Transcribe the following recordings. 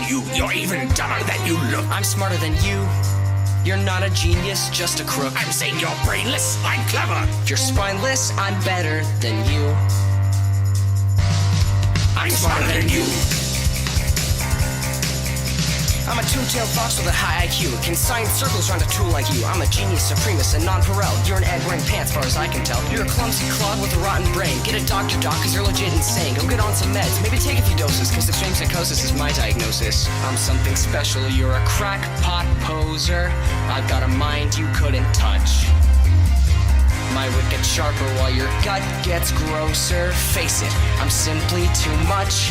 you. You're even dumber than you look. I'm smarter than you. You're not a genius, just a crook. I'm saying you're brainless. I'm clever. If you're spineless, I'm better than you. I'm smarter than you. I'm a two-tailed fox with a high IQ. Can science circles around a tool like you? I'm a genius supremus and non-Perel. You're an egg wearing pants, far as I can tell. You're a clumsy clod with a rotten brain. Get a doctor, doc, cause you're legit insane. Go get on some meds, maybe take a few doses, cause extreme psychosis is my diagnosis. I'm something special, you're a crackpot poser. I've got a mind you couldn't touch. My wit gets sharper while your gut gets grosser. Face it, I'm simply too much.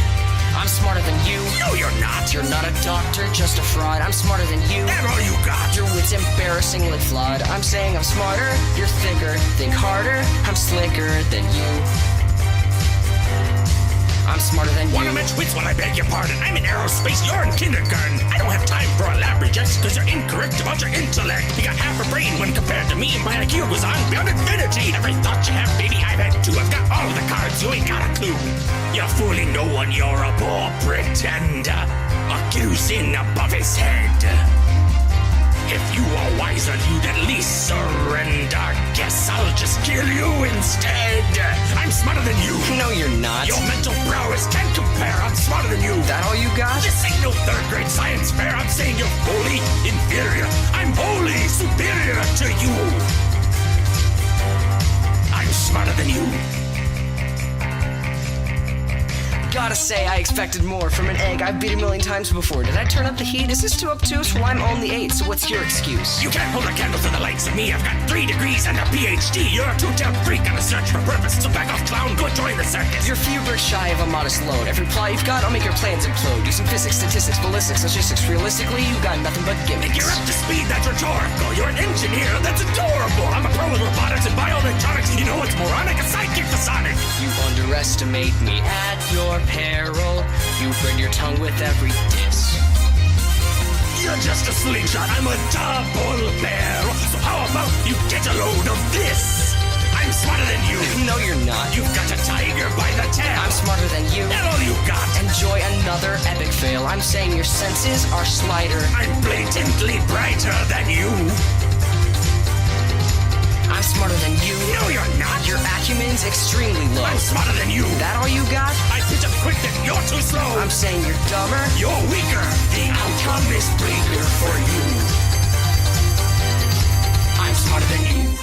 I'm smarter than you. No, you're not. You're not a doctor, just a fraud. I'm smarter than you. That's all you got. Your wit's embarrassingly flawed. I'm saying I'm smarter, you're thicker. Think harder, I'm slicker than you. I'm smarter than you. Wanna match wits? Well, I beg your pardon. I'm in aerospace, you're in kindergarten. I don't have time for a lab rejects, cause you're incorrect about your intellect. You got half a brain when compared to me, and my IQ goes on beyond infinity. Every thought you have, baby, I've had two. I've got all the cards, you ain't got a clue. You're fooling no one, you're a poor pretender, accusing above his head. If you are wiser, you'd at least surrender. Guess I'll just kill you instead. I'm smarter than you. No, you're not. Your mental prowess can't compare. I'm smarter than you. That all you got? This ain't no third-grade science fair. I'm saying you're wholly inferior. I'm wholly superior to you. I'm smarter than you. Gotta say, I expected more from an egg I've beat a million times before. Did I turn up the heat? Is this too obtuse? Well, I'm only 8, so what's your excuse? You can't hold a candle to the likes of me. I've got 3 degrees and a PhD. You're a two-tailed freak on a search for purpose. So back off, clown. Go join the circus. You're few birds shy of a modest load. Every ply you've got, I'll make your plans implode. Do some physics, statistics, ballistics, logistics. Realistically, you got nothing but gimmicks. Think you're up to speed? That's rhetorical. You're an engineer? That's adorable. I'm a pro with robotics and bioelectronics. You know what's moronic? A sidekick to Sonic. You underestimate me at your peril. You burn your tongue with every diss. You're just a slingshot. I'm a double barrel. So how about you get a load of this? I'm smarter than you. No, you're not. You've got a tiger by the tail. I'm smarter than you. That's all you got. Enjoy another epic fail. I'm saying your senses are slighter. I'm blatantly brighter than you. I'm smarter than you. No, you're not. Your acumen's extremely low. I'm smarter than you. That all you got? I pitch up quick that you're too slow. I'm saying you're dumber. You're weaker. The outcome is bleaker for you. I'm smarter than you.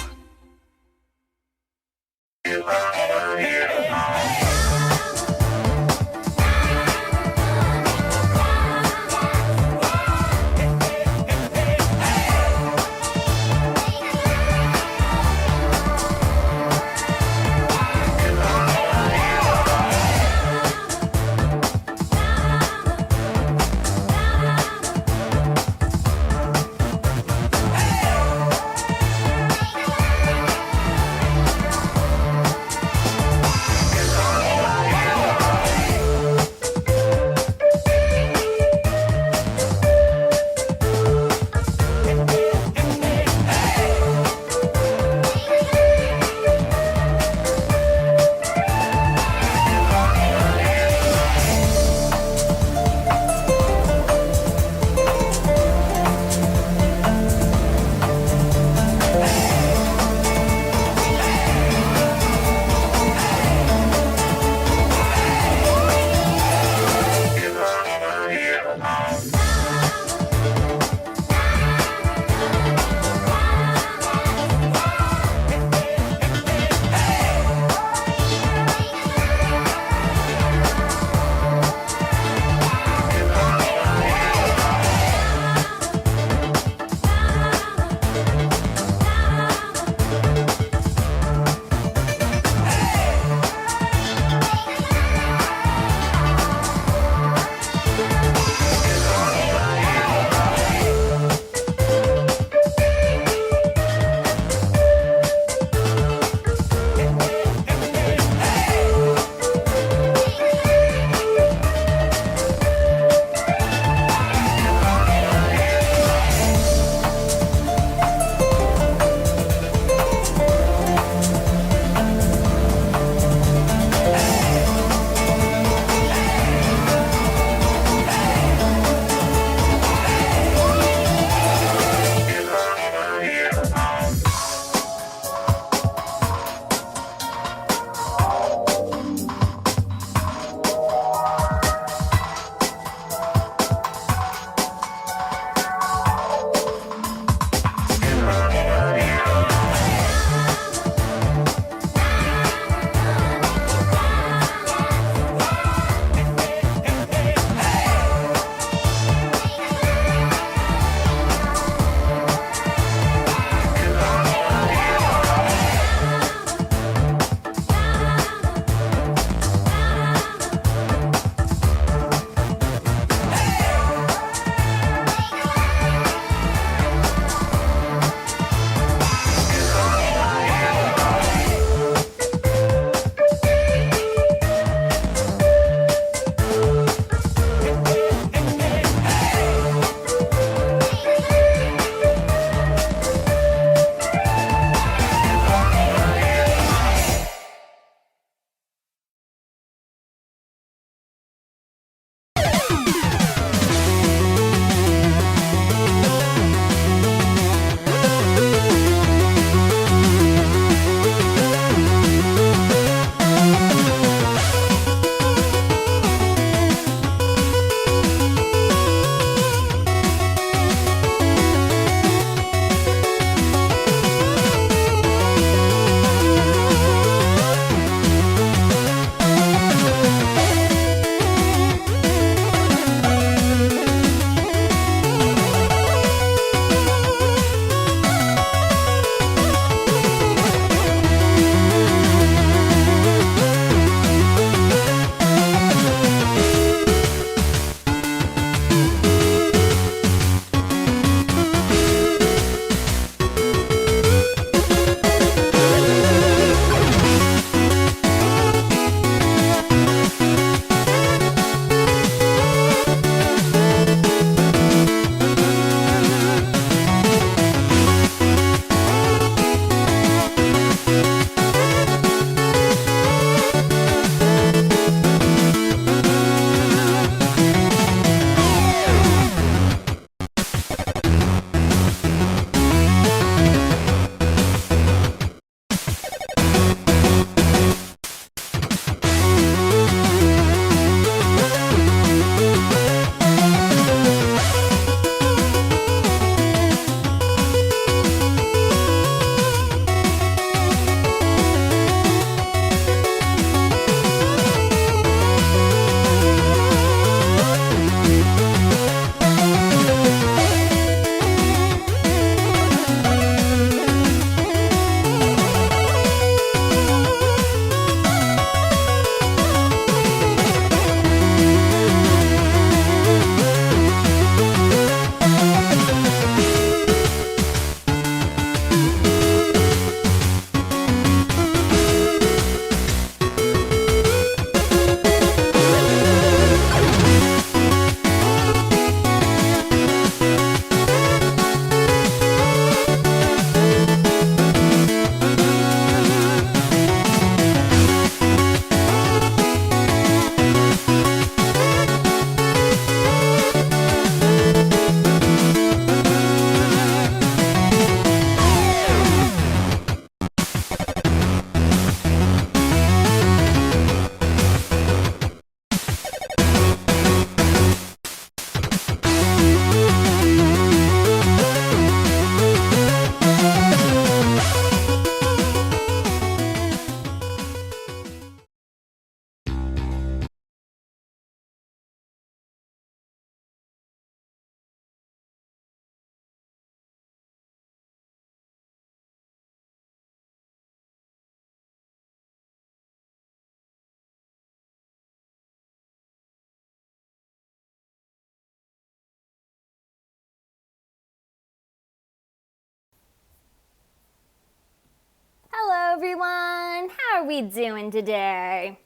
everyone! How are we doing today?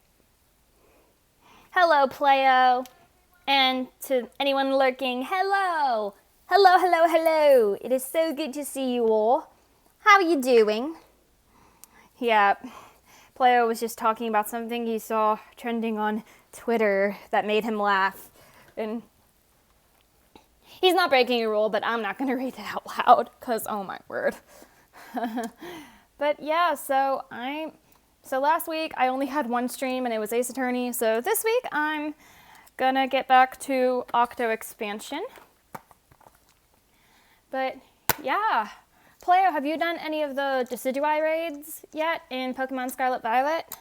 Hello, Playo. And to anyone lurking, hello! Hello, hello, hello! It is so good to see you all. How are you doing? Yeah, Playo was just talking about something he saw trending on Twitter that made him laugh. And he's not breaking a rule, but I'm not going to read it out loud, because oh my word. But yeah, so last week I only had one stream and it was Ace Attorney. So this week I'm gonna get back to Octo expansion. But yeah, Playo, have you done any of the Decidueye raids yet in Pokemon Scarlet Violet?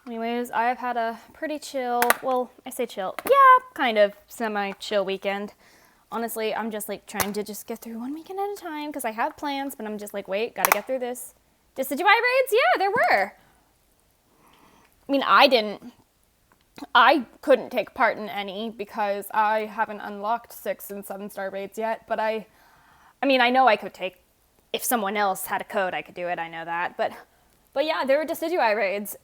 Anyways, I've had a pretty chill, well, I say chill, yeah, kind of semi-chill weekend. Honestly, I'm just like trying to just get through one weekend at a time because I have plans, but I'm just like, wait, gotta get through this. Decidueye raids? Yeah, there were. I mean, I couldn't take part in any because I haven't unlocked 6 and 7 star raids yet, but I mean, I know I could take, if someone else had a code, I could do it, I know that, but yeah, there were Decidueye raids.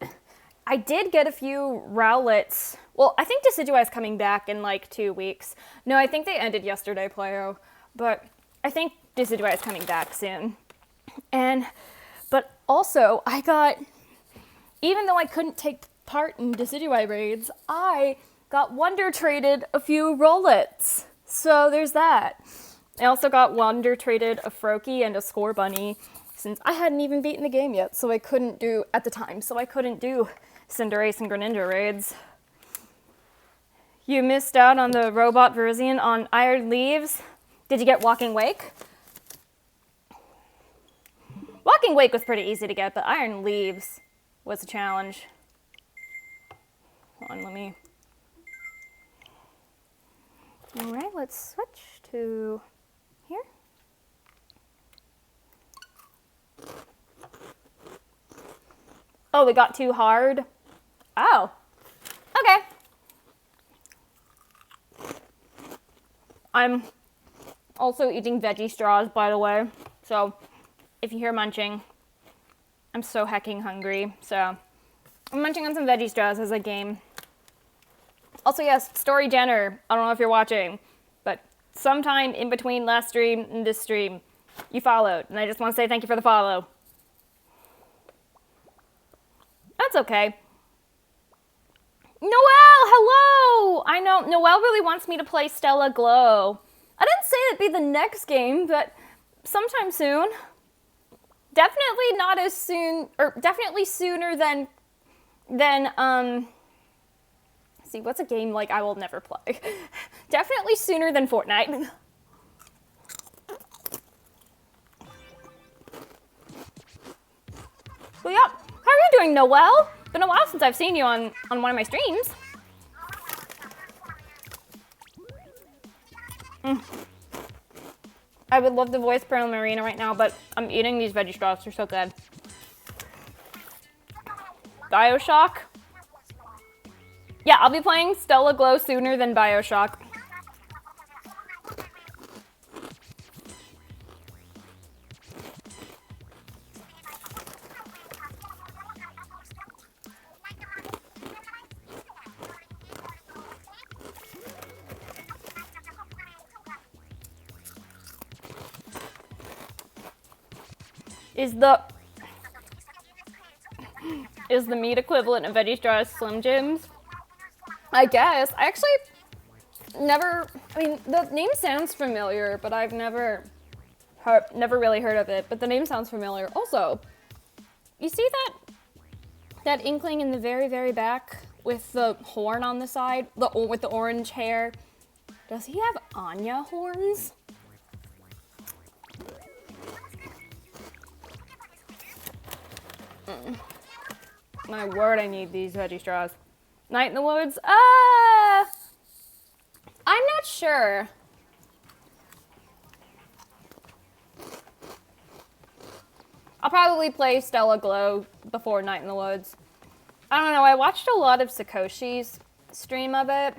I did get a few Rowlets. Well, I think Decidueye is coming back in like 2 weeks. No, I think they ended yesterday, Playo. But I think Decidueye is coming back soon. But also, I got, even though I couldn't take part in Decidueye raids, I got Wonder Traded a few Rowlets. So there's that. I also got Wonder Traded a Froakie and a Score Bunny, since I hadn't even beaten the game yet, so I couldn't do, at the time, so I couldn't do Cinderace and Greninja raids. You missed out on the robot version on Iron Leaves. Did you get Walking Wake? Walking Wake was pretty easy to get, but Iron Leaves was a challenge. Hold on, let me... Alright, let's switch to here. Oh, it got too hard? Oh. Okay. I'm also eating veggie straws, by the way. So, if you hear munching, I'm so hecking hungry. So, I'm munching on some veggie straws as I game. Also, yes, Story Jenner. I don't know if you're watching, but sometime in between last stream and this stream, you followed. And I just want to say thank you for the follow. That's okay. Noelle, hello! I know, Noelle really wants me to play Stella Glow. I didn't say it'd be the next game, but sometime soon. Definitely not as soon, or definitely sooner than see, what's a game like I will never play? Definitely sooner than Fortnite. Well, yeah. How are you doing, Noelle? Been a while since I've seen you on one of my streams. I would love to voice Pearl Marina right now, but I'm eating these veggie straws. They're so good. Bioshock? Yeah, I'll be playing Stella Glow sooner than Bioshock. Is the meat equivalent of veggie straws Slim Jims? I guess. I actually never, I mean, the name sounds familiar, but I've never really heard of it, but the name sounds familiar. Also, you see that inkling in the very, very back with the horn on the side, with the orange hair? Does he have Anya horns? My word, I need these veggie straws. Night in the Woods? I'm not sure. I'll probably play Stella Glow before Night in the Woods. I don't know, I watched a lot of Sakoshi's stream of it.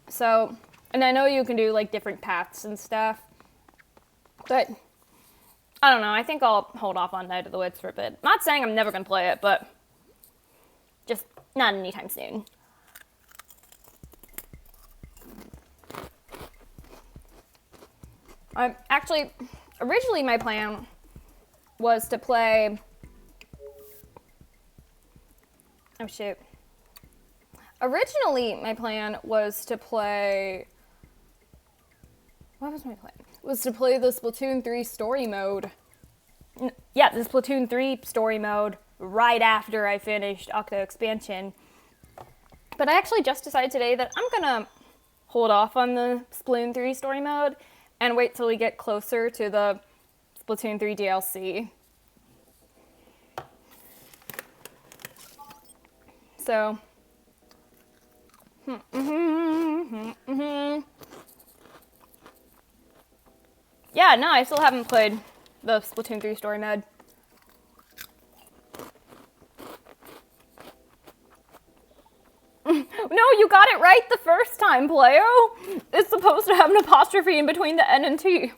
So, and I know you can do like different paths and stuff. But I don't know. I think I'll hold off on Night of the Woods for a bit. Not saying I'm never gonna play it, but just not anytime soon. Actually, originally my plan was to play... Oh, shoot. Originally, my plan was to play... What was my plan? Was to play the Splatoon 3 story mode. Yeah, the Splatoon 3 story mode right after I finished Octo expansion. But I actually just decided today that I'm gonna hold off on the Splatoon 3 story mode and wait till we get closer to the Splatoon 3 DLC. So, yeah, no, I still haven't played the Splatoon 3 story mode. No, you got it right the first time, Playo. It's supposed to have an apostrophe in between the N and T.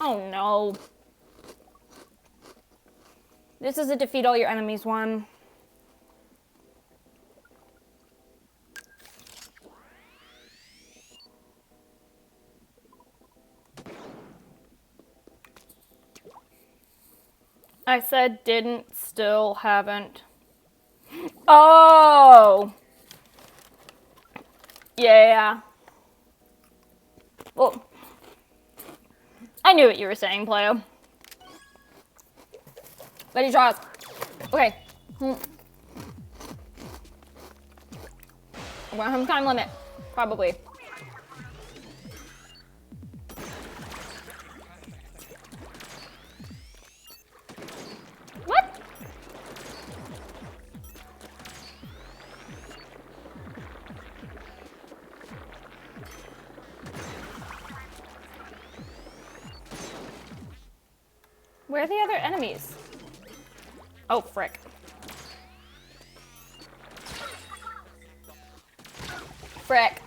Oh no. This is a defeat all your enemies one. I said didn't, still haven't. Oh! Yeah. Well, I knew what you were saying, Playo. Ready, draws. Okay. I'm gonna have a time limit. Probably. What? Where are the other enemies? Oh, frick. Frick.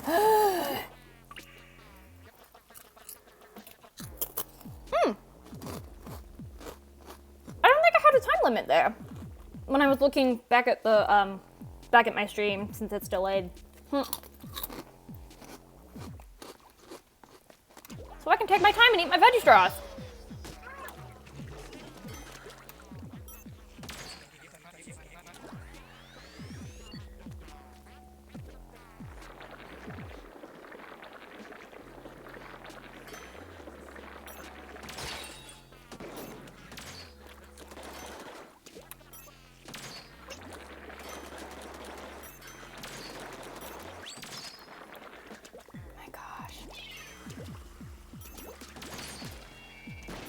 I don't think I had a time limit there when I was looking back at the back at my stream since it's delayed. So I can take my time and eat my veggie straws.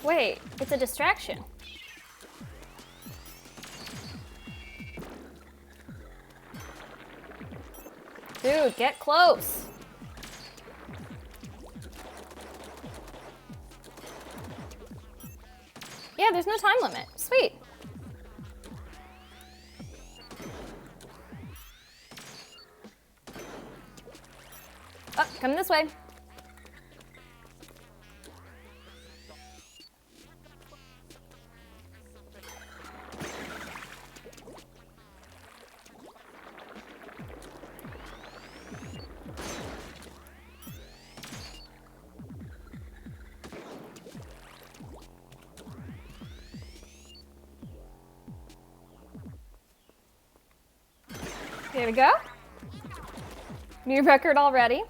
Wait, it's a distraction. Dude, get close. Yeah, there's no time limit. Sweet. Oh, come this way. Here we go. New record already.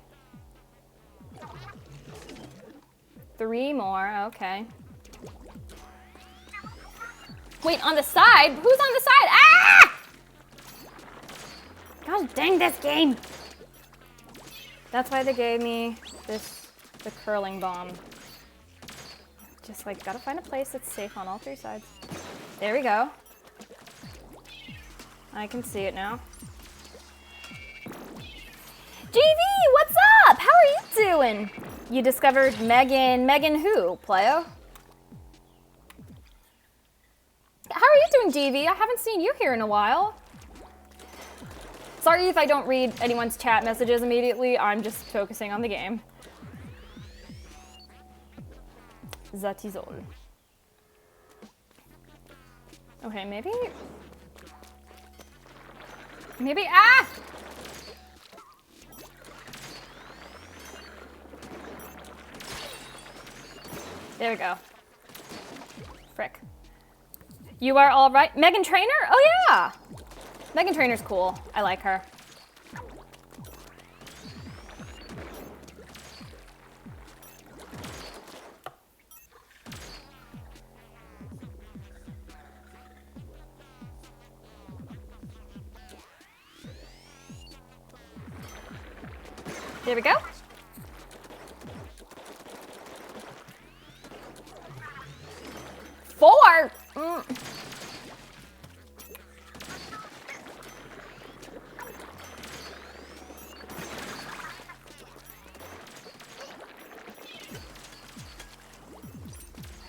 3 more, okay. Wait, on the side? Who's on the side? Ah! God dang this game. That's why they gave me the curling bomb. Just like, gotta find a place that's safe on all 3 sides. There we go. I can see it now. GV, what's up? How are you doing? You discovered Megan. Megan who, Playo? How are you doing, GV? I haven't seen you here in a while. Sorry if I don't read anyone's chat messages immediately. I'm just focusing on the game. That is all. Okay, maybe... ah! There we go. Frick. You are all right. Megan Trainor? Oh yeah! Megan Trainor's cool. I like her. There we go. Four!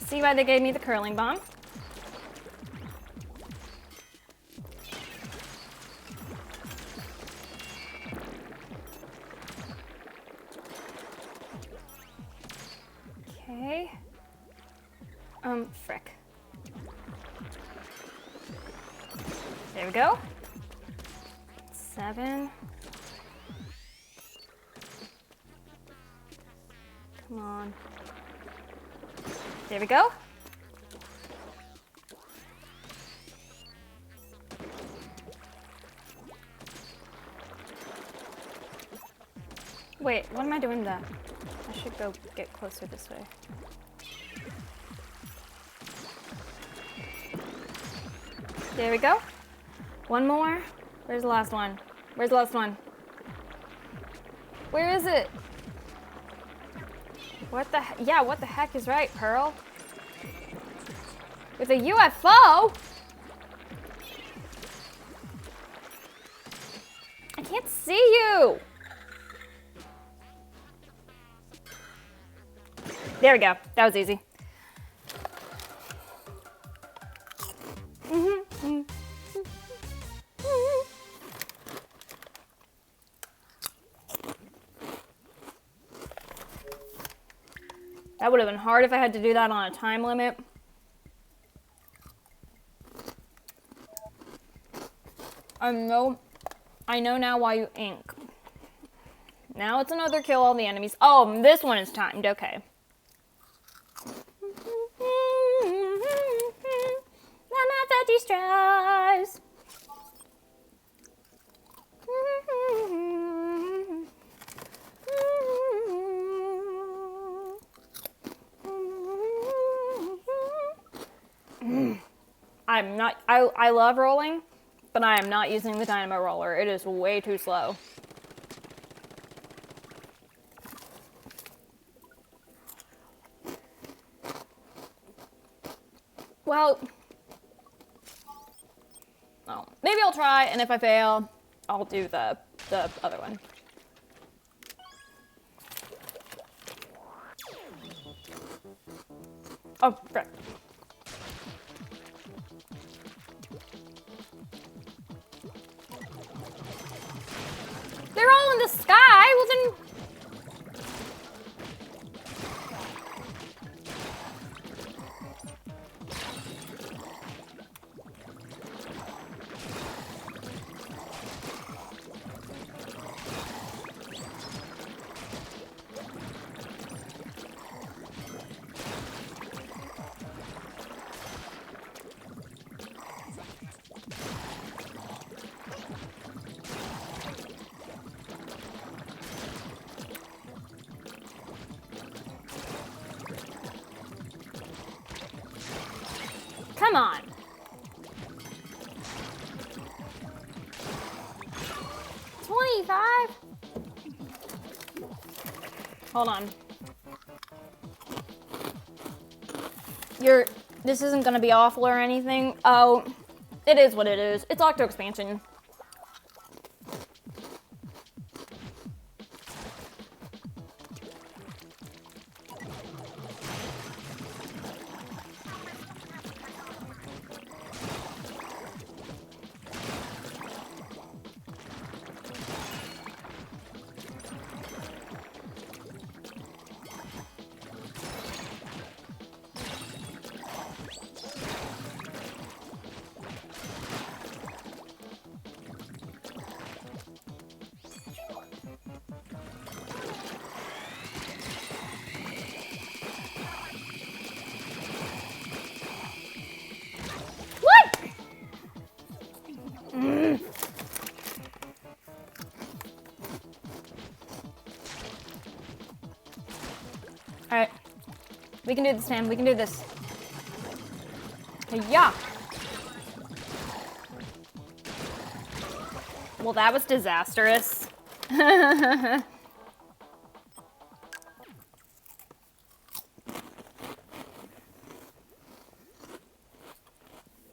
See why they gave me the curling bomb? Okay. Frick. There we go. 7. Come on. There we go. Wait, what am I doing that? I should go get closer this way. There we go. One more. Where's the last one? Where's the last one? Where is it? What the heck? Yeah, what the heck is right, Pearl? With a UFO? I can't see you. There we go. That was easy. That would have been hard if I had to do that on a time limit. I know now why you ink. Now it's another kill all the enemies. Oh, this one is timed. Okay. I'm at 50 strives. I love rolling, but I am not using the dynamo roller. It is way too slow. Well, oh, maybe I'll try, and if I fail, I'll do the other one. Oh, frick. They're all in the sky. Well, then. Come on. $25. Hold on. This isn't gonna be awful or anything. Oh, it is what it is. It's Octo expansion. We can do this, Sam. We can do this. Yeah. Well, that was disastrous. Yum,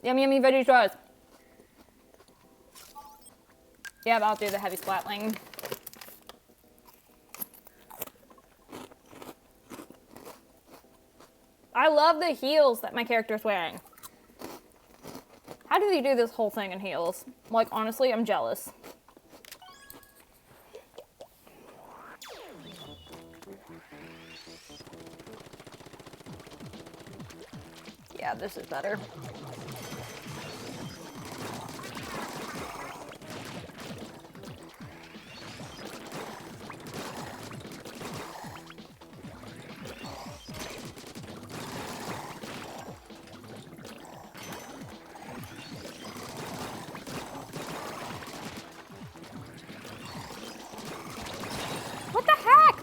yummy veggie straws. Yeah, I'll do the heavy splatling. I love the heels that my character's wearing. How do they do this whole thing in heels? Like, honestly, I'm jealous. Yeah, this is better. What the heck?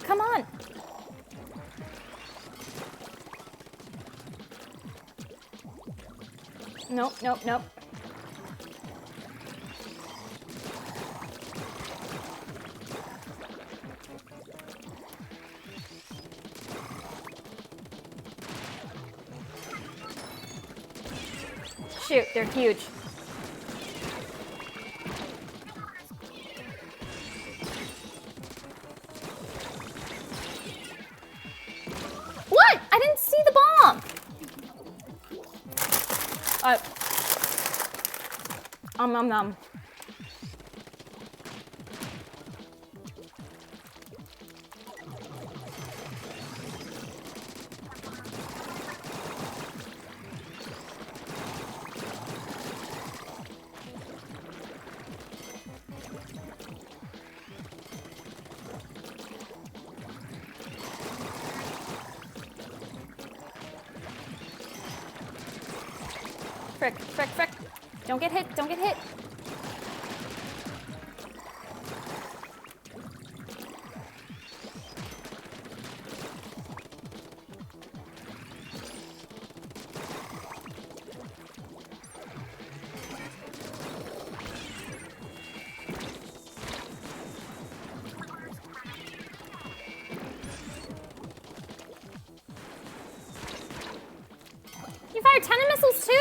Come on. Nope, nope, nope. Shoot, they're huge. What? I didn't see the bomb. Nom. Frick, frick, frick. Don't get hit, don't get hit. You fired 10 missiles too?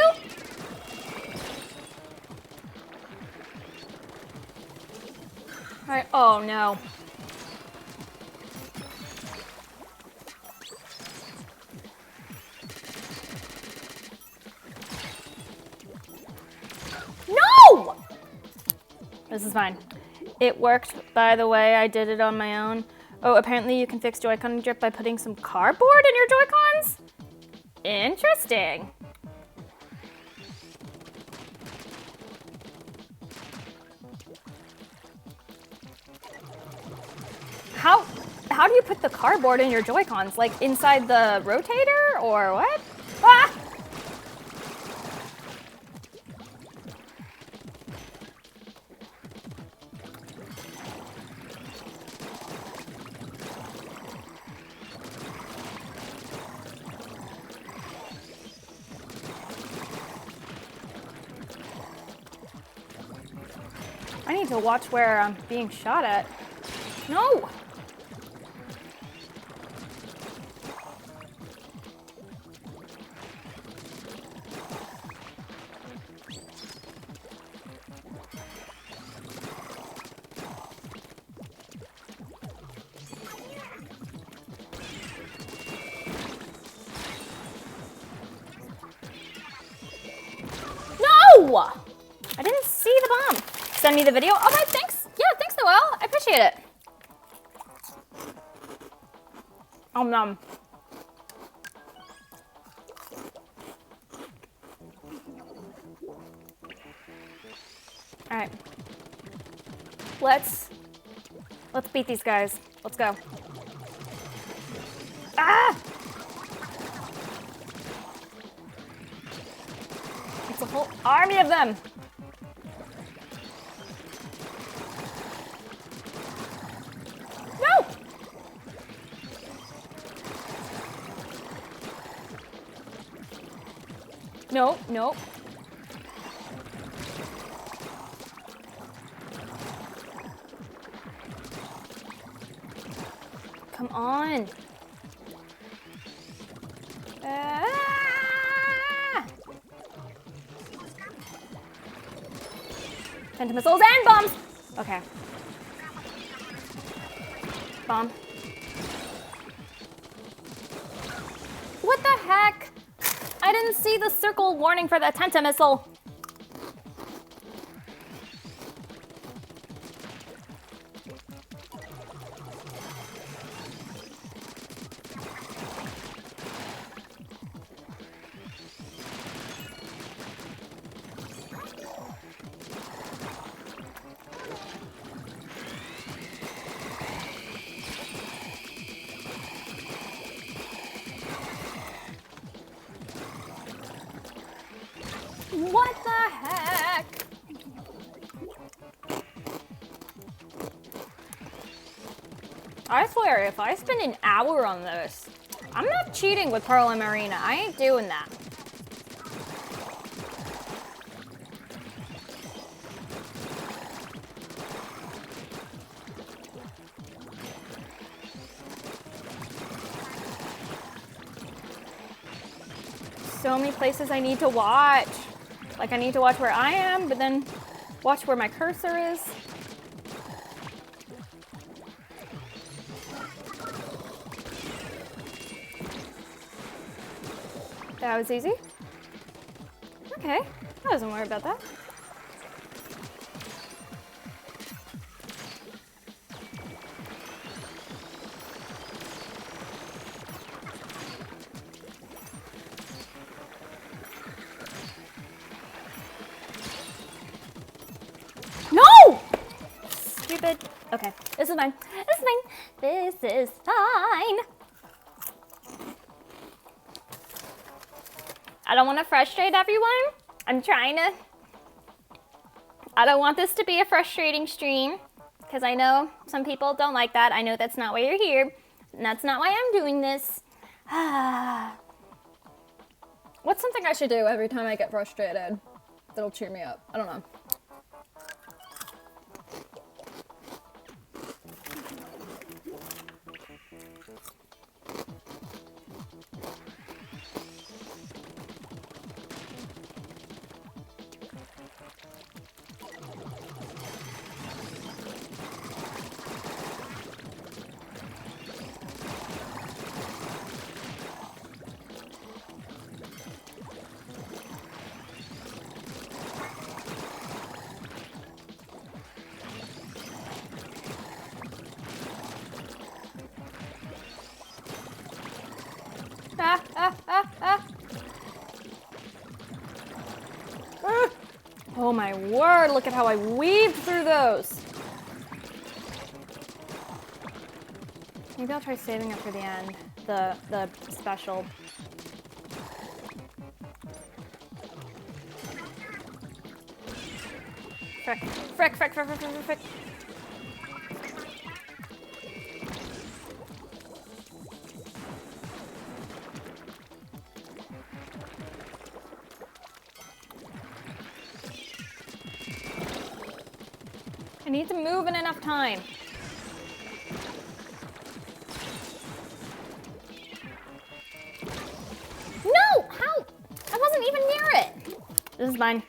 Alright, oh no. No! This is fine. It worked, by the way. I did it on my own. Oh, apparently you can fix Joy-Con drift by putting some cardboard in your Joy-Cons? Interesting. How do you put the cardboard in your Joy-Cons? Like inside the rotator or what? Ah! I need to watch where I'm being shot at. No! No! I didn't see the bomb. Send me the video. All right, thanks. Yeah, thanks, Noelle. I appreciate it. Nom. All right. Let's beat these guys. Let's go. Ah! It's a whole army of them. No! No, no. Come on. Ah! Phantom missiles and bombs! Okay. Bomb. What the heck? I didn't see the circle warning for the Tenta missile. What the heck? I swear, if I spend an hour on this, I'm not cheating with Pearl and Marina. I ain't doing that. So many places I need to watch. Like I need to watch where I am, but then watch where my cursor is. That was easy. Okay, I wasn't worried about that. No! Stupid. Okay, this is fine. This is fine. This is fine. I don't want to frustrate everyone. I'm trying to... I don't want this to be a frustrating stream because I know some people don't like that. I know that's not why you're here. And that's not why I'm doing this. What's something I should do every time I get frustrated that'll cheer me up? I don't know. Oh my word, look at how I weaved through those. Maybe I'll try saving it for the end, the special. Frick, frick, frick, frick, frick, frick, frick. I need to move in enough time. No! How? I wasn't even near it. This is mine.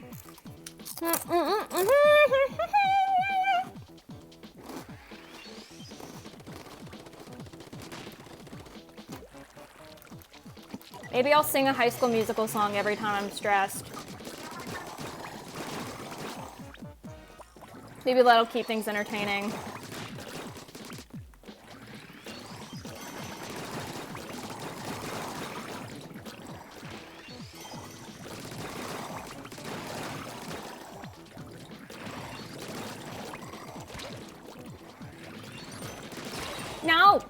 Maybe I'll sing a High School Musical song every time I'm stressed. Maybe that'll keep things entertaining. No!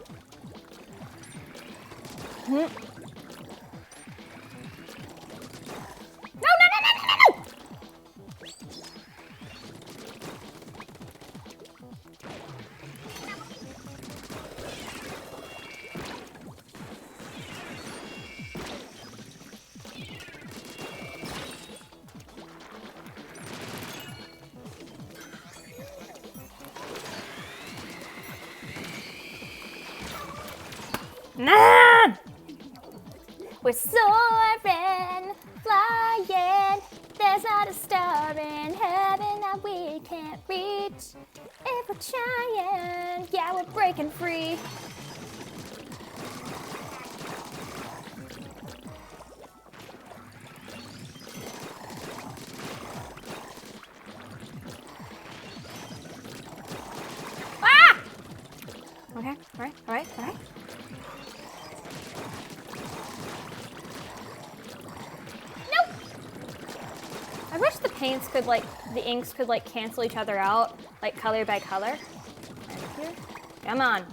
No, no, no, no, no, no! Nah! We're soaring, flying. There's not a star in heaven that we can't reach. If we're trying, yeah, we're breaking free. Ah! Okay, all right. I wish the paints could the inks could cancel each other out, like color by color. Right here. Come on.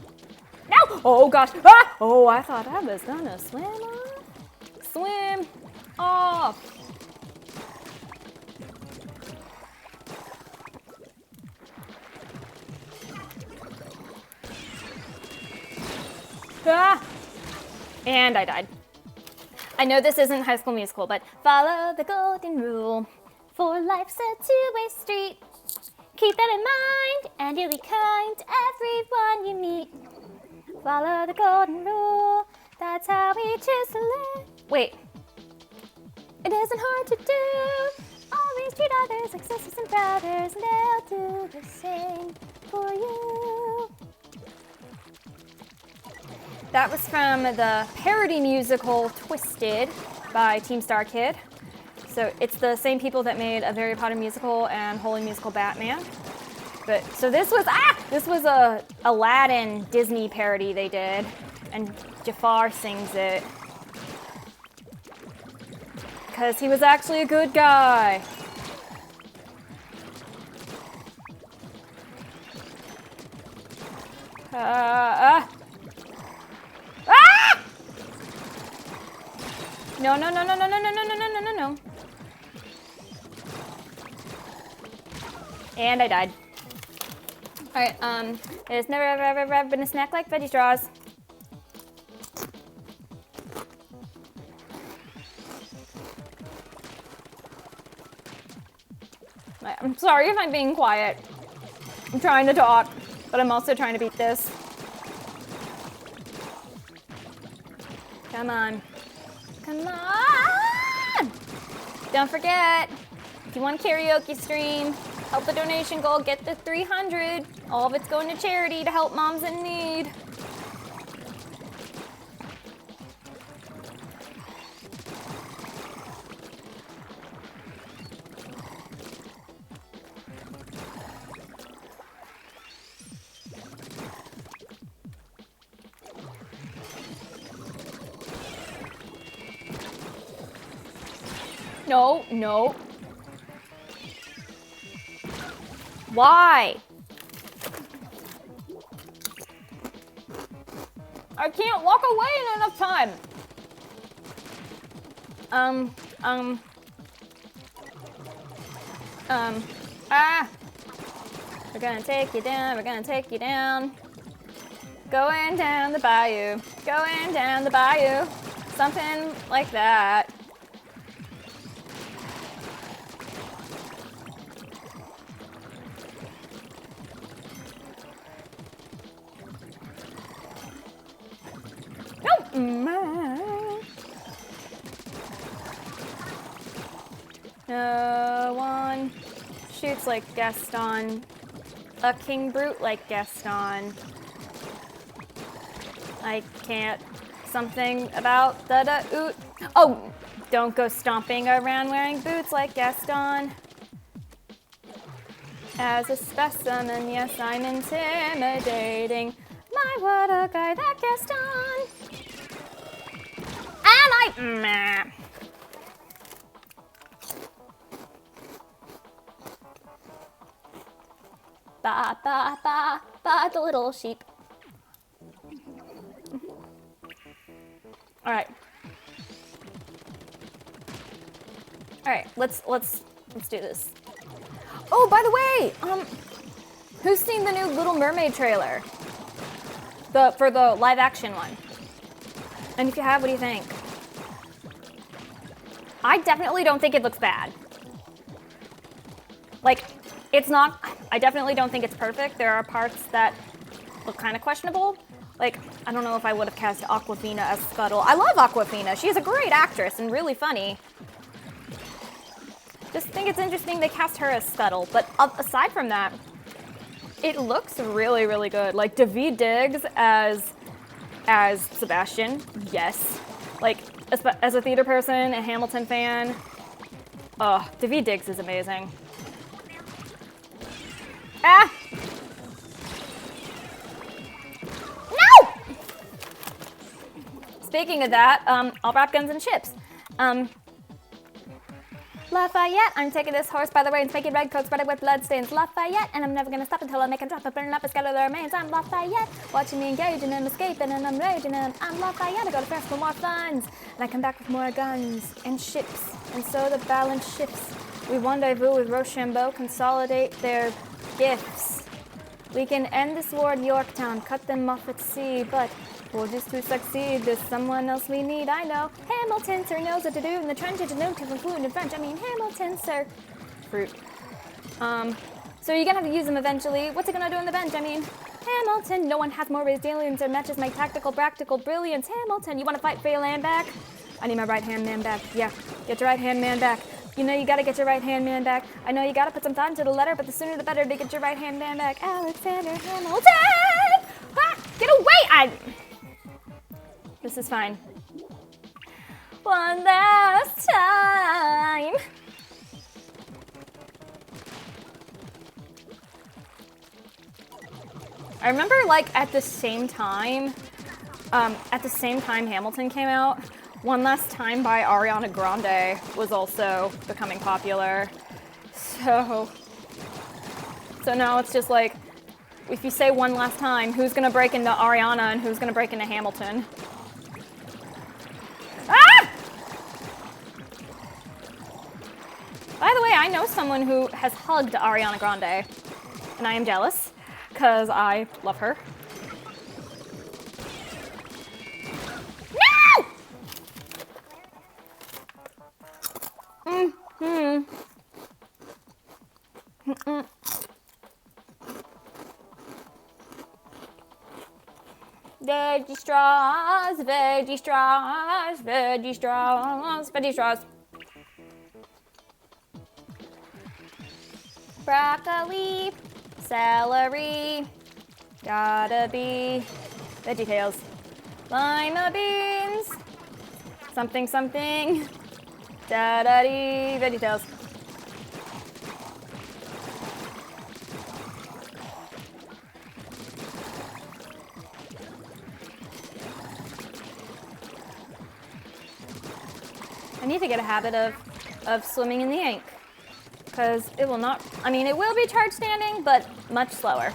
No! Oh gosh. Ah! Oh, I thought I was gonna swim off. Swim off. Ah! And I died. I know this isn't High School Musical, but follow the golden rule. For life's a two-way street. Keep that in mind, and you'll be kind to everyone you meet. Follow the golden rule. That's how we choose to live. Wait. It isn't hard to do. Always treat others like sisters and brothers, and they'll do the same for you. That was from the parody musical Twisted by Team Star Kid. So it's the same people that made a Harry Potter musical and Holy Musical Batman. But so this was a Aladdin Disney parody they did, and Jafar sings it because he was actually a good guy. Ah! No. And I died. Alright, there's never ever been a snack like veggie straws. I'm sorry if I'm being quiet. I'm trying to talk, but I'm also trying to beat this. Come on. Come on! Don't forget, if you want a karaoke stream, help the donation goal get to 300. All of it's going to charity to help moms in need. No. Why? I can't walk away in enough time. We're gonna take you down. Going down the bayou. Something like that. No one shoots like Gaston. A king brute like Gaston. I can't. Something about the oot. Oh, don't go stomping around wearing boots like Gaston. As a specimen, yes, I'm intimidating. My, what a guy, that Gaston. And Ba, the little sheep. All right, let's do this. Oh, by the way, who's seen the new Little Mermaid trailer? For the live action one. And if you have, what do you think? I definitely don't think it looks bad. Like, it's not, I definitely don't think it's perfect. There are parts that look kind of questionable. Like, I don't know if I would have cast Aquafina as Scuttle. I love Aquafina. She's a great actress and really funny. Just think it's interesting they cast her as Scuttle. But aside from that, it looks really, really good. Like, Daveed Diggs as Sebastian, yes. Like, as a theater person, a Hamilton fan, Daveed Diggs is amazing. Ah! No! Speaking of that, I'll wrap guns and ships. Lafayette, I'm taking this horse by the reins, making red coats spread it with bloodstains. Lafayette, and I'm never gonna stop until I make a drop and burn up and scatter the remains. I'm Lafayette, watching me engaging and escaping, and I'm raging, and I'm Lafayette. I go to France for more funds, and I come back with more guns and ships, and so the balance shifts. We rendezvous with Rochambeau, consolidate their gifts. We can end this war at Yorktown, cut them off at sea, but for this to succeed, there's someone else we need. I know Hamilton, sir, knows what to do in the trenches and note to fluent in French. I mean, Hamilton, sir. Fruit. So you're gonna have to use him eventually. What's he gonna do on the bench? I mean, Hamilton, no one has more resilience or matches my tactical, practical brilliance. Hamilton, you wanna fight for your land back? I need my right-hand man back. Yeah, get your right-hand man back. You know you gotta get your right-hand man back. I know you gotta put some thought into the letter, but the sooner the better to get your right-hand man back. Alexander Hamilton! Ah, get away! This is fine. One last time. I remember, like, at the same time Hamilton came out, One Last Time by Ariana Grande was also becoming popular. So now it's just like, if you say one last time, who's gonna break into Ariana and who's gonna break into Hamilton? Ah! By the way, I know someone who has hugged Ariana Grande, and I am jealous, because I love her. No! Veggie straws, veggie straws, veggie straws, veggie straws. Broccoli, celery, gotta be veggie tails. Lima beans, something something, da-da-dee, veggie tails. I need to get a habit of swimming in the ink, because it will not, I mean, it will be charge standing, but much slower.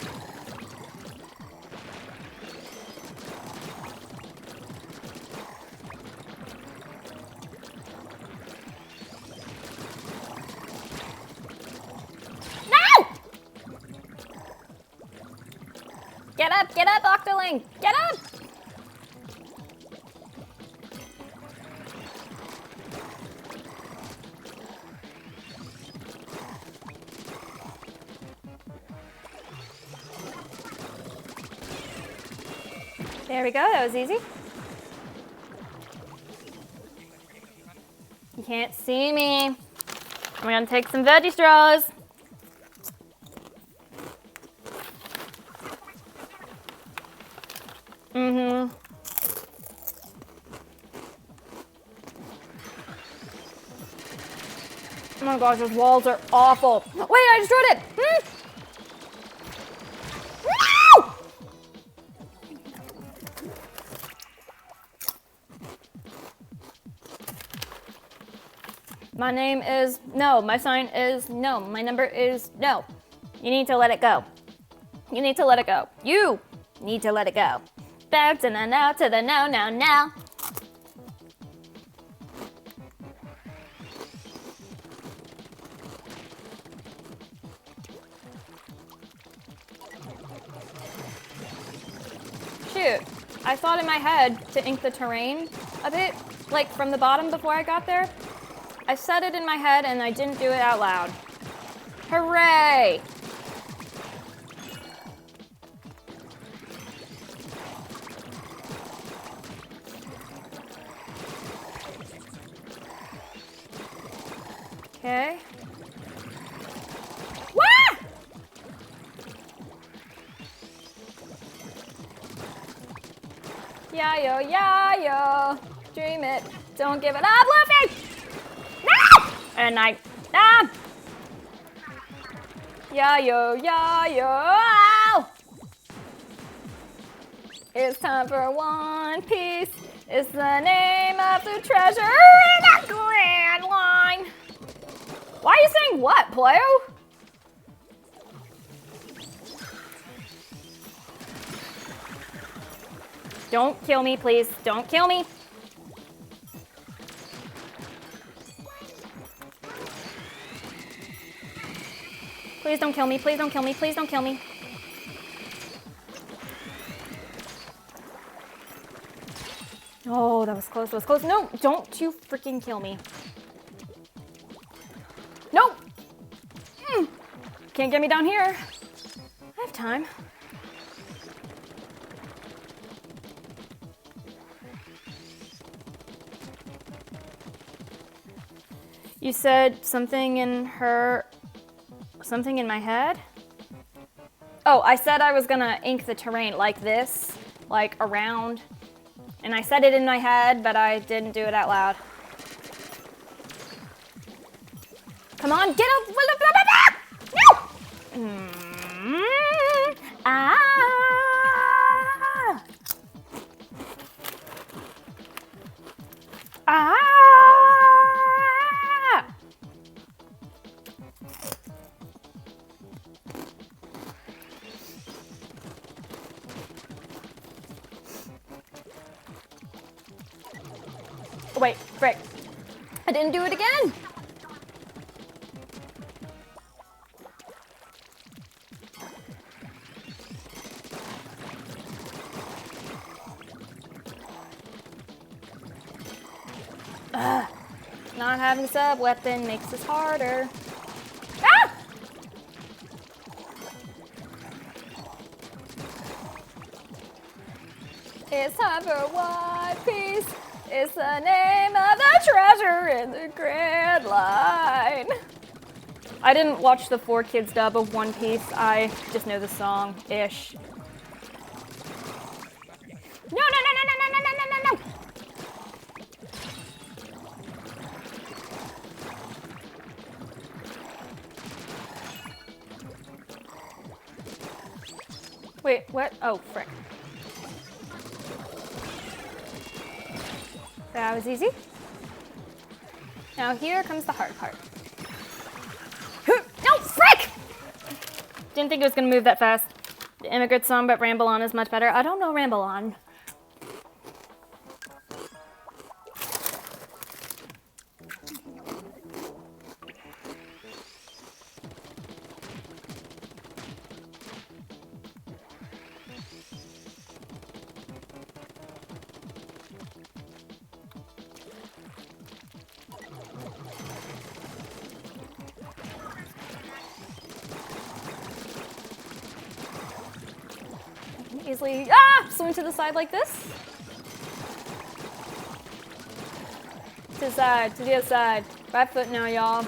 No! Get up, Octoling, get up! There we go, that was easy. You can't see me. I'm gonna take some veggie straws. Oh my gosh, those walls are awful. Wait, I destroyed it! No! My name is no. My sign is no. My number is no. You need to let it go. You need to let it go. You need to let it go. Back to the now, to the no, now, now. Shoot. I thought in my head to ink the terrain a bit, like from the bottom before I got there. I said it in my head and I didn't do it out loud. Hooray! Okay. Wah! Yeah, yo. Dream it. Don't give it up, Luffy! No! And I... Ah! Yeah, yo. Ow! It's time for One Piece. It's the name of the treasure in the Grand Line. Why are you saying what, Playo? Don't kill me, please. Don't kill me. Please don't kill me. Please don't kill me. Please don't kill me. Oh, that was close. That was close. No, don't you freaking kill me. Nope. Can't get me down here. I have time. You said something in my head? Oh, I said I was gonna ink the terrain like this, like around. And I said it in my head, but I didn't do it out loud. Come on, get up! No! Ah! Ah! Wait, frick. I didn't do it again. Not having a sub weapon makes this harder. Ah! It's time for One Piece. It's the name of the treasure in the Grand Line. I didn't watch the 4Kids dub of One Piece. I just know the song-ish. No. Wait, what? Oh, frick. That was easy. Now here comes the hard part. No, frick! Didn't think it was gonna move that fast. The immigrant song, but Ramble On is much better. I don't know Ramble On. Easily, swing to the side like this. To the side, to the other side. Right foot now, y'all.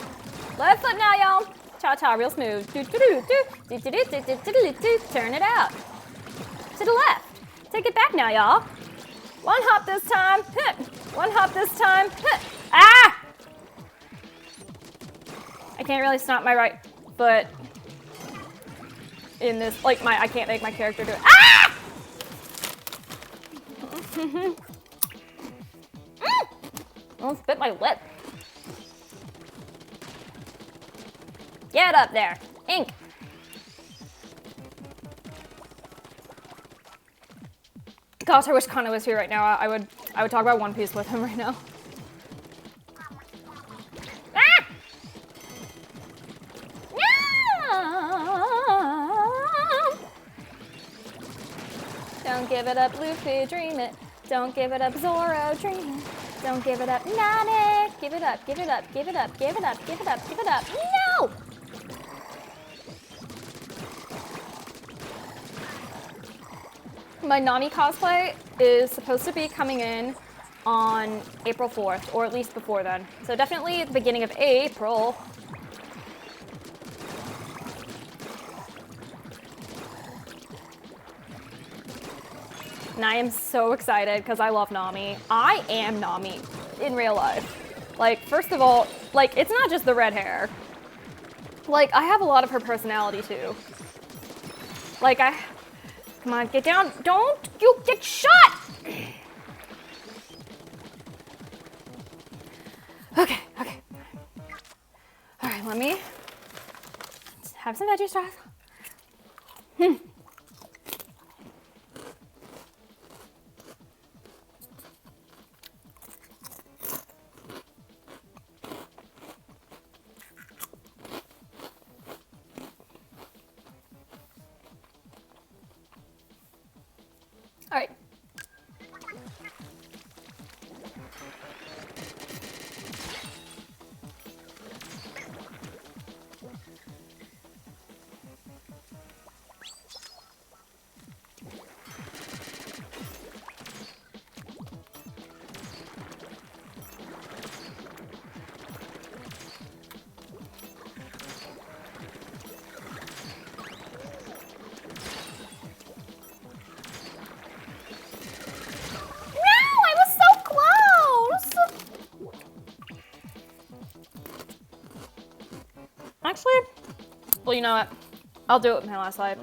Left foot now, y'all. Cha-cha, real smooth. Turn it out. To the left. Take it back now, y'all. One hop this time. One hop this time. Ah! I can't really stomp my right foot in this, like I can't make my character do it. Ah! Almost bit my lip. Get up there. Ink. Gosh, I wish Kana was here right now. I would talk about One Piece with him right now. Ah! No! Don't give it up, Luffy, dream it. Don't give it up, Zoro, dream it. Don't give it up, Nane. Give it up, give it up, give it up, give it up, give it up, give it up. No! My Nami cosplay is supposed to be coming in on April 4th, or at least before then. So definitely at the beginning of April. And I am so excited because I love Nami. I am Nami in real life. Like, first of all, like, it's not just the red hair. Like, I have a lot of her personality too. Like, come on, get down. Don't you get shot! Okay. All right, let me have some veggie straws. All right. Actually, well, you know what? I'll do it with my last slide.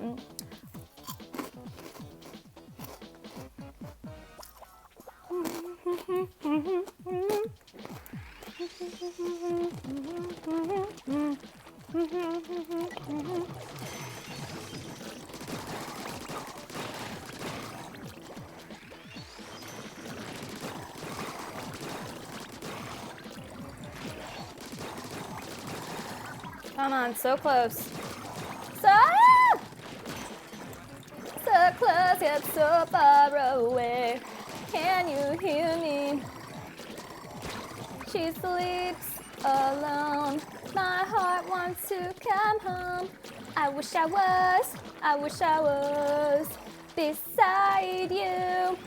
Come on, so close. So close yet so far away. Can you hear me? She sleeps alone. My heart wants to come home. I wish I was beside you.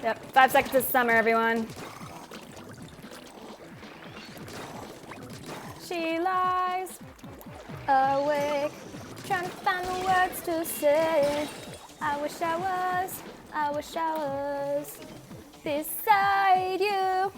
Yep, 5 seconds of summer, everyone. She lies awake, trying to find the words to say. I wish I was beside you.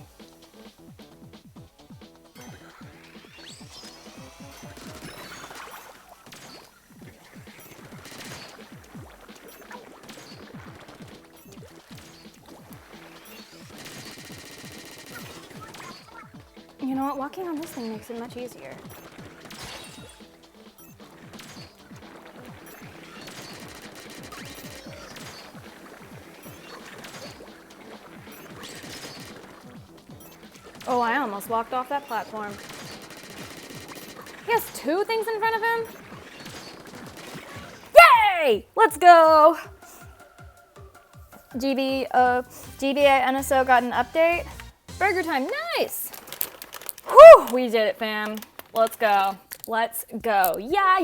You know what? Walking on this thing makes it much easier. Oh, I almost walked off that platform. He has 2 things in front of him? Yay! Let's go! GBA NSO got an update. Burger time, nice! Whew, we did it, fam. Let's go. Let's go. Yeah.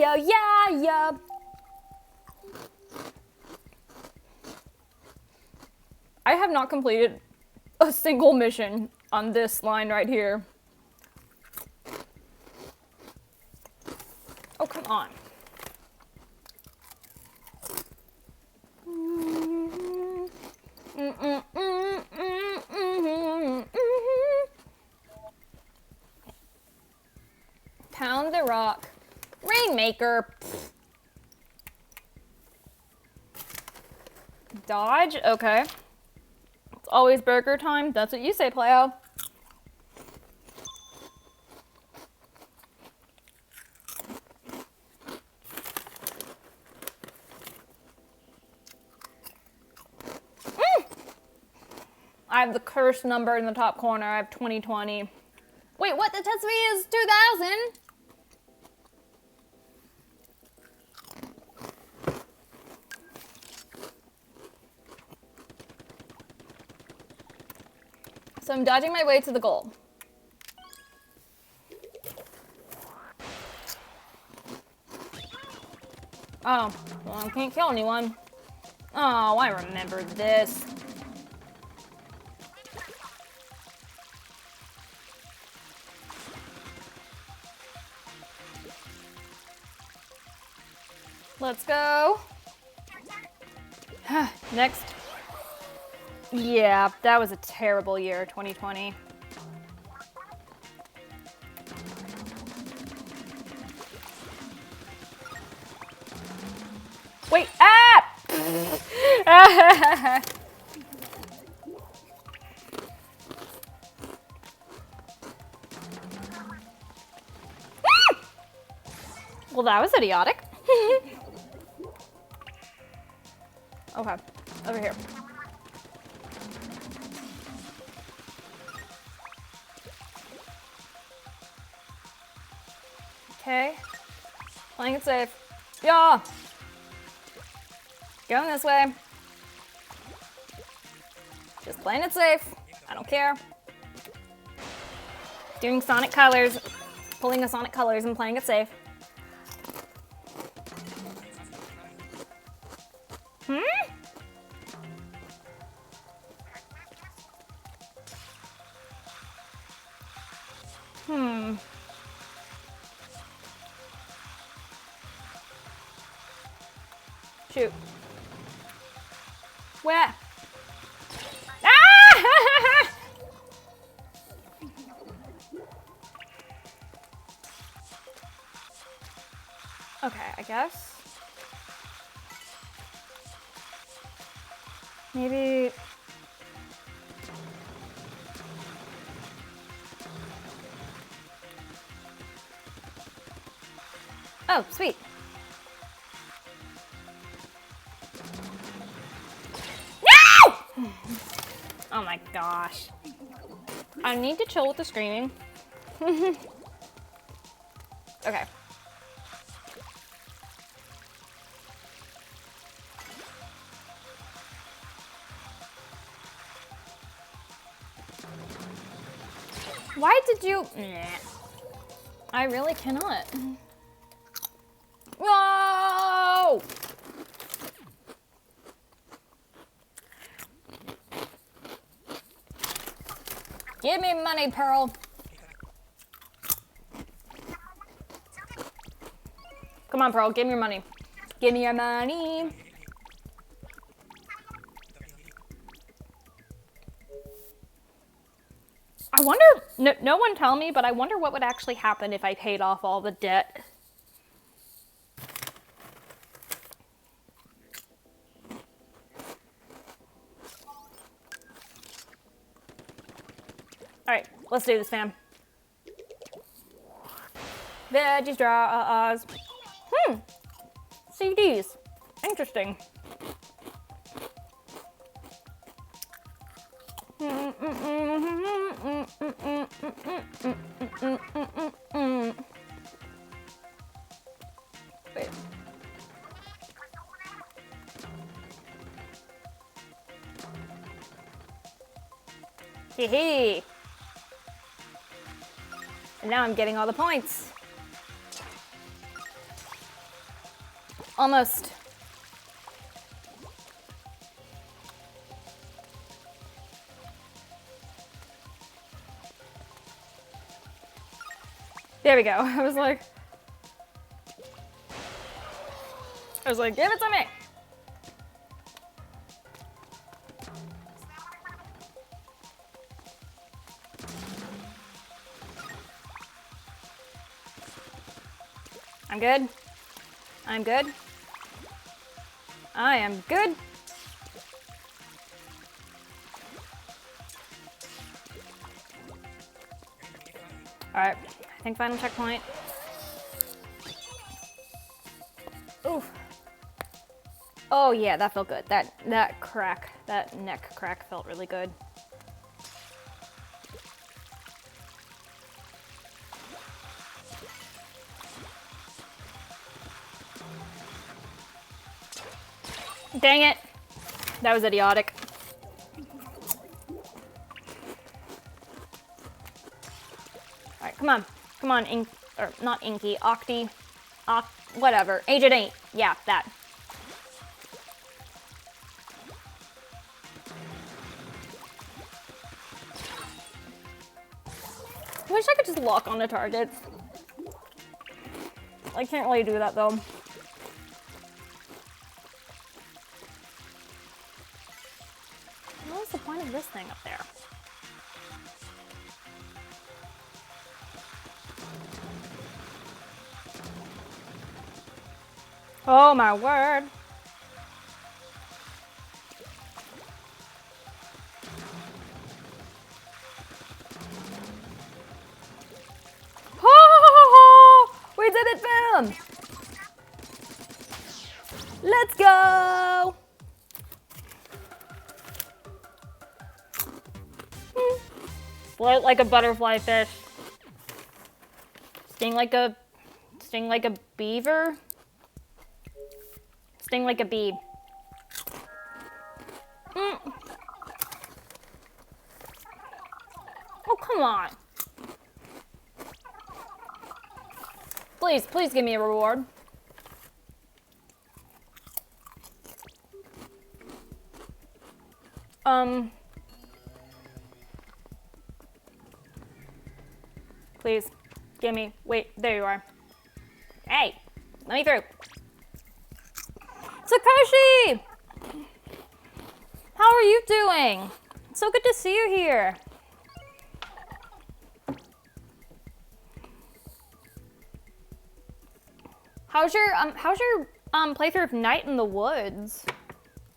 I have not completed a single mission on this line right here. Oh, come on. Pound the rock. Rainmaker. Dodge, okay. It's always burger time. That's what you say, playo. I have the cursed number in the top corner. I have 2020. Wait, what? The test fee is 2,000? So I'm dodging my way to the goal. Oh, well, I can't kill anyone. Oh, I remember this. Let's go. Next. Yeah, that was a terrible year, 2020. Wait, ah! Well, that was idiotic. Okay, over here. Okay, playing it safe. Yeah! Going this way. Just playing it safe. I don't care. Doing Sonic colors. Pulling the Sonic colors and playing it safe. Shoot. Where? Ah! Okay, I guess. Maybe. Oh, sweet. No! Oh my gosh. I need to chill with the screaming. Okay. Why did you? Nah. I really cannot. Whoa! Give me money, Pearl. Come on, Pearl, give me your money. Give me your money. I wonder, no one tell me, but I wonder what would actually happen if I paid off all the debt. All right, let's do this, fam. Veggies, draws. CDs. Interesting. Wait. Hee. And now I'm getting all the points. Almost. There we go. I was like, give it to me. I'm good. I'm good. I am good. All right, I think final checkpoint. Oof. Oh yeah, that felt good. That neck crack felt really good. Dang it. That was idiotic. Alright, come on. Come on, or not Inky, Octi. Whatever. Agent 8. Yeah, that. I wish I could just lock on the targets. I can't really do that though. fun of this thing up there? Oh my word. Oh, we did it, fam! Let's go! Float like a butterfly fish. Sting like a beaver. Sting like a bee. Oh, come on. Please, please give me a reward. Please, give me, wait, there you are. Hey, let me through. Satoshi! How are you doing? It's so good to see you here. How's your playthrough of Night in the Woods?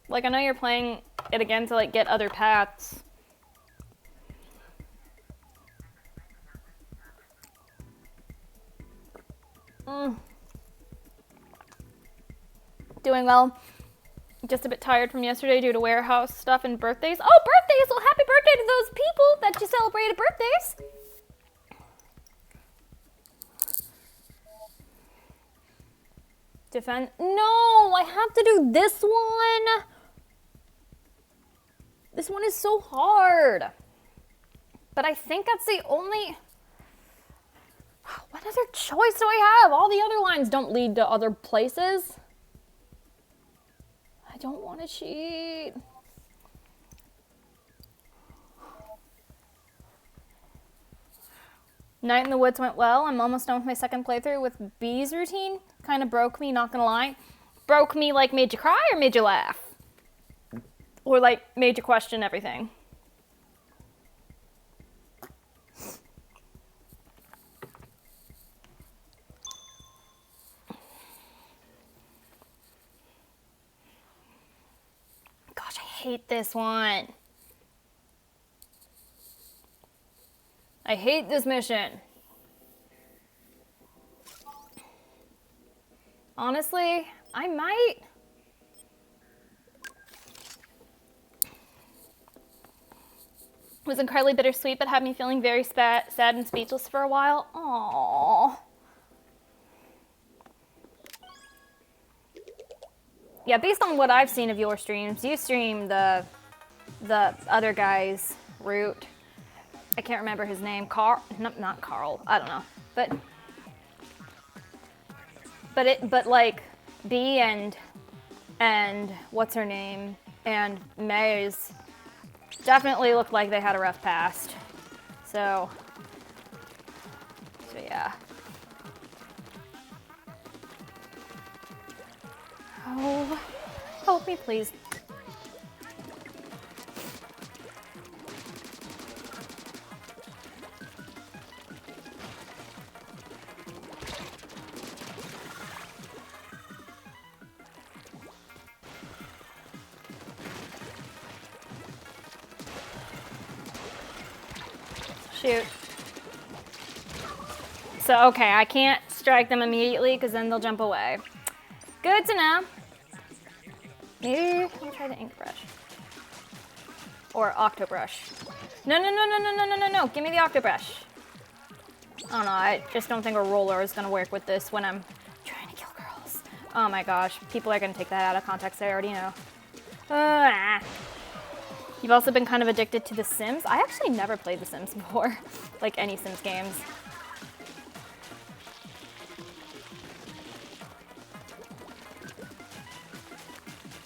Like, I know you're playing it again to like get other paths. Doing well. Just a bit tired from yesterday due to warehouse stuff and birthdays. Oh, birthdays! Well, happy birthday to those people that you celebrated birthdays. Defend. No, I have to do this one. This one is so hard. But I think that's the only... What other choice do I have? All the other lines don't lead to other places. I don't want to cheat. Night in the Woods went well. I'm almost done with my second playthrough with Bee's routine. Kind of broke me, not gonna lie. Broke me like made you cry or made you laugh? Or like made you question everything? Gosh, I hate this one. I hate this mission. Honestly, I might. It was incredibly bittersweet, but had me feeling very sad and speechless for a while. Aww. Yeah, based on what I've seen of your streams, you stream the other guy's route. I can't remember his name. Carl? No, not Carl. I don't know. But like B and what's her name and Maze definitely looked like they had a rough past. So yeah. Oh, help me please. Shoot. So, okay, I can't strike them immediately because then they'll jump away. Good to know. Maybe I'll try the ink brush. Or Octo brush. No. Give me the Octo brush. I don't know, I just don't think a roller is going to work with this when I'm trying to kill girls. Oh my gosh, people are going to take that out of context, I already know. You've also been kind of addicted to The Sims. I actually never played The Sims before, like any Sims games.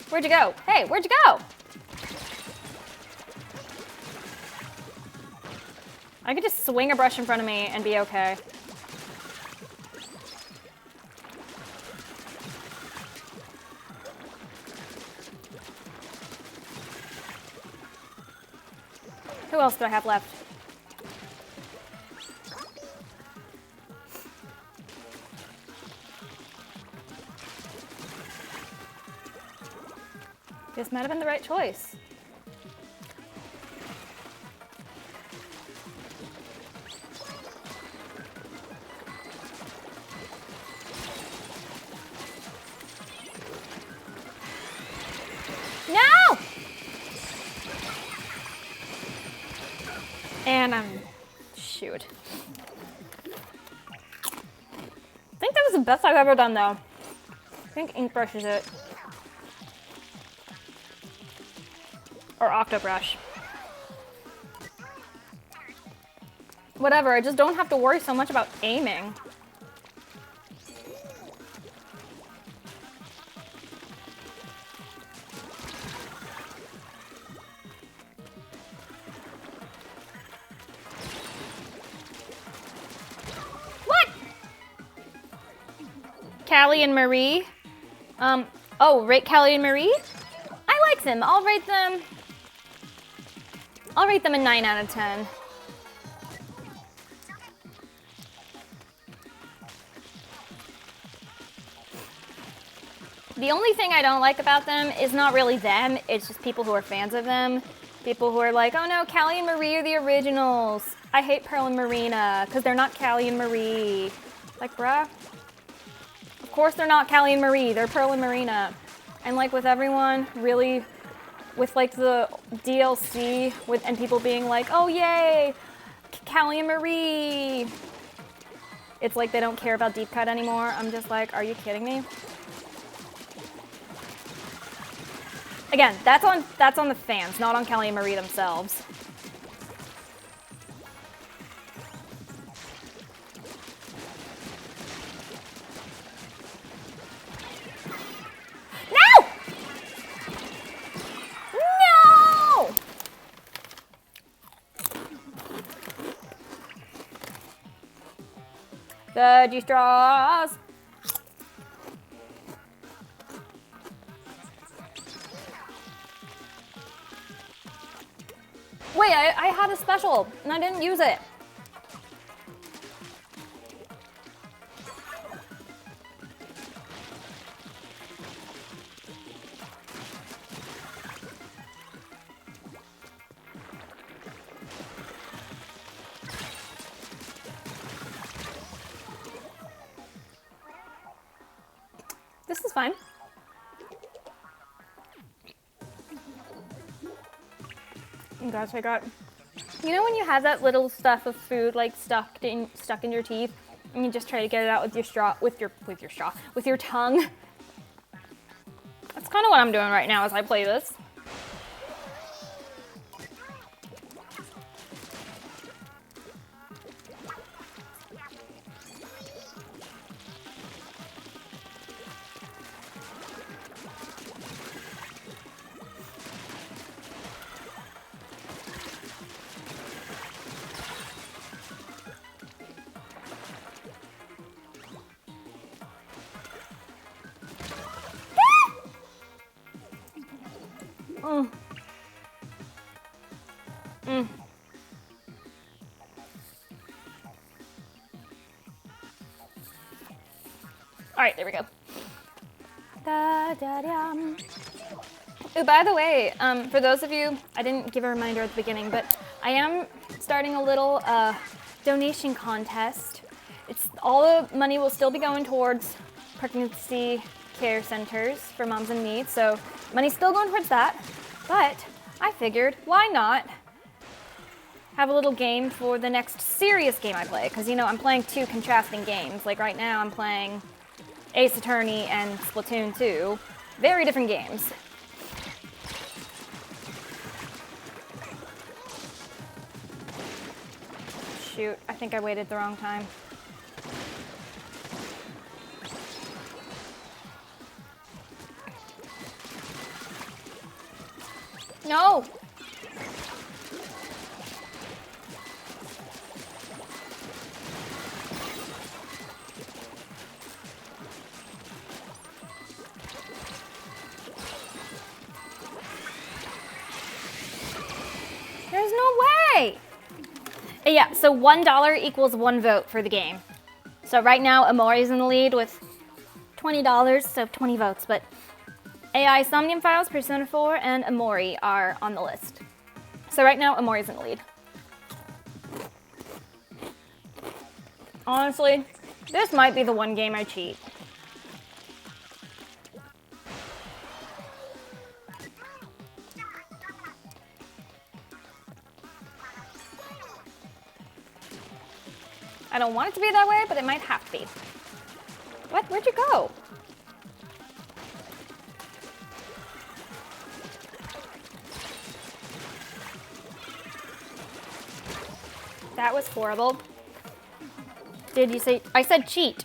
Where'd you go? Hey, where'd you go? I could just swing a brush in front of me and be okay. Who else do I have left? This might have been the right choice. No! And shoot. I think that was the best I've ever done, though. I think Ink Brush is it. Or Octo Brush. Whatever, I just don't have to worry so much about aiming. What? Callie and Marie. Rate Callie and Marie? I like them. I'll rate them a 9 out of 10. The only thing I don't like about them is not really them, it's just people who are fans of them. People who are like, oh no, Callie and Marie are the originals. I hate Pearl and Marina, because they're not Callie and Marie. Like, bruh. Of course they're not Callie and Marie, they're Pearl and Marina. And like with everyone, really, with like the DLC, and people being like, oh yay, Callie and Marie. It's like they don't care about Deep Cut anymore. I'm just like, are you kidding me? Again, that's on the fans, not on Callie and Marie themselves. No! No! Veggie straws. Wait, I had a special, and I didn't use it. This is fine. Oh gosh, I got, you know when you have that little stuff of food like stuck in your teeth, and you just try to get it out with your with your tongue? That's kind of what I'm doing right now as I play this. All right, there we go. Oh, by the way, for those of you, I didn't give a reminder at the beginning, but I am starting a little donation contest. All the money will still be going towards pregnancy care centers for moms in need, so money's still going towards that. But I figured, why not have a little game for the next serious game I play? Because, you know, I'm playing two contrasting games. Like right now, I'm playing Ace Attorney and Splatoon 2. Very different games. Shoot, I think I waited the wrong time. No! There's no Yeah, so $1 equals 1 vote for the game. So right now, Amori's in the lead with $20, so 20 votes. But AI, Somnium Files, Persona 4, and Amori are on the list. So right now, Amori's in the lead. Honestly, this might be the one game I cheat. I don't want it to be that way, but it might have to be. What? Where'd you go? That was horrible. Did you say? I said cheat.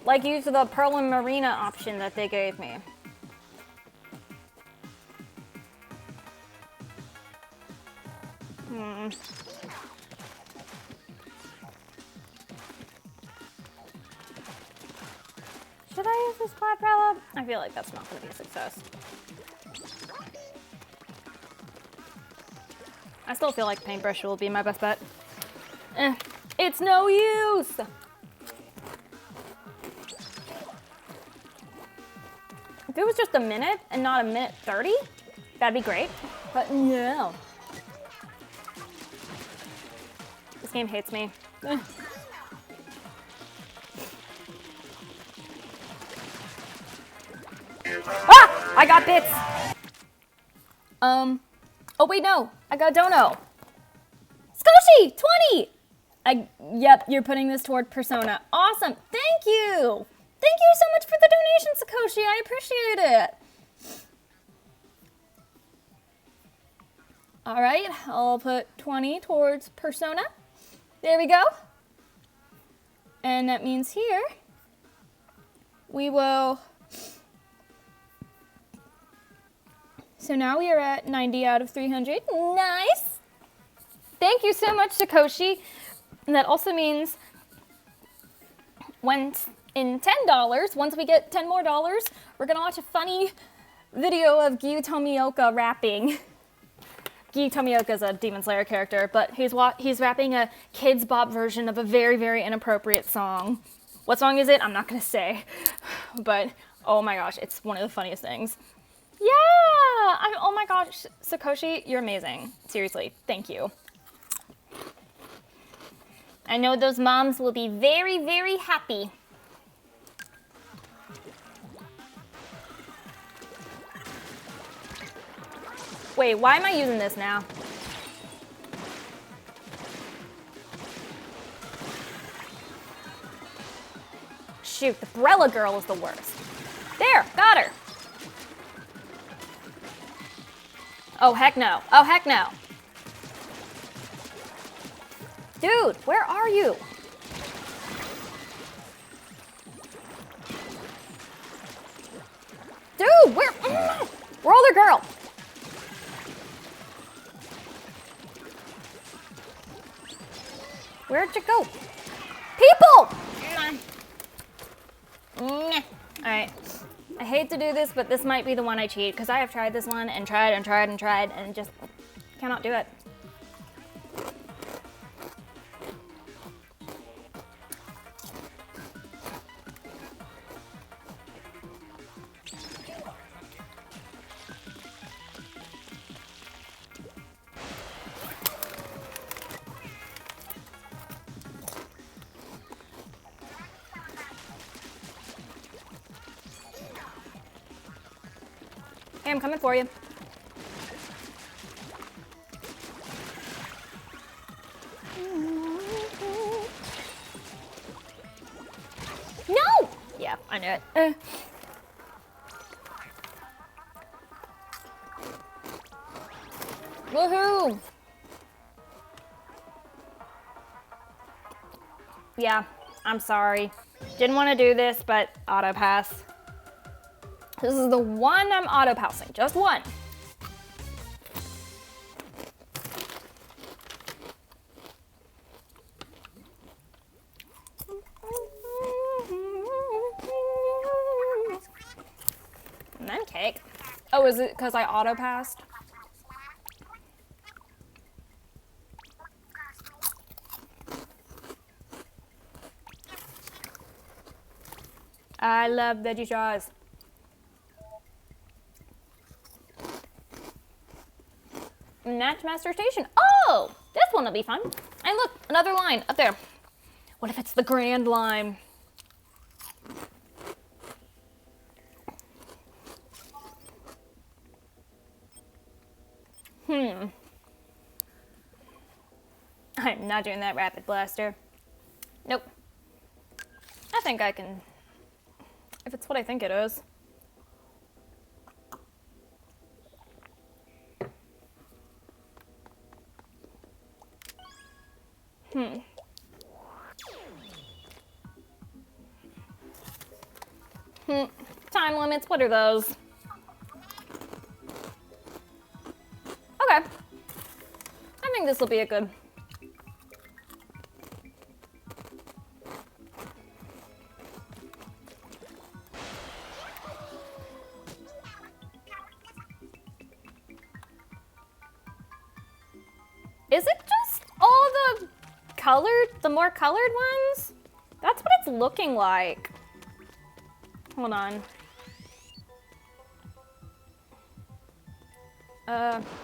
Like use the Pearl and Marina option that they gave me. Should I use this quad palette? I feel like that's not going to be a success. I still feel like paintbrush will be my best bet. It's no use! If it was just a minute and not a minute 30, that'd be great. But no. This game hates me. Ah! I got bits! Oh wait, no. I got dono. Skoshi! 20! Yep, you're putting this toward Persona. Awesome. Thank you. Thank you so much for the donation, Sakoshi. I appreciate it. All right, I'll put 20 towards Persona. There we go. And that means here we will... So now we are at 90 out of 300. Nice. Thank you so much, Sakoshi. And that also means in $10, once we get 10 more dollars, we're gonna watch a funny video of Gyu Tomioka rapping. Gyu Tomioka is a Demon Slayer character, but he's rapping a Kids Bop version of a very, very inappropriate song. What song is it? I'm not gonna say, but oh my gosh, it's one of the funniest things. Yeah! Oh my gosh, Sakoshi, you're amazing. Seriously, thank you. I know those moms will be very, very happy. Wait, why am I using this now? Shoot, the Brella girl is the worst. There, got her. Oh, heck no. Oh, heck no. Dude, where are you? Dude, where? Roller girl. Where'd you go? People! Alright. I hate to do this, but this might be the one I cheat, because I have tried this one and tried and tried and tried and just cannot do it. Hey, I'm coming for you. No! Yeah, I knew it. Woohoo! Yeah, I'm sorry. Didn't want to do this, but auto pass. This is the one I'm auto passing, just one. And then cake. Oh, is it because I auto passed? I love veggie straws. Match Master Station. Oh, this one will be fun. And look, another line up there. What if it's the Grand Line? I'm not doing that rapid blaster. Nope. I think I can, if it's what I think it is. Time limits, what are those? Okay. I think this will be a good. Is it just all the more colored ones? That's what it's looking like. Hold on.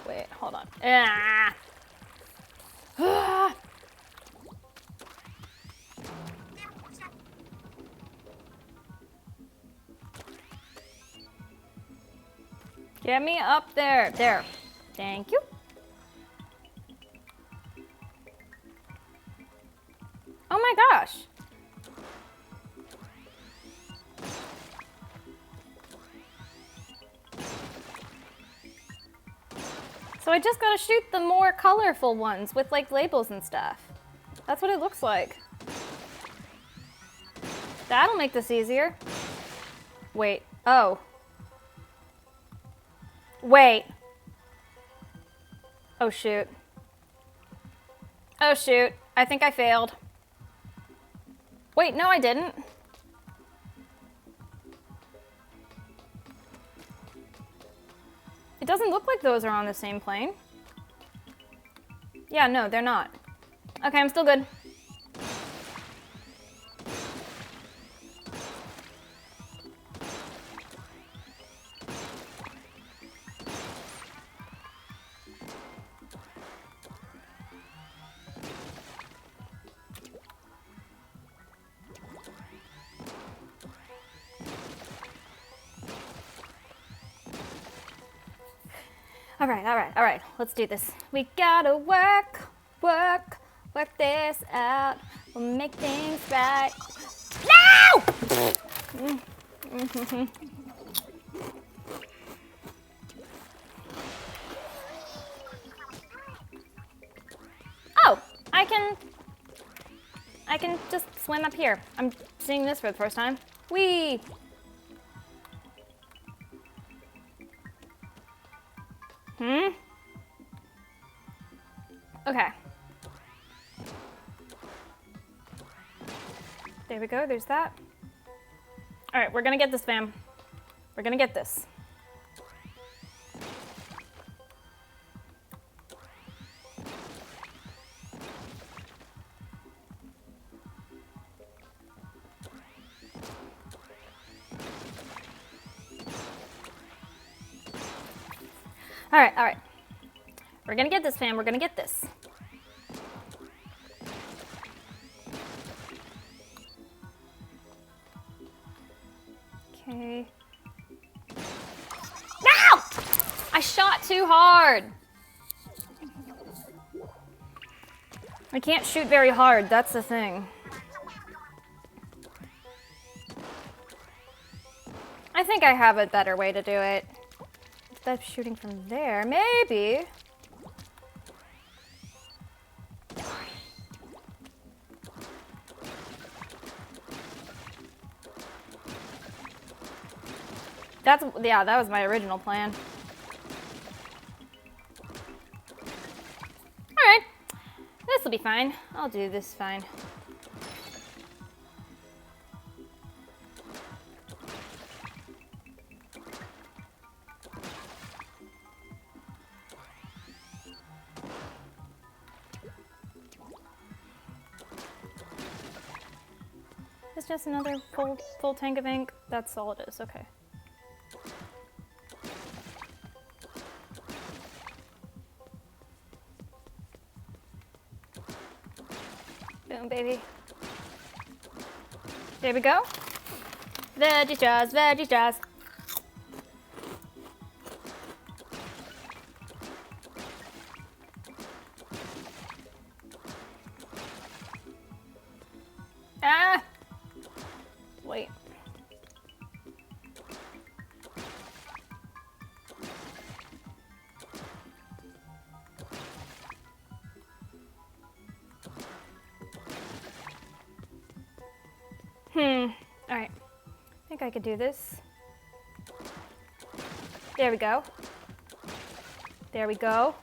Wait, hold on. Ah! Ah! Get me up there. There. Thank you. Oh my gosh. So I just gotta shoot the more colorful ones with like labels and stuff. That's what it looks like. That'll make this easier. Wait, oh. Wait. Oh shoot. Oh shoot, I think I failed. Wait, no I didn't. It doesn't look like those are on the same plane. Yeah, no, they're not. Okay, I'm still good. All right, let's do this. We gotta work this out. We'll make things right. No! Oh, I can just swim up here. I'm seeing this for the first time. Whee! Okay. There we go, there's that. All right, we're gonna get this, fam. We're gonna get this. All right. We're gonna get this, fam. We're gonna get this. Okay. No! I shot too hard. I can't shoot very hard, that's the thing. I think I have a better way to do it. Instead of shooting from there, maybe. Yeah, that was my original plan. All right, this will be fine. I'll do this fine. this just another full tank of ink? That's all it is, okay. Boom, baby. There we go. Veggie straws, veggie straws. Ah! Wait. Alright. I think I could do this. There we go. There we go.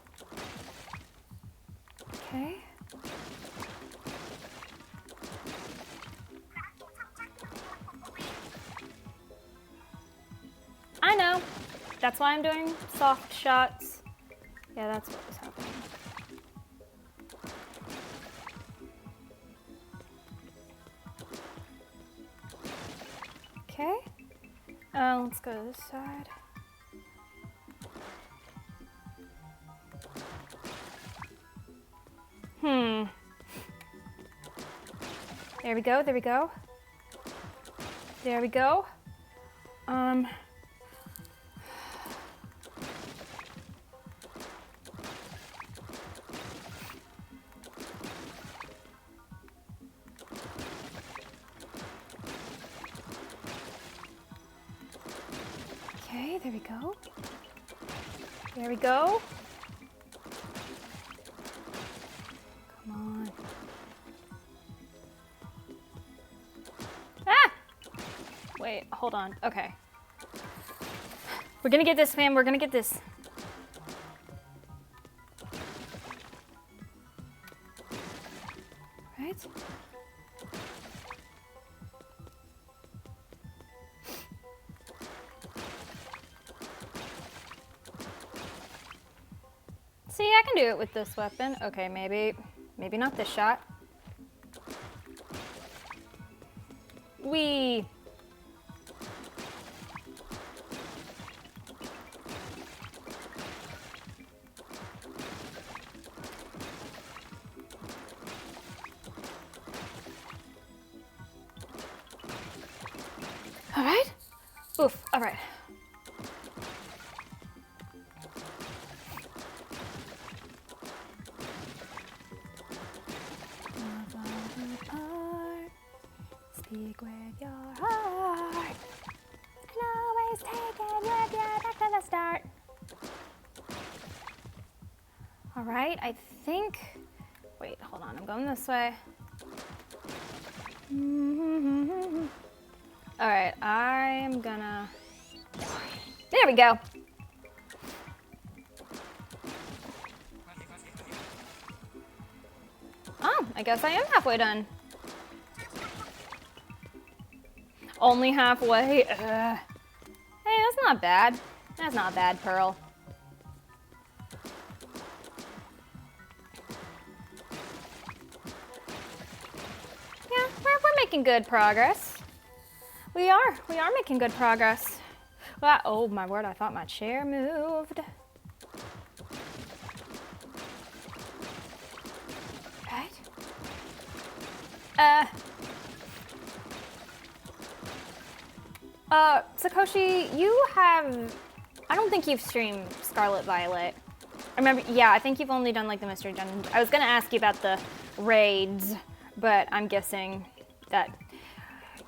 Okay. I know. That's why I'm doing soft shots. Yeah, that's what was happening. Okay. Let's go to this side. There we go, there we go. There we go. Okay, there we go. There we go. Come on. Ah! Wait, hold on. Okay. We're gonna get this, fam. We're gonna get this. Right? See, I can do it with this weapon. Okay, maybe not this shot. Wee. All right. Oof, all right. Speak with your heart, and always take it with you back to the start. All right, I think, wait, hold on, I'm going this way. All right, I'm gonna, there we go. Oh, I guess I am halfway done. Only halfway. Hey, that's not bad. That's not bad, Pearl. Yeah, we're making good progress. We are making good progress. Well, oh my word, I thought my chair moved. Right? Sakoshi, you have, I don't think you've streamed Scarlet Violet. I remember, yeah, I think you've only done like the Mystery Dungeon. I was gonna ask you about the raids, but I'm guessing that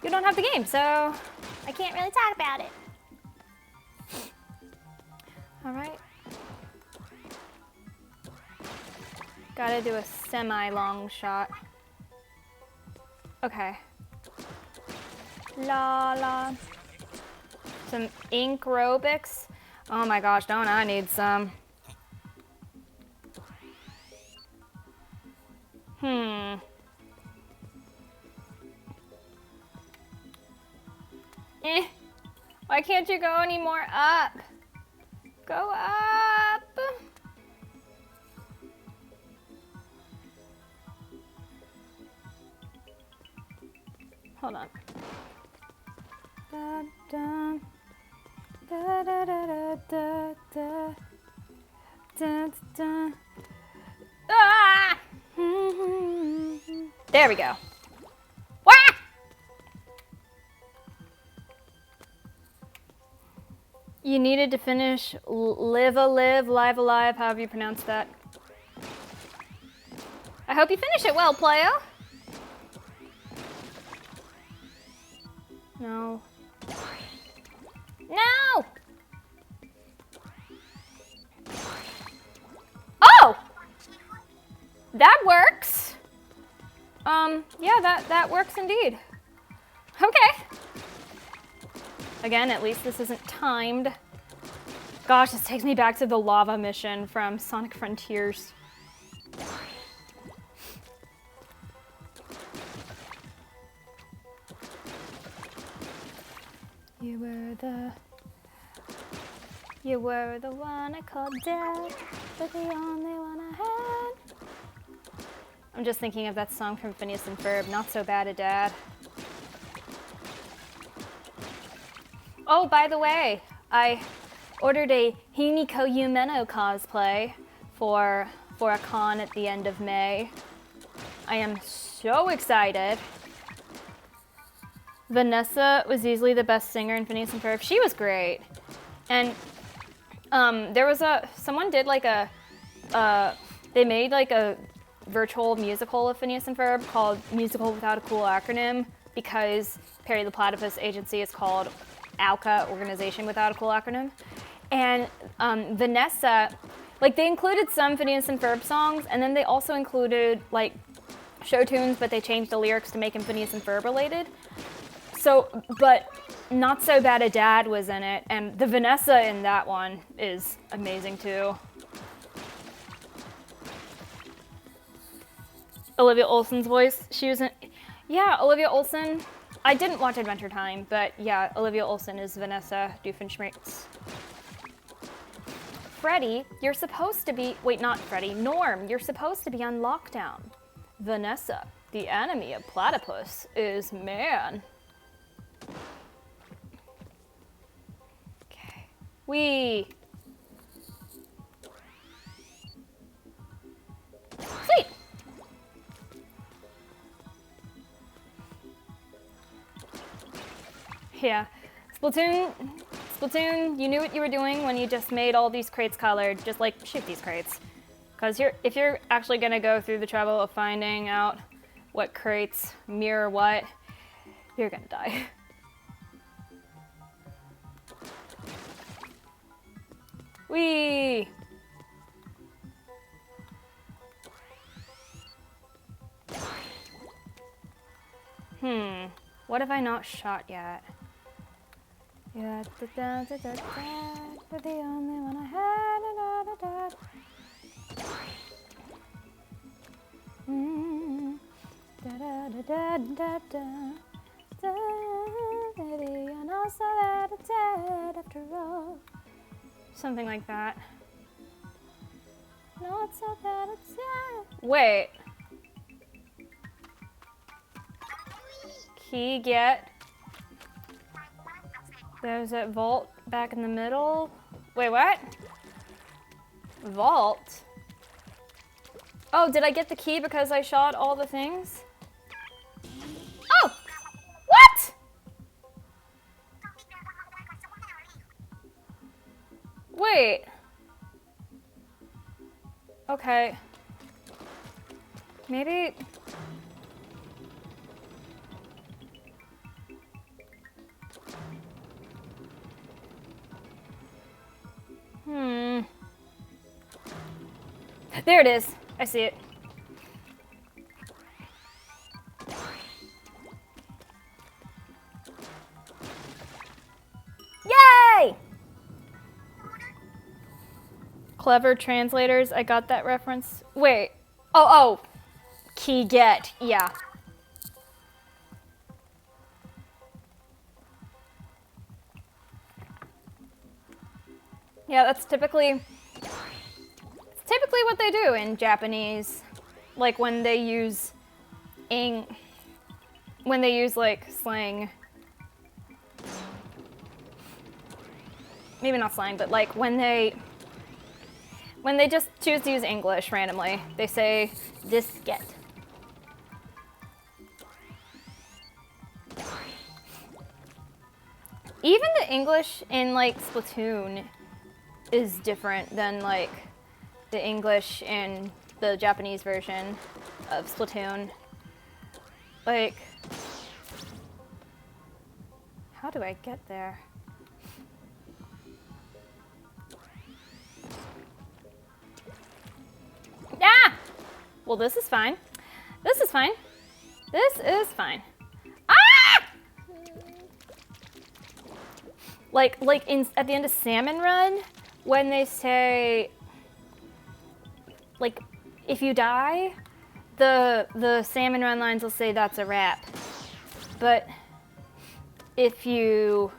you don't have the game, so I can't really talk about it. All right. Gotta do a semi-long shot. Okay. La la. Some ink aerobics. Oh my gosh, don't I need some? Why can't you go any more up? Go up. Hold on. Da, da, da, da, da, da, da, da, da. Ah! There we go. Wah! You needed to finish Live Live Alive, however you pronounce that. I hope you finish it well, player. No. No! Oh! That works. Yeah, that works indeed. Okay. Again, at least this isn't timed. Gosh, this takes me back to the lava mission from Sonic Frontiers. You were the one I called Dad, but the only one I had. I'm just thinking of that song from Phineas and Ferb, Not So Bad a Dad. Oh, by the way, I ordered a Himiko Yumeno cosplay for a con at the end of May. I am so excited. Vanessa was easily the best singer in Phineas and Ferb. She was great. And there was someone did like they made like a virtual musical of Phineas and Ferb called Musical Without a Cool Acronym, because Perry the Platypus Agency is called ALCA, Organization Without a Cool Acronym. And Vanessa, like, they included some Phineas and Ferb songs, and then they also included like show tunes, but they changed the lyrics to make them Phineas and Ferb related. So, but Not So Bad a Dad was in it, and the Vanessa in that one is amazing too. Olivia Olsen's voice, she was in, yeah, Olivia Olsen. I didn't watch Adventure Time, but yeah, Olivia Olsen is Vanessa Doofenshmirtz. Freddy, you're supposed to be, wait, not Freddy, Norm, you're supposed to be on lockdown. Vanessa, the enemy of Platypus, is man. Okay. Wee. Sweet. Yeah. Splatoon, you knew what you were doing when you just made all these crates colored. Just like shoot these crates. Because if you're actually gonna go through the trouble of finding out what crates mirror what, you're gonna die. Whee! What have I not shot yet? Yeah, da, da, da, da, da, you're the only one I had, da, da, da. Da, da, da, da, da, da, maybe you're not so bad at dead after all. Something like that. Not so bad at dead. Wait. Key get. There's that vault back in the middle. Wait, what? Vault? Oh, did I get the key because I shot all the things? Oh! What? Wait. Okay. Maybe... There it is. I see it. Yay! Clever translators. I got that reference. Wait. Oh. Key get. Yeah. Yeah, that's typically what they do in Japanese, like when they use ing. when they use like slang. Maybe not slang, but like when they just choose to use English randomly, they say this get. Even the English in like Splatoon is different than like the English in the Japanese version of Splatoon. Like, how do I get there? Ah! Well, this is fine. This is fine. This is fine. Ah! Like at the end of Salmon Run, when they say, like, if you die, the Salmon Run lines will say that's a wrap. But if you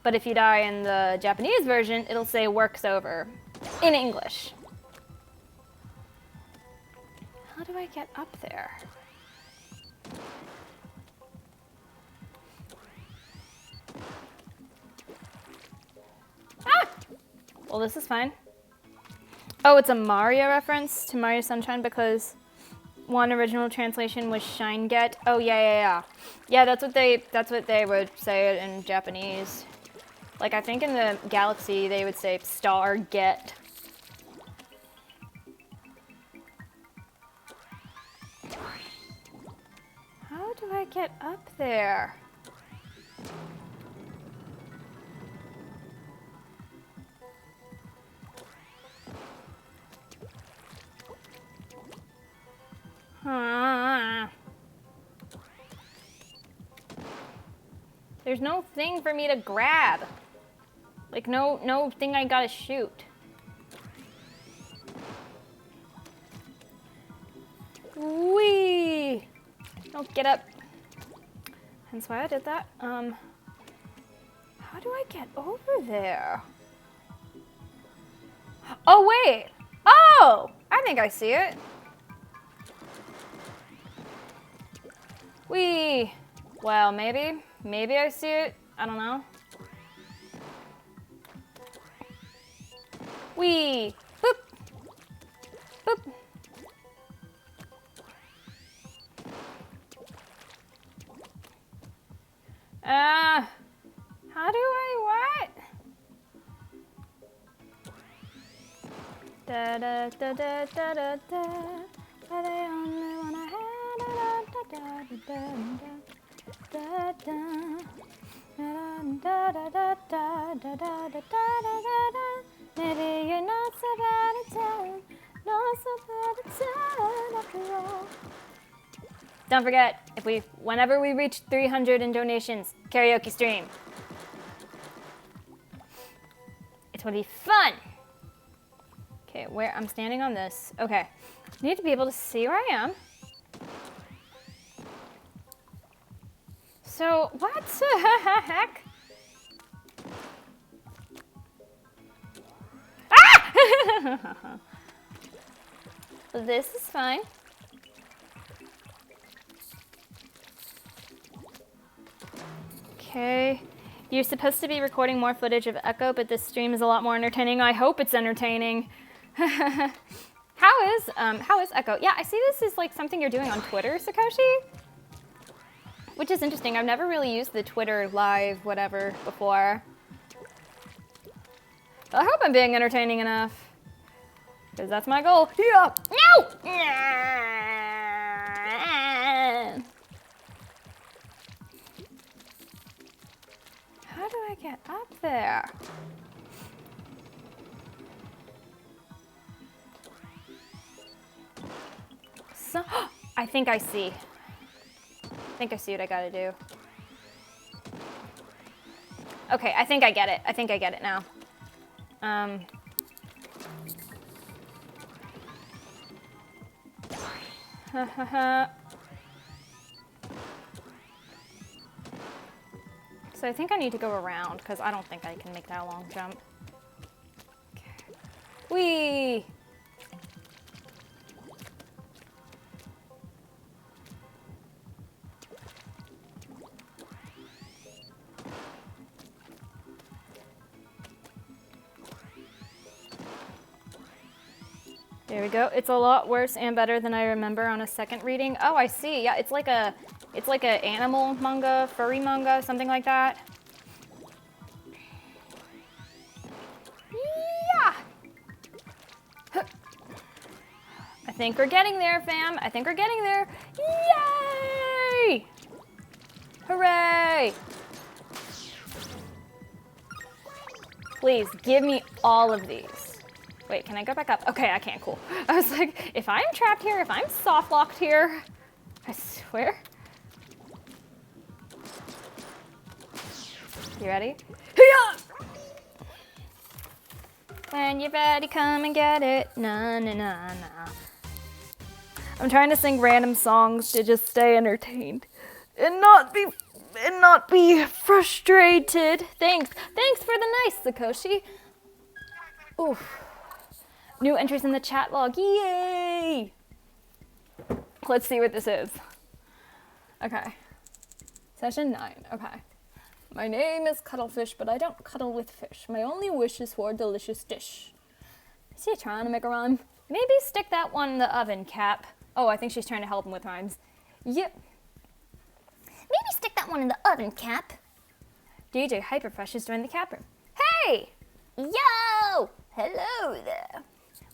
die in the Japanese version, it'll say work's over in English. How do I get up there? Ah! Well, this is fine. Oh, it's a Mario reference to Mario Sunshine because one original translation was shine get. Oh yeah. Yeah, that's what they would say it in Japanese. Like I think in the Galaxy they would say star get. How do I get up there? There's no thing for me to grab. Like no thing I gotta shoot. Whee! Don't get up. Hence why I did that. How do I get over there? Oh wait! Oh! I think I see it. Whee! Well, maybe I see it. I don't know. Whee! Boop! Boop! How do I what? Da da da da da da da. Are they only one I had? Da da da da da da da da da da da da da. Maybe you're not so bad at telling, not so bad at telling after all. Don't forget, whenever we reach 300 in donations, karaoke stream. It's gonna be fun. Okay, where I'm standing on this. Okay, I need to be able to see where I am. So what the heck? Ah! This is fine. Okay, you're supposed to be recording more footage of Echo, but this stream is a lot more entertaining. I hope it's entertaining. How is Echo? Yeah, I see this is like something you're doing on Twitter, Sakoshi, which is interesting. I've never really used the Twitter live whatever before. I hope I'm being entertaining enough, because that's my goal. Yeah. No! How do I get up there? So, I think I see. I think I see what I gotta do. Okay, I think I get it. I think I get it now. So I think I need to go around because I don't think I can make that long jump. Okay. Whee! There we go. It's a lot worse and better than I remember on a second reading. Oh, I see. Yeah, it's like a animal manga, furry manga, something like that. Yeah. I think we're getting there, fam. I think we're getting there. Yay! Hooray! Please, give me all of these. Wait, can I go back up? Okay, I can't, cool. I was like, if I'm trapped here, if I'm soft locked here, I swear. You ready? Hiya! When you're ready, come and get it. Na na na na. I'm trying to sing random songs to just stay entertained and not be frustrated. Thanks for the nice, Sakoshi. Oof. New entries in the chat log. Yay! Let's see what this is. Okay. Session 9. Okay. My name is Cuttlefish, but I don't cuddle with fish. My only wish is for a delicious dish. Is she trying to make a rhyme? Maybe stick that one in the oven, Cap. Oh, I think she's trying to help him with rhymes. Yep. Maybe stick that one in the oven, Cap. DJ Hyperfresh is doing the cap room. Hey! Yo! Hello there.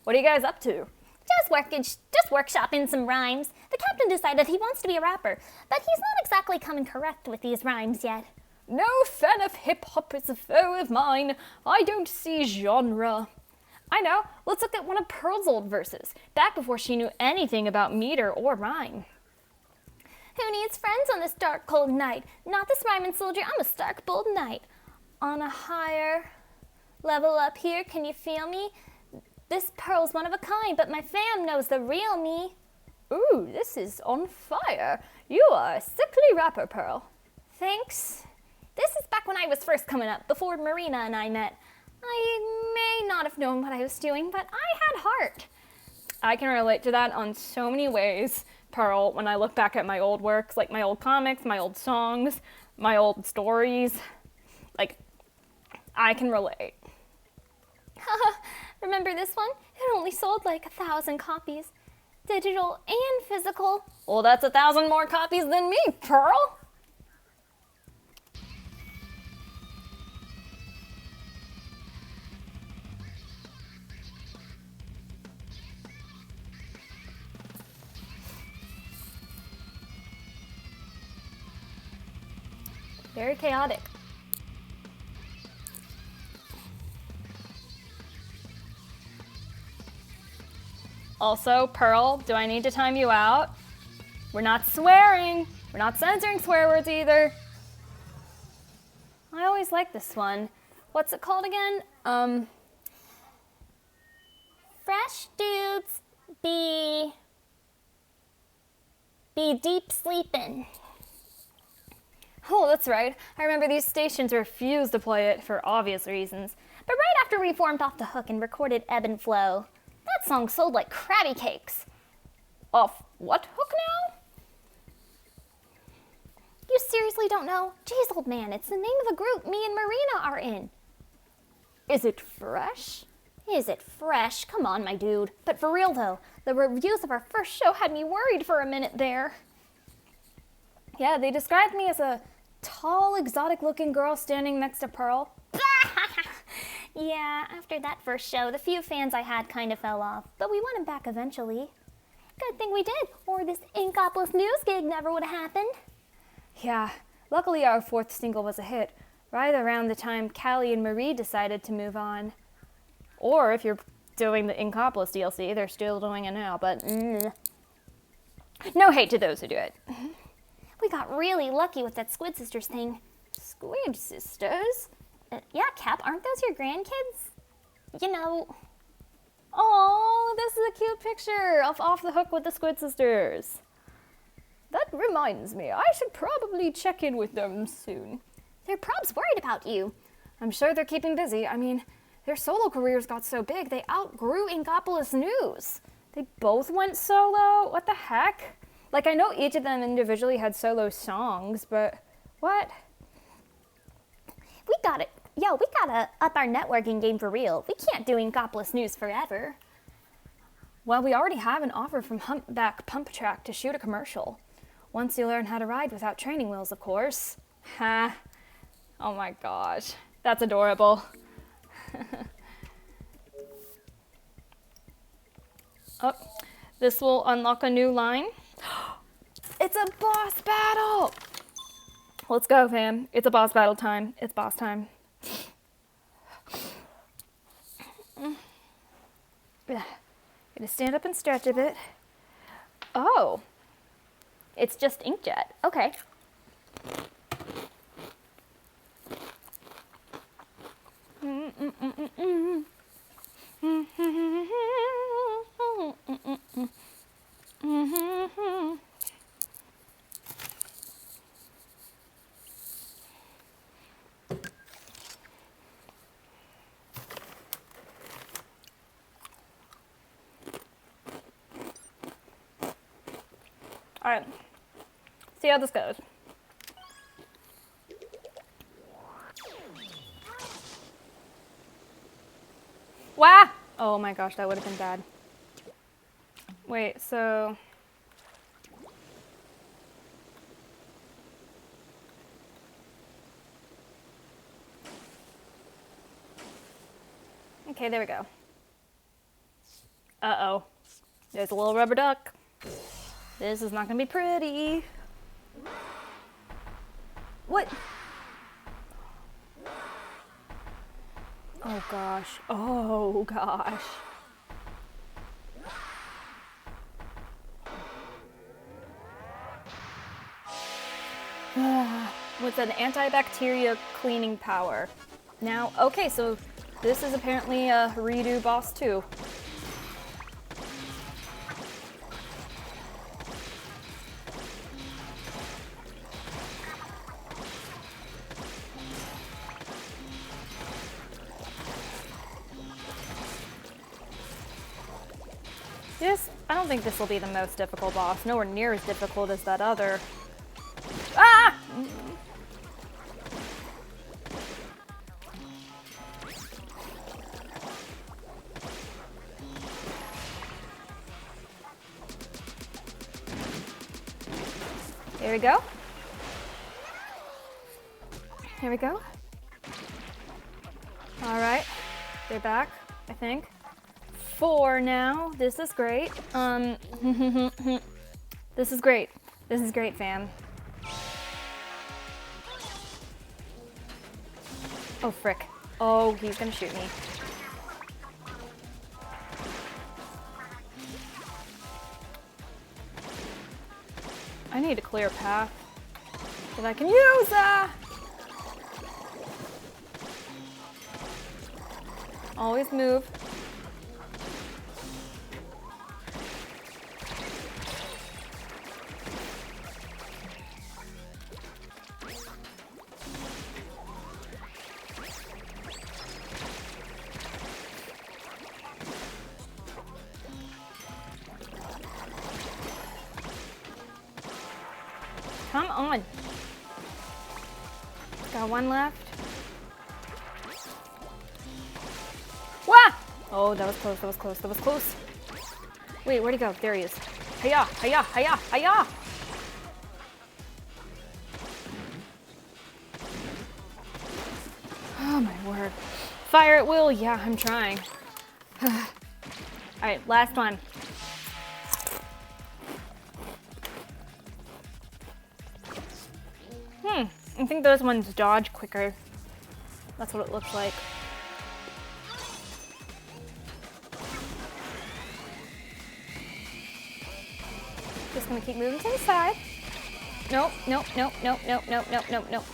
What are you guys up to? Just workshopping some rhymes. The captain decided he wants to be a rapper, but he's not exactly coming correct with these rhymes yet. No fan of hip-hop is a foe of mine. I don't see genre. I know. Let's look at one of Pearl's old verses, back before she knew anything about meter or rhyme. Who needs friends on this dark, cold night? Not this rhyming soldier, I'm a stark, bold knight. On a higher level up here, can you feel me? This Pearl's one of a kind, but my fam knows the real me. Ooh, this is on fire. You are a sickly rapper, Pearl. Thanks. This is back when I was first coming up, before Marina and I met. I may not have known what I was doing, but I had heart. I can relate to that on so many ways, Pearl, when I look back at my old works, like my old comics, my old songs, my old stories. Like, I can relate. Remember this one? It only sold like 1,000 copies. Digital and physical. Well, that's 1,000 more copies than me, Pearl. Very chaotic. Also, Pearl, do I need to time you out? We're not swearing. We're not censoring swear words either. I always like this one. What's it called again? Fresh dudes be deep sleeping. Oh, that's right. I remember these stations refused to play it for obvious reasons. But right after we formed Off the Hook and recorded Ebb and Flow, that song sold like Krabby Cakes. Off what hook now? You seriously don't know? Jeez, old man, it's the name of a group me and Marina are in. Is it fresh? Is it fresh? Come on, my dude. But for real though, the reviews of our first show had me worried for a minute there. Yeah, they described me as a tall, exotic-looking girl standing next to Pearl. Yeah, after that first show, the few fans I had kind of fell off, but we won them back eventually. Good thing we did, or this Inkopolis News gig never would have happened. Yeah, luckily our fourth single was a hit, right around the time Callie and Marie decided to move on. Or if you're doing the Inkopolis DLC, they're still doing it now, but no hate to those who do it. We got really lucky with that Squid Sisters thing. Squid Sisters? Yeah, Cap, aren't those your grandkids? You know. Oh, this is a cute picture of Off the Hook with the Squid Sisters. That reminds me, I should probably check in with them soon. They're probs worried about you. I'm sure they're keeping busy. I mean, their solo careers got so big, they outgrew Inkopolis News. They both went solo? What the heck? Like, I know each of them individually had solo songs, but what? We gotta up our networking game for real. We can't do Inkopolis News forever. Well, we already have an offer from Humpback Pump Track to shoot a commercial. Once you learn how to ride without training wheels, of course. Ha. Oh my gosh. That's adorable. Oh, this will unlock a new line. It's a boss battle! Let's go, fam. It's a boss battle time. It's boss time. Gonna stand up and stretch a bit. Oh. It's just inkjet. Okay. All right. See how this goes. Wow! Oh my gosh, that would have been bad. Wait, so... Okay, there we go. Uh-oh. There's a little rubber duck. This is not gonna be pretty. What? Oh gosh. Oh gosh. With an antibacterial cleaning power. Now, okay, so this is apparently a redo boss too. I don't think this will be the most difficult boss. Nowhere near as difficult as that other. Ah! There we go. Here we go. All right, they're back, I think. 4 now. This is great. This is great. This is great, fam. Oh, frick. Oh, he's gonna shoot me. I need a clear path that I can use. Always move. Come on. Got one left. Wah! Oh, that was close, that was close, that was close. Wait, where'd he go? There he is. Hiya, hiya, hiya, hiya! Oh my word. Fire at will, yeah, I'm trying. Alright, last one. I think those ones dodge quicker. That's what it looks like. Just gonna keep moving to the side. Nope, nope, nope, nope, nope, nope, nope, nope, nope.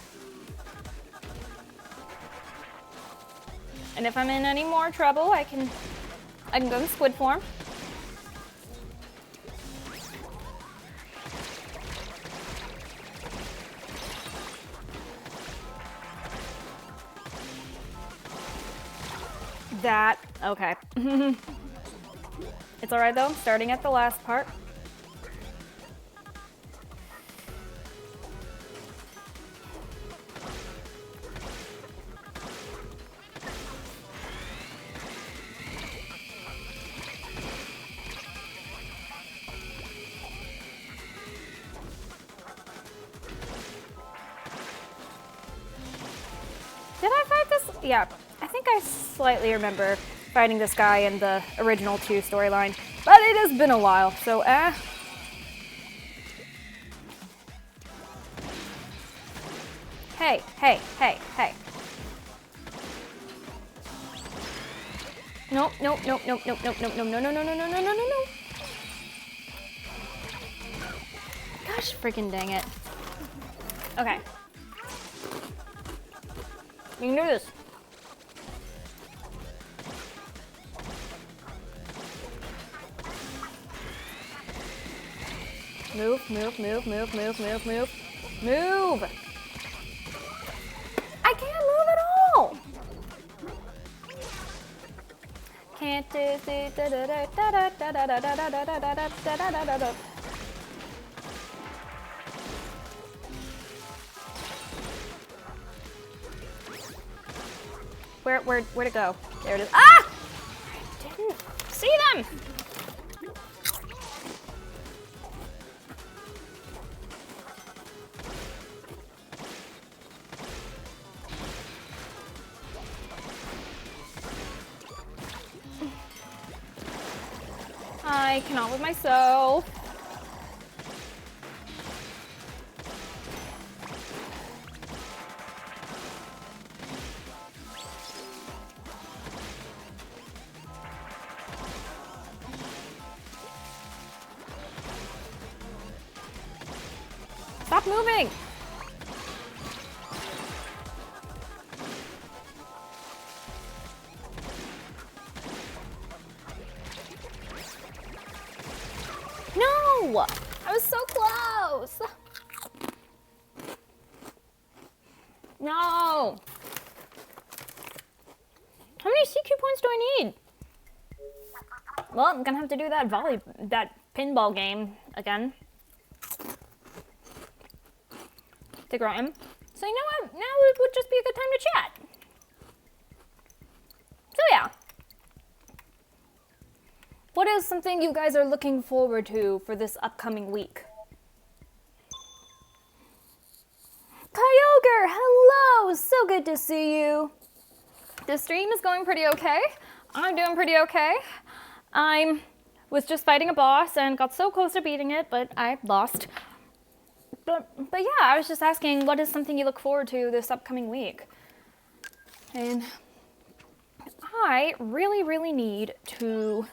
And if I'm in any more trouble, I can go in squid form. That, okay. It's alright though, starting at the last part. Yeah, I think I slightly remember fighting this guy in the original 2 storyline, but it has been a while, so Hey, hey, hey, hey. Nope, nope, nope, nope, nope, nope, nope, no, no, no, no, no, no, no, no, no, no. Gosh, freaking dang it. Okay. You can do this. Move, move, move, move, move, move, move. Move! I can't move at all! Can't do da da da da da da da da da da da da da da da. Where'd it go? There it is. Ah! I didn't see them! I cannot with myself. Stop moving! No! I was so close! No! How many CQ points do I need? Well, I'm gonna have to do that pinball game again. To Graham. So you know what? Now it would just be a good time to chat. So yeah. What is something you guys are looking forward to for this upcoming week? Kyogre, hello! So good to see you. The stream is going pretty okay. I'm doing pretty okay. I was just fighting a boss and got so close to beating it, but I lost. But yeah, I was just asking, what is something you look forward to this upcoming week? And I really need to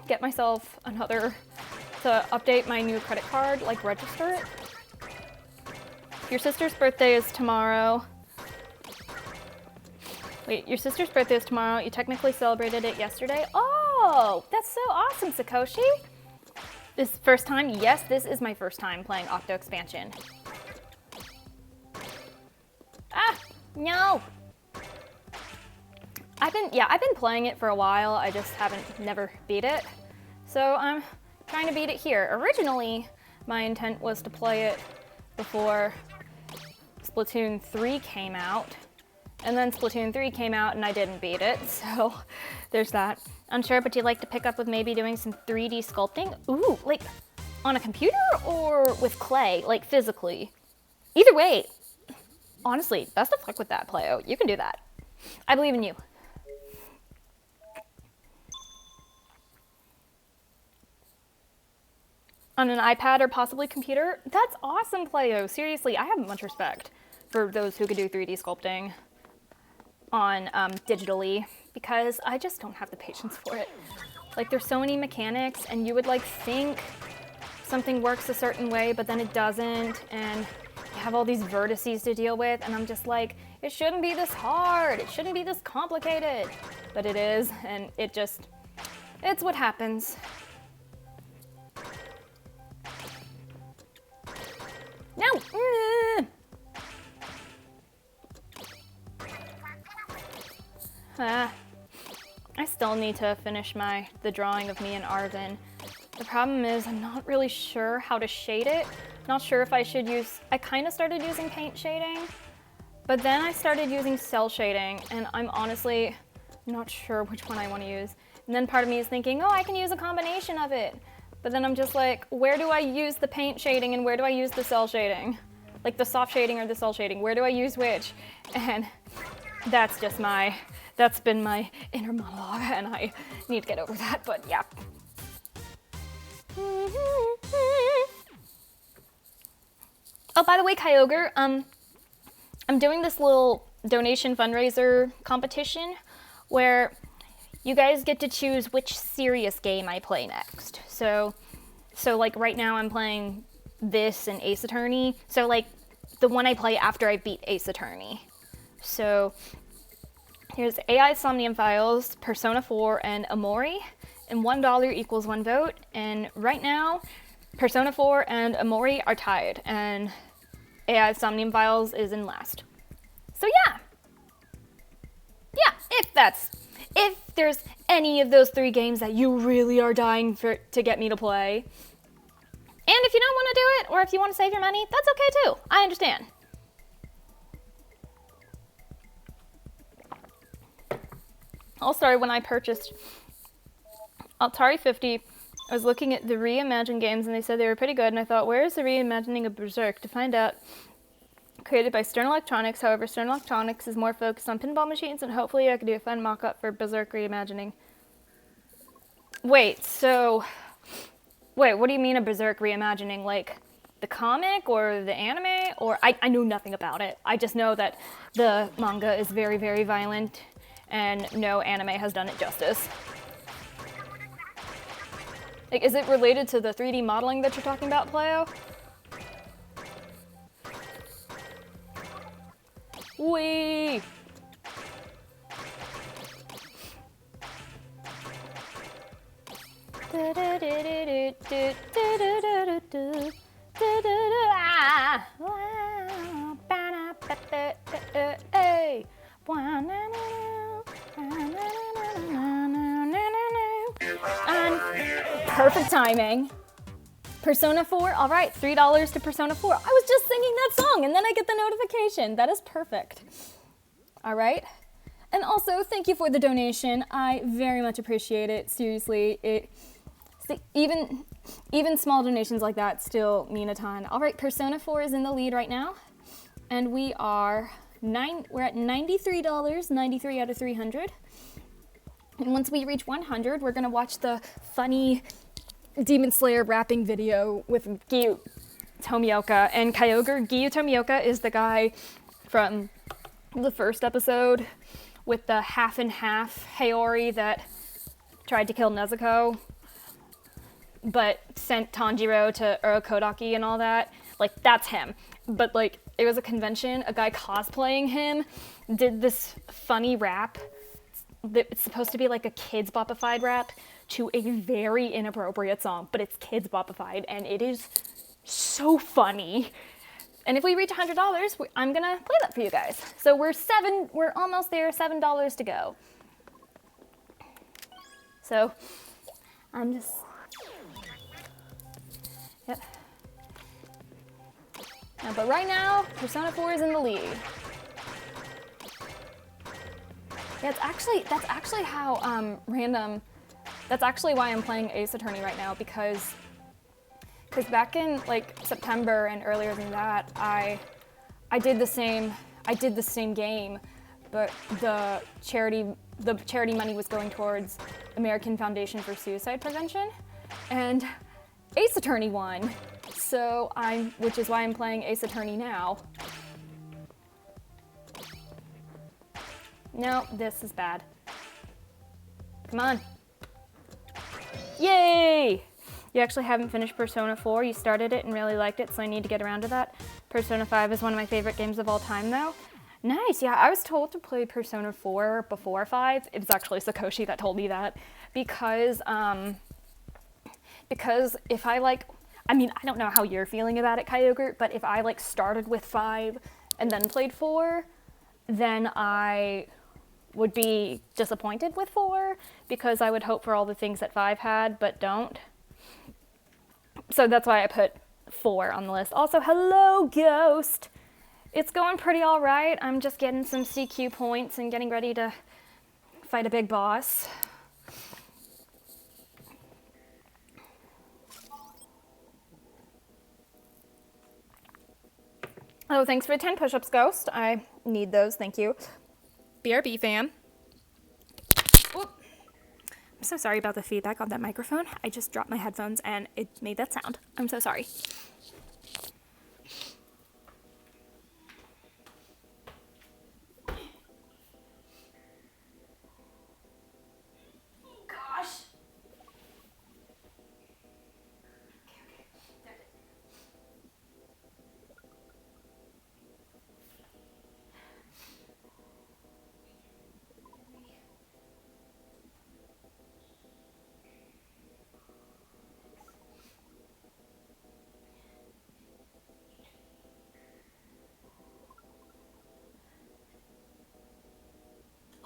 get myself to update my new credit card, like register it. Your sister's birthday is tomorrow. Wait, your sister's birthday is tomorrow. You technically celebrated it yesterday. Oh, that's so awesome, Sakoshi. This first time? Yes, this is my first time playing Octo expansion. Ah, no. I've been playing it for a while. I just never beat it. So I'm trying to beat it here. Originally, my intent was to play it before Splatoon 3 came out. And then Splatoon 3 came out and I didn't beat it, so there's that. Unsure, but you'd like to pick up with maybe doing some 3D sculpting? Ooh, like on a computer or with clay, like physically? Either way, honestly, best of luck with that, Playo. You can do that. I believe in you. On an iPad or possibly computer? That's awesome, Playo. Seriously, I have much respect for those who could do 3D sculpting on digitally, because I just don't have the patience for it. Like, there's so many mechanics and you would like think something works a certain way, but then it doesn't, and you have all these vertices to deal with, and I'm just like, it shouldn't be this hard, it shouldn't be this complicated, but it is, and it's what happens. No! I still need to finish the drawing of me and Arvin. The problem is I'm not really sure how to shade it. Not sure if I should I kind of started using paint shading, but then I started using cell shading, and I'm honestly not sure which one I want to use. And then part of me is thinking, oh, I can use a combination of it. But then I'm just like, where do I use the paint shading and where do I use the cell shading? like the soft shading or the cell shading. Where do I use which? And that's been my inner monologue, and I need to get over that, but yeah. Oh, by the way, Kyogre, I'm doing this little donation fundraiser competition where you guys get to choose which serious game I play next. So like right now I'm playing this and Ace Attorney. So like the one I play after I beat Ace Attorney. So here's AI Somnium Files, Persona 4, and Amori. And $1 equals 1 vote. And right now, Persona 4 and Amori are tied. And AI Somnium Files is in last. So yeah. Yeah, if there's any of those 3 games that you really are dying to get me to play, and if you don't want to do it, or if you want to save your money, that's okay too. I understand. All started when I purchased Atari 50. I was looking at the reimagined games, and they said they were pretty good, and I thought, where is the reimagining of Berserk? To find out, created by Stern Electronics. However, Stern Electronics is more focused on pinball machines, and hopefully I could do a fun mock-up for Berserk reimagining. Wait, what do you mean a Berserk reimagining? Like the comic or the anime? Or I knew nothing about it. I just know that the manga is very, very violent, and no anime has done it justice. Like, is it related to the 3D modeling that you're talking about, Pleo? Wee! Perfect timing. Persona 4, all right, $3 to Persona 4. I was just singing that song and then I get the notification. That is perfect. All right. And also, thank you for the donation. I very much appreciate it. Seriously, even small donations like that still mean a ton. All right, Persona 4 is in the lead right now. And we're at $93, 93 out of 300. And once we reach 100, we're gonna watch the funny Demon Slayer rapping video with Giyu Tomioka and Kyogre. Giyu Tomioka is the guy from the first episode with the half and half Haori that tried to kill Nezuko, but sent Tanjiro to Urokodaki and all that. Like, that's him. But like, it was a convention, a guy cosplaying him did this funny rap. It's supposed to be like a kids bopified rap to a very inappropriate song, but it's kids bopified, and it is so funny. And if we reach $100, I'm gonna play that for you guys. So we're almost there, $7 to go. So I'm just, yep. But right now, Persona 4 is in the lead. Yeah, that's actually how random. That's actually why I'm playing Ace Attorney right now, because back in like September and earlier than that, I did the same game, but the charity money was going towards American Foundation for Suicide Prevention, and Ace Attorney won. So which is why I'm playing Ace Attorney now. No, this is bad. Come on. Yay! You actually haven't finished Persona 4. You started it and really liked it, so I need to get around to that. Persona 5 is one of my favorite games of all time, though. Nice, yeah, I was told to play Persona 4 before 5. It was actually Sakoshi that told me that. Because if I I don't know how you're feeling about it, Kyogre, but if I started with 5 and then played 4, then I would be disappointed with 4 because I would hope for all the things that 5 had but don't. So that's why I put 4 on the list. Also, hello, Ghost! It's going pretty all right. I'm just getting some CQ points and getting ready to fight a big boss. Oh, thanks for the 10 push-ups, Ghost. I need those, thank you. BRB fam. Oop. I'm so sorry about the feedback on that microphone. I just dropped my headphones and it made that sound. I'm so sorry. Gosh.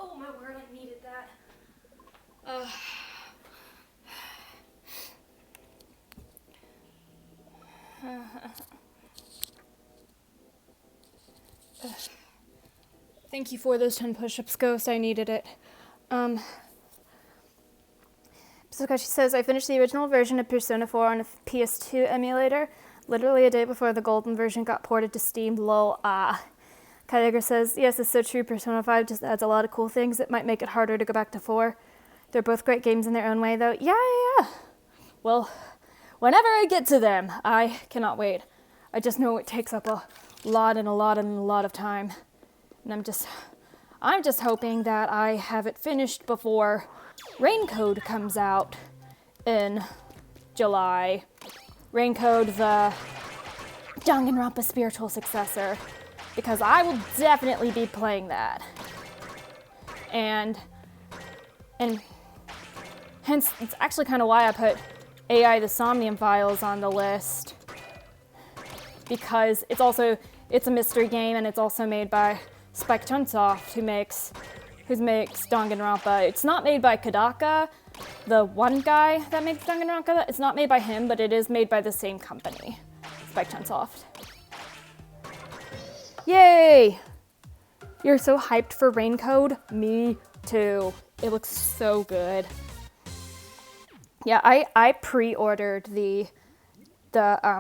Oh my word, I needed that. Thank you for those 10 push-ups, Ghost. I needed it. So she says, I finished the original version of Persona 4 on a PS2 emulator, literally a day before the golden version got ported to Steam. Lol, ah. Kyogre says, yes, it's so true. Persona 5 just adds a lot of cool things. It might make it harder to go back to 4. They're both great games in their own way, though. Yeah. Well, whenever I get to them, I cannot wait. I just know it takes up a lot of time. And I'm just hoping that I have it finished before Raincode comes out in July. Raincode, the Danganronpa spiritual successor, because I will definitely be playing that. And hence, it's actually kind of why I put AI the Somnium Files on the list, because it's a mystery game, and it's also made by Spike Chunsoft, who makes Danganronpa. It's not made by Kodaka, the one guy that makes Danganronpa. It's not made by him, but it is made by the same company, Spike Chunsoft. Yay! You're so hyped for Raincode? Me too. It looks so good. Yeah, I pre-ordered the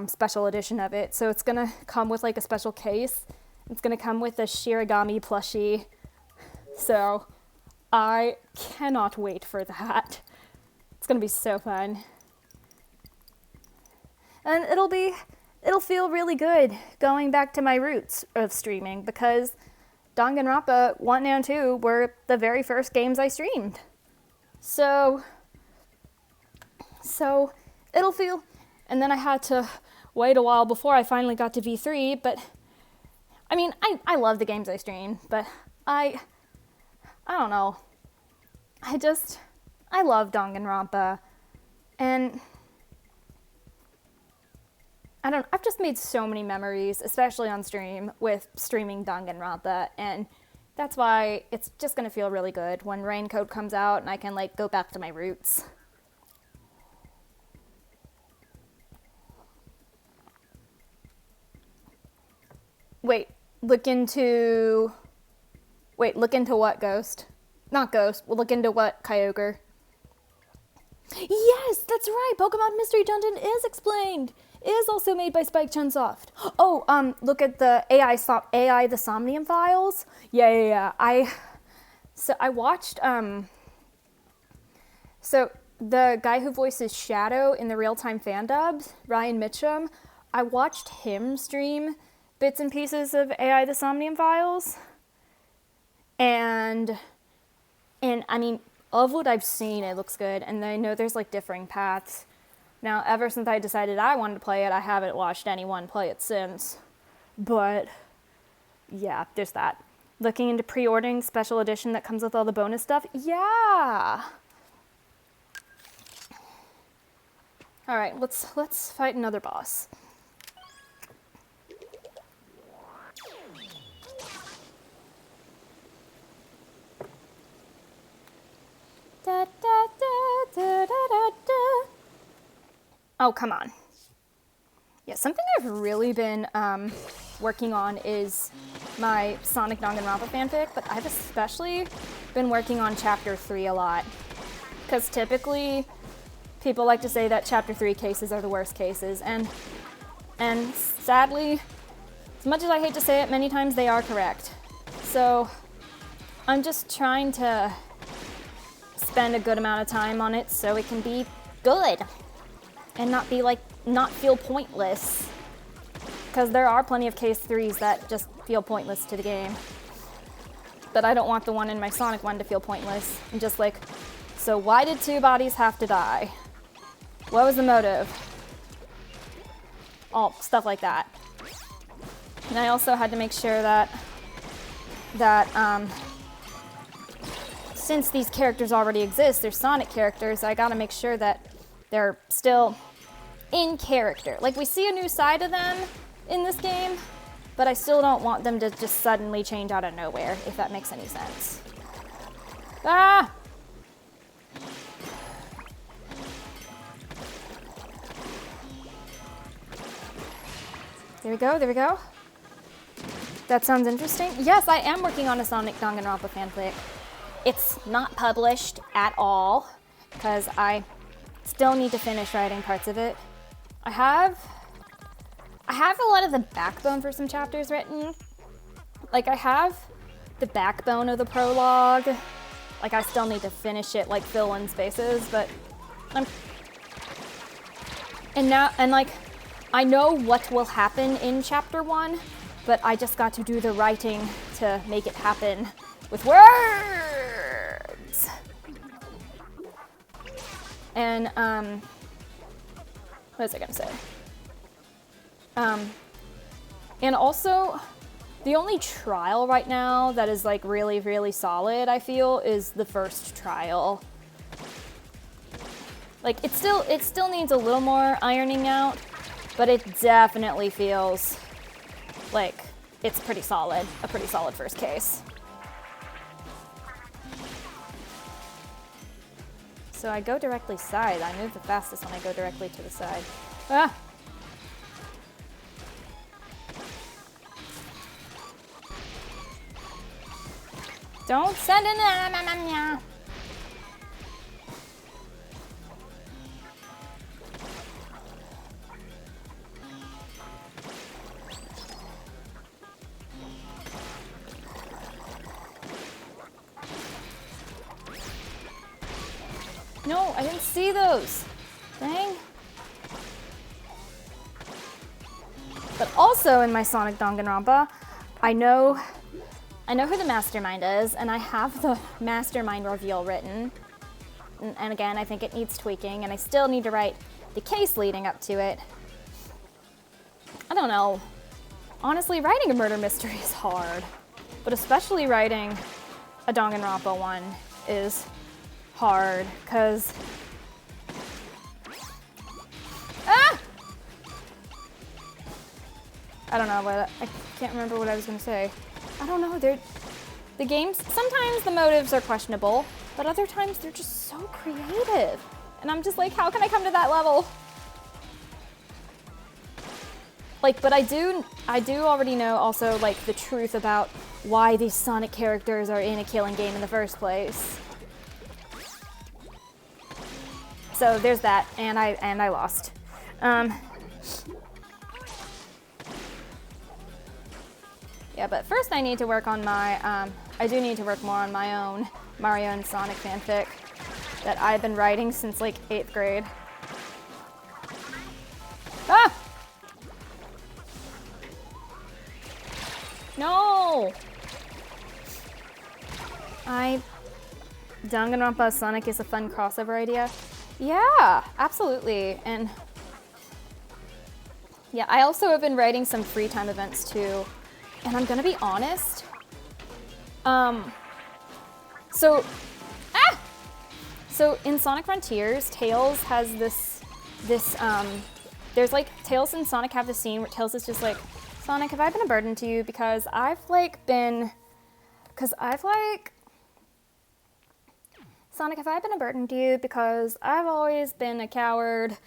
special edition of it, so it's gonna come with like a special case. It's gonna come with a Shiragami plushie. So I cannot wait for that. It's gonna be so fun. And it'll feel really good going back to my roots of streaming, because Danganronpa 1 and 2 were the very first games I streamed. So it'll feel, and then I had to wait a while before I finally got to V3, but I mean, I love the games I streamed, but I don't know. I love Danganronpa, and I've just made so many memories, especially on stream, with streaming Danganronpa, and that's why it's just gonna feel really good when Raincode comes out and I can like go back to my roots. Look into what, Ghost? Not Ghost. We'll look into what, Kyogre? Yes, that's right. Pokemon Mystery Dungeon is explained. It is also made by Spike Chunsoft. Oh, look at the AI the Somnium Files. Yeah. I watched, so the guy who voices Shadow in the real-time fan dubs, Ryan Mitchum, I watched him stream bits and pieces of AI the Somnium Files. And I mean, of what I've seen, it looks good. And I know there's like differing paths. Now, ever since I decided I wanted to play it, I haven't watched anyone play it since. But yeah, there's that. Looking into pre-ordering special edition that comes with all the bonus stuff. Yeah. All right, let's fight another boss. Da, da, da, da, da, da. Oh, come on. Yeah, something I've really been working on is my Sonic Danganronpa fanfic, but I've especially been working on Chapter 3 a lot. Because typically, people like to say that Chapter 3 cases are the worst cases, and sadly, As much as I hate to say it, many times they are correct. So I'm just trying to spend a good amount of time on it so it can be good and not be like, not feel pointless. Because there are plenty of case 3s that just feel pointless to the game. But I don't want the one in my Sonic one to feel pointless. And just like, so why did 2 bodies have to die? What was the motive? All stuff like that. And I also had to make sure that since these characters already exist, they're Sonic characters, I gotta make sure that they're still in character. Like, we see a new side of them in this game, but I still don't want them to just suddenly change out of nowhere, if that makes any sense. Ah! There we go, there we go. That sounds interesting. Yes, I am working on a Sonic Danganronpa fanfic. It's not published at all, because I still need to finish writing parts of it. I have a lot of the backbone for some chapters written. Like, I have the backbone of the prologue. Like, I still need to finish it, like, fill in spaces, but I know what will happen in chapter 1, but I just got to do the writing to make it happen with words. And, what was I gonna say? And also, the only trial right now that is like really, really solid, I feel, is the first trial. Like, it still needs a little more ironing out, but it definitely feels like it's pretty solid, a pretty solid first case. So I go directly side. I move the fastest when I go directly to the side. Ah! Don't send in the... No, I didn't see those. Dang. But also in my Sonic Danganronpa, I know who the mastermind is, and I have the mastermind reveal written. And again, I think it needs tweaking, and I still need to write the case leading up to it. I don't know. Honestly, writing a murder mystery is hard, but especially writing a Danganronpa one is hard, because... Ah! I don't know what... I can't remember what I was going to say. I don't know, the games... Sometimes the motives are questionable, but other times they're just so creative. And I'm just like, how can I come to that level? Like, but I do already know also, like, the truth about why these Sonic characters are in a killing game in the first place. So there's that, and I lost. Yeah, but first I need to work on my, I do need to work more on my own Mario and Sonic fanfic that I've been writing since like 8th grade. Ah! No! Danganronpa Sonic is a fun crossover idea. Yeah, absolutely. And yeah, I also have been writing some free time events too. And I'm gonna be honest. So in Sonic Frontiers, Tails has there's like, Tails and Sonic have this scene where Tails is just like, Sonic, have I been a burden to you? Because Sonic, have I been a burden to you? Because I've always been a coward.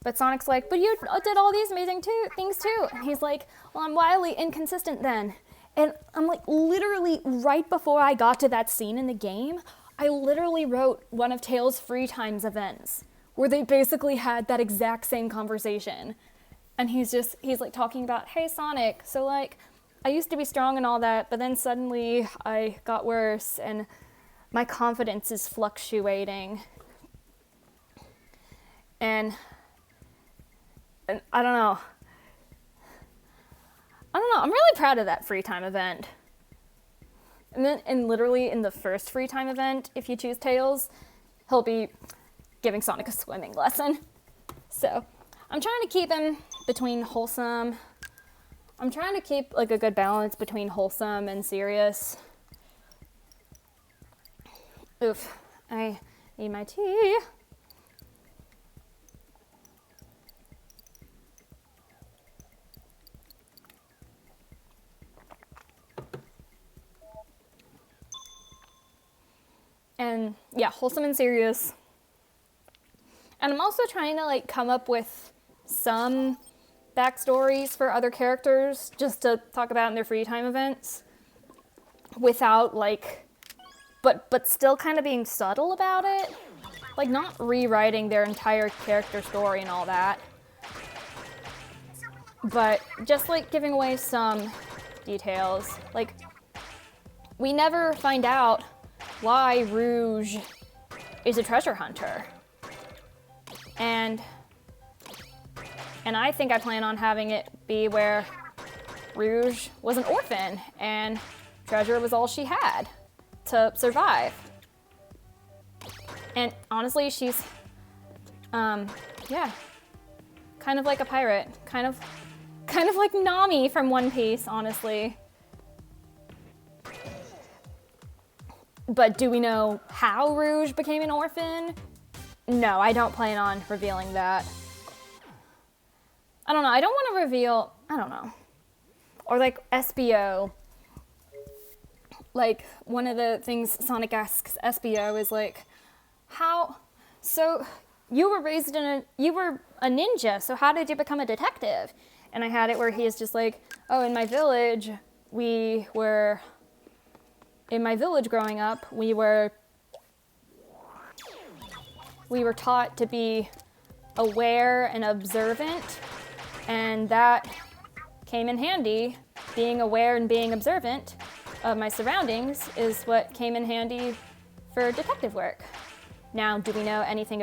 But Sonic's like, but you did all these amazing things too. And he's like, well, I'm wildly inconsistent then. And I'm like, literally right before I got to that scene in the game, I literally wrote one of Tails' free times events where they basically had that exact same conversation. and he's like talking about, hey Sonic, so like I used to be strong and all that, but then suddenly I got worse and my confidence is fluctuating. And I don't know. I'm really proud of that free time event. And literally in the first free time event, if you choose Tails, he'll be giving Sonic a swimming lesson. So I'm trying to keep him between wholesome. I'm trying to keep like a good balance between wholesome and serious. Oof, I need my tea. And yeah, wholesome and serious. And I'm also trying to like come up with some backstories for other characters just to talk about in their free time events without like, but still kind of being subtle about it. Like not rewriting their entire character story and all that. But just like giving away some details. Like we never find out why Rouge is a treasure hunter. And I think I plan on having it be where Rouge was an orphan and treasure was all she had to survive. And honestly, she's, yeah, kind of like a pirate, kind of like Nami from One Piece, honestly. But do we know how Rouge became an orphan? No, I don't plan on revealing that. I don't know, I don't want to reveal, I don't know. Or like SBO. Like one of the things Sonic asks SBO is like, how, so you were raised you were a ninja, so how did you become a detective? And I had it where he is just like, oh, in my village growing up, we were taught to be aware and observant, and that came in handy. Being aware and being observant of my surroundings is what came in handy for detective work. Now, do we know anything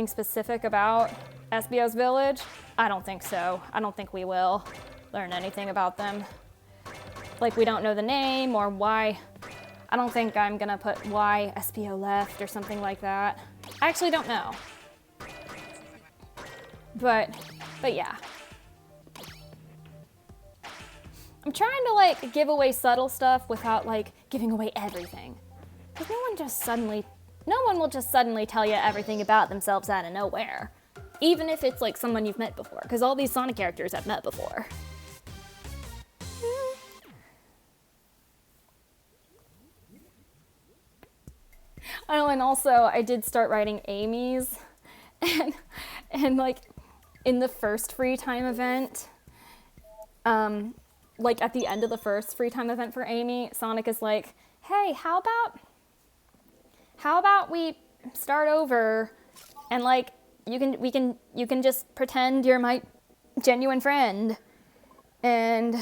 specific about SBO's village? I don't think so. I don't think we will learn anything about them. Like, we don't know the name or why. I don't think I'm gonna put why SBO left or something like that. I actually don't know. But yeah. I'm trying to like give away subtle stuff without like giving away everything. Because no one will just suddenly tell you everything about themselves out of nowhere. Even if it's like someone you've met before. Because all these Sonic characters I've met before. Oh, and also I did start writing Amy's, and like in the first free time event, like at the end of the first free time event for Amy, Sonic is like, hey, how about we start over and like you can just pretend you're my genuine friend and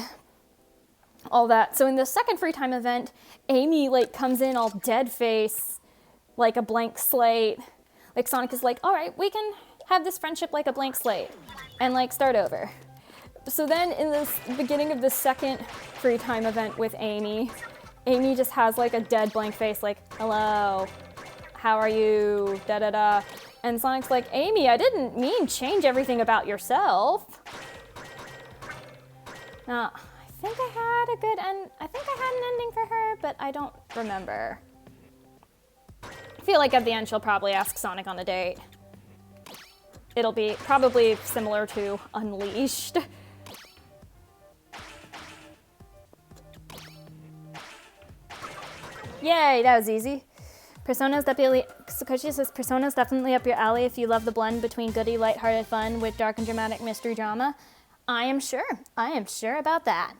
all that. So in the second free time event, Amy like comes in all dead face, like a blank slate. Like Sonic is like, all right, we can have this friendship like a blank slate and like start over. So then in the beginning of the second free time event with Amy just has like a dead blank face, like, hello, how are you, da da da. And Sonic's like, Amy, I didn't mean change everything about yourself. Now, I think I had an ending for her, but I don't remember. I feel like at the end she'll probably ask Sonic on a date. It'll be probably similar to Unleashed. Yay, that was easy. Sakoshi says, Persona's definitely up your alley if you love the blend between goody, lighthearted fun with dark and dramatic mystery drama. I am sure about that.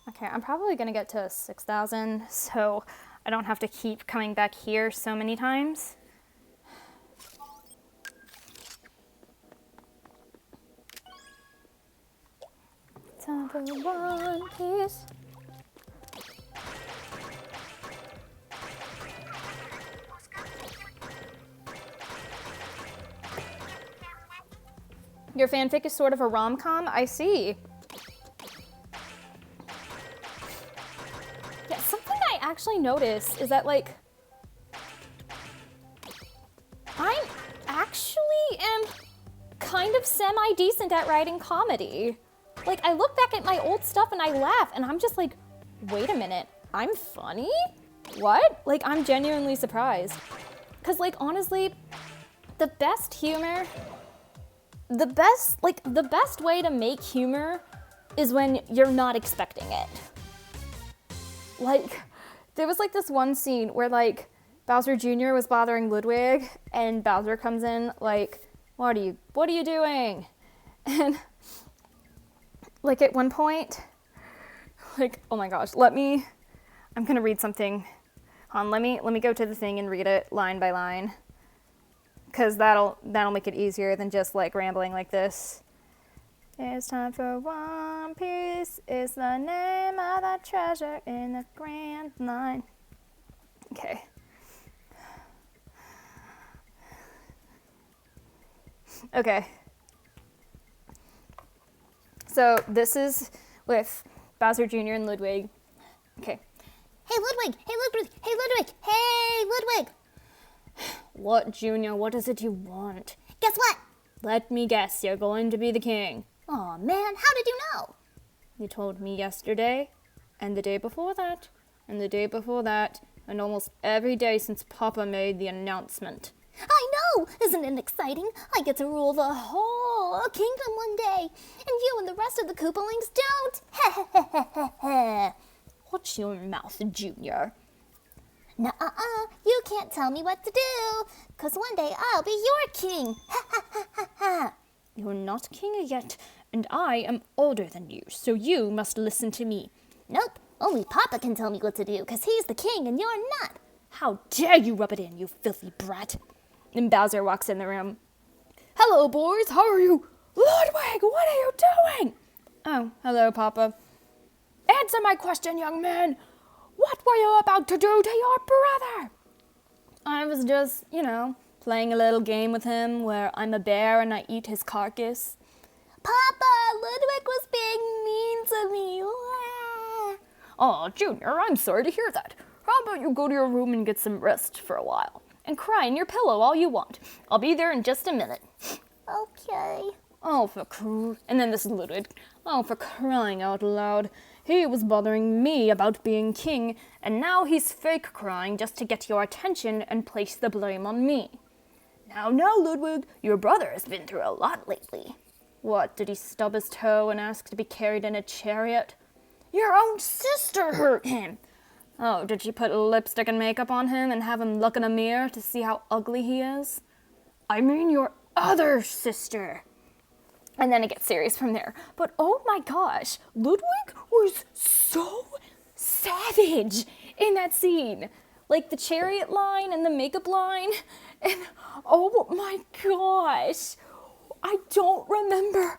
Okay, I'm probably gonna get to 6,000, so I don't have to keep coming back here so many times. Time for One Piece. Your fanfic is sort of a rom-com? I see. Yeah, something I actually noticed is that, like, I actually am kind of semi-decent at writing comedy. Like, I look back at my old stuff and I laugh, and I'm just like, wait a minute, I'm funny? What? Like, I'm genuinely surprised. Because, like, honestly, the best humor, the best way to make humor is when you're not expecting it. Like, there was, like, this one scene where, like, Bowser Jr. was bothering Ludwig, and Bowser comes in, like, what are you doing? And, like, at one point, like, oh my gosh, I'm gonna read something. Let me go to the thing and read it line by line, because that'll make it easier than just, like, rambling like this. It's time for One Piece is the name of the treasure in the grand line. Okay. Okay. So this is with Bowser Jr. and Ludwig. Okay. Hey, Ludwig! Hey, Ludwig! Hey, Ludwig! Hey, Ludwig! What, Junior? What is it you want? Guess what? Let me guess. You're going to be the king. Aw, man, how did you know? You told me yesterday, and the day before that, and the day before that, and almost every day since Papa made the announcement. I know! Isn't it exciting? I get to rule the whole kingdom one day, and you and the rest of the Koopalings don't. Watch your mouth, Junior. Nuh-uh, you can't tell me what to do, 'cause one day I'll be your king. You're not king yet, and I am older than you, so you must listen to me. Nope, only Papa can tell me what to do, 'cause he's the king and you're not. How dare you rub it in, you filthy brat. And Bowser walks in the room. Hello, boys, how are you? Ludwig, what are you doing? Oh, hello, Papa. Answer my question, young man. What were you about to do to your brother? I was just, playing a little game with him where I'm a bear and I eat his carcass. Papa, Ludwig was being mean to me. Oh, Junior, I'm sorry to hear that. How about you go to your room and get some rest for a while? And cry in your pillow all you want. I'll be there in just a minute. Okay. Oh, and then this is Ludwig. Oh, for crying out loud. He was bothering me about being king, and now he's fake crying just to get your attention and place the blame on me. Now, Ludwig, your brother has been through a lot lately. What, did he stub his toe and ask to be carried in a chariot? Your own sister hurt him. Oh, did she put lipstick and makeup on him and have him look in a mirror to see how ugly he is? I mean your other sister. And then it gets serious from there. But oh my gosh, Ludwig was so savage in that scene. Like the chariot line and the makeup line. And oh my gosh, I don't remember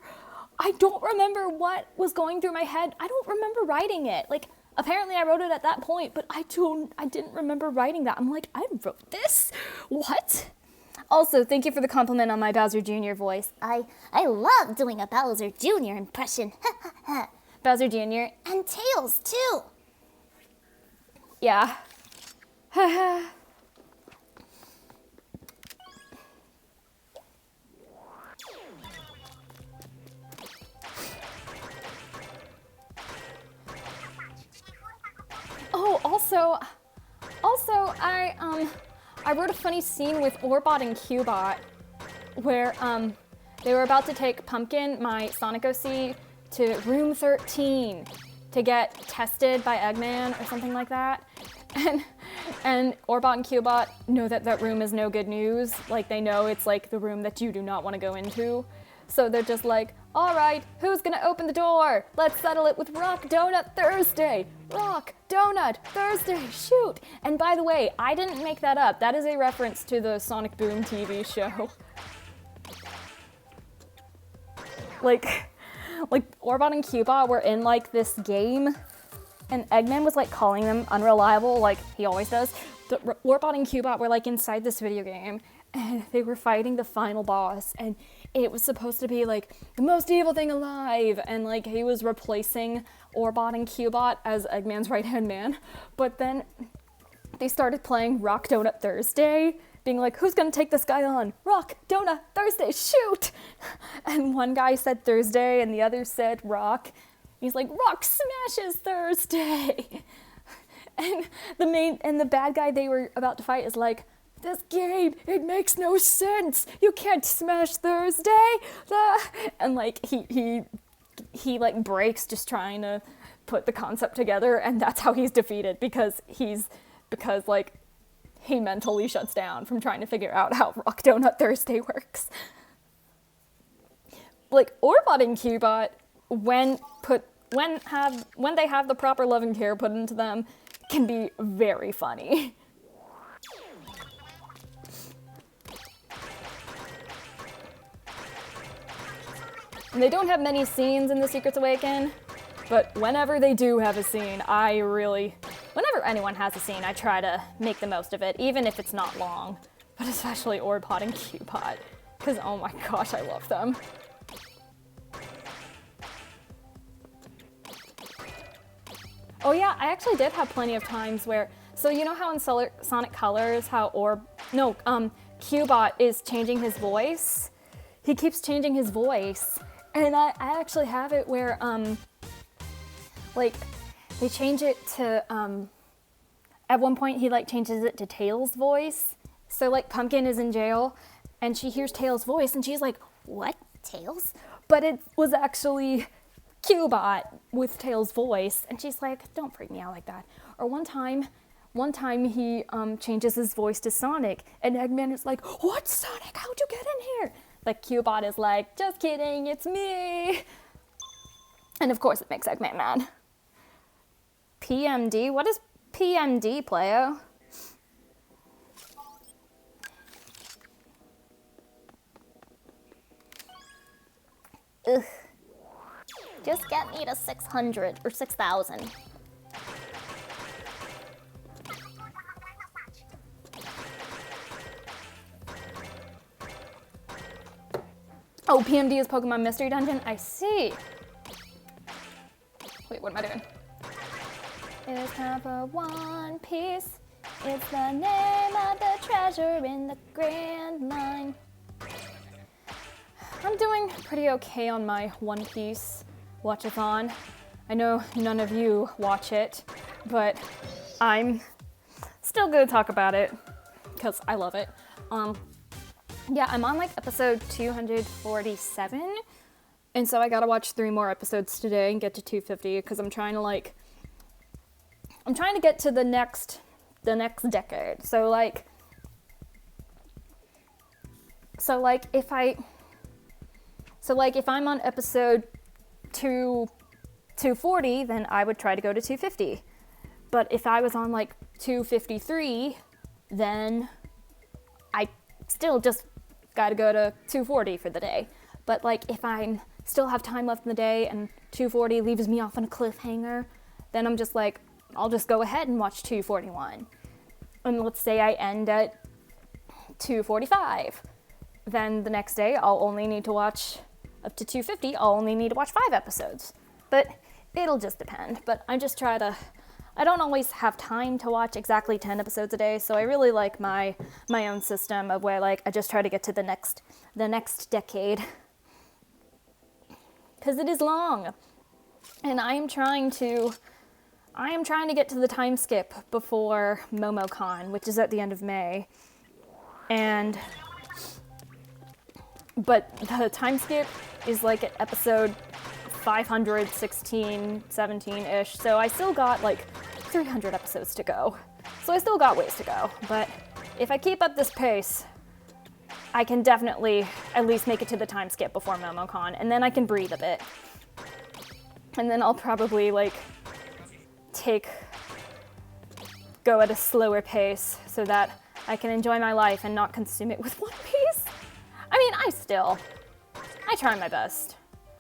what was going through my head. I don't remember writing it. Like, apparently I wrote it at that point, but I didn't remember writing that. I'm like, I wrote this? What? Also, thank you for the compliment on my Bowser Jr. voice. I love doing a Bowser Jr. impression. Bowser Jr. And Tails, too. Yeah. Oh, also, I wrote a funny scene with Orbot and Cubot where they were about to take Pumpkin, my Sonic OC, to room 13 to get tested by Eggman or something like that. And Orbot and Cubot know that room is no good news. Like, they know it's like the room that you do not want to go into. So they're just like, all right, who's gonna open the door? Let's settle it with Rock Donut Thursday. Rock Donut Thursday, shoot. And by the way, I didn't make that up. That is a reference to the Sonic Boom TV show. Like Orbot and Cubot were in like this game, and Eggman was like calling them unreliable, like he always does. Orbot and Cubot were like inside this video game, and they were fighting the final boss, and it was supposed to be like the most evil thing alive, and like he was replacing Orbot and Cubot as Eggman's right-hand man. But then they started playing Rock Donut Thursday, being like, who's gonna take this guy on? Rock Donut Thursday, shoot! And one guy said Thursday and the other said Rock. He's like, Rock smashes Thursday! And the bad guy they were about to fight is like, this game, it makes no sense. You can't smash Thursday. And like he like breaks just trying to put the concept together, and that's how he's defeated because like he mentally shuts down from trying to figure out how Rock Donut Thursday works. Like Orbot and Cubot, when they have the proper love and care put into them, can be very funny. And they don't have many scenes in The Secrets Awaken, but whenever they do have a scene, whenever anyone has a scene, I try to make the most of it, even if it's not long. But especially Orbot and Cubot, because oh my gosh, I love them. Oh yeah, I actually did have plenty of times where, so you know how in Sonic Colors, Cubot is changing his voice? He keeps changing his voice. And I actually have it where, like, they change it to, at one point he, like, changes it to Tails' voice. So, like, Pumpkin is in jail, and she hears Tails' voice, and she's like, what? Tails? But it was actually Cubot with Tails' voice, and she's like, don't freak me out like that. Or one time he, changes his voice to Sonic, and Eggman is like, what, Sonic? How'd you get in here? Like, Cubot is like, just kidding, it's me. And of course it makes Eggman mad. PMD? What is PMD, Playo? Ugh. Just get me to 600 or 6,000. Oh, PMD is Pokemon Mystery Dungeon? I see. Wait, what am I doing? It's time for One Piece. It's the name of the treasure in the Grand Line. I'm doing pretty okay on my One Piece watch-a-thon. I know none of you watch it, but I'm still gonna talk about it because I love it. Yeah, I'm on like episode 247, and so I gotta watch 3 more episodes today and get to 250 because I'm trying to get to the next decade. So if I'm on episode 240, then I would try to go to 250. But if I was on like 253, then I still just gotta go to 240 for the day. But like if I still have time left in the day and 240 leaves me off on a cliffhanger, then I'm just like, I'll just go ahead and watch 241. And let's say I end at 245. Then the next day I'll only need to watch up to 250. I'll only need to watch 5 episodes. But it'll just depend. But I don't always have time to watch exactly 10 episodes a day, so I really like my own system of where like I just try to get to the next decade. Because it is long. And I am trying to get to the time skip before MomoCon, which is at the end of May. But the time skip is like at episode 516, 17-ish, so I still got like 300 episodes to go. So I still got ways to go, but if I keep up this pace, I can definitely at least make it to the time skip before MomoCon, and then I can breathe a bit. And then I'll probably like go at a slower pace so that I can enjoy my life and not consume it with One Piece. I mean, I try my best.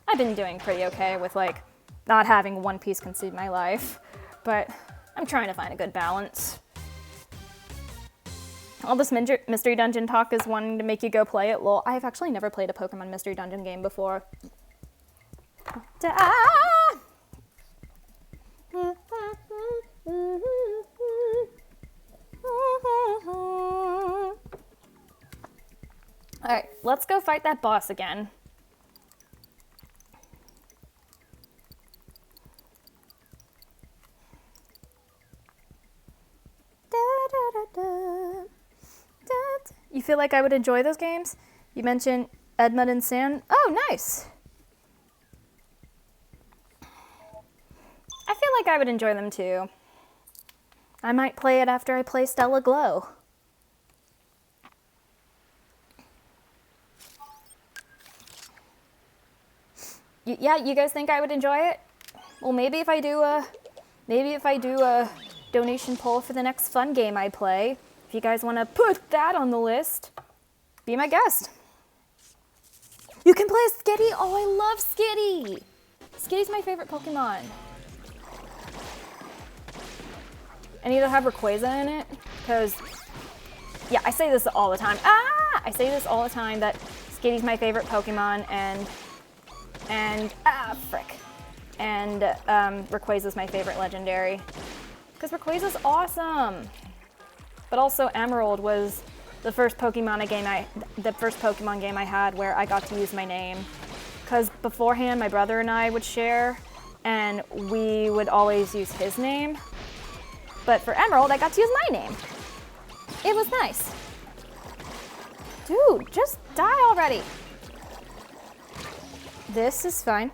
I've been doing pretty okay with like not having One Piece consume my life, but I'm trying to find a good balance. All this Mystery Dungeon talk is wanting to make you go play it. Lol, I've actually never played a Pokemon Mystery Dungeon game before. Alright, let's go fight that boss again. You feel like I would enjoy those games? You mentioned Edmund and Sand. Oh, nice! I feel like I would enjoy them too. I might play it after I play Stella Glow. Yeah, you guys think I would enjoy it? Well, maybe if I do a donation poll for the next fun game I play, if you guys want to put that on the list, be my guest. You can play Skitty. Oh, I love Skitty. Skitty's my favorite Pokemon. I need to have Rayquaza in it, because, yeah, I say this all the time. I say this all the time that Skitty's my favorite Pokemon, and Rayquaza's my favorite legendary. Because Rayquaza's awesome. But also Emerald was the first Pokemon game I had where I got to use my name. Because beforehand my brother and I would share and we would always use his name. But for Emerald I got to use my name. It was nice. Dude, just die already. This is fine.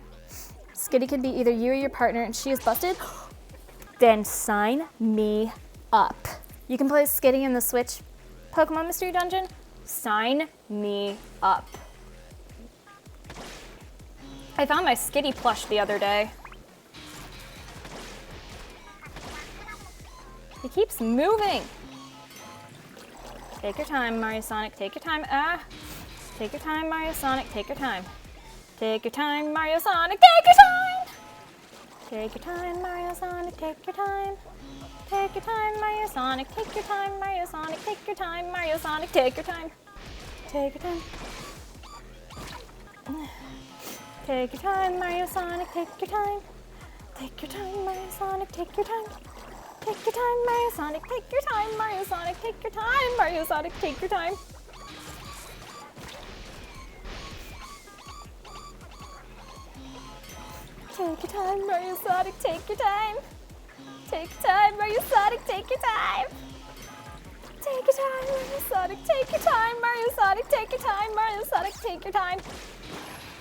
Skitty can be either you or your partner and she is busted. Then sign me up. You can play Skitty in the Switch Pokemon Mystery Dungeon. Sign me up. I found my Skitty plush the other day. He keeps moving. Take your time, Mario Sonic. Take your time. Take your time, Mario Sonic. Take your time. Take your time, Mario Sonic. Take your time. Take your time, Mario Sonic. Take your time. Take your time, Mario Sonic. Take your time, Mario Sonic. Take your time, Mario Sonic. Take your time. Take your time. Take your time, Mario Sonic. Take your time. Take your time, Mario Sonic. Take your time. Take your time, Mario Sonic. Take your time, Mario Sonic. Take your time, Mario Sonic. Take your time. Take your time, Mario Sonic. Take your time. Take your time, Mario Sonic. Take your time. Take your time, Mario Sonic. Take your time, Mario Sonic. Take your time, Mario Sonic. Take your time.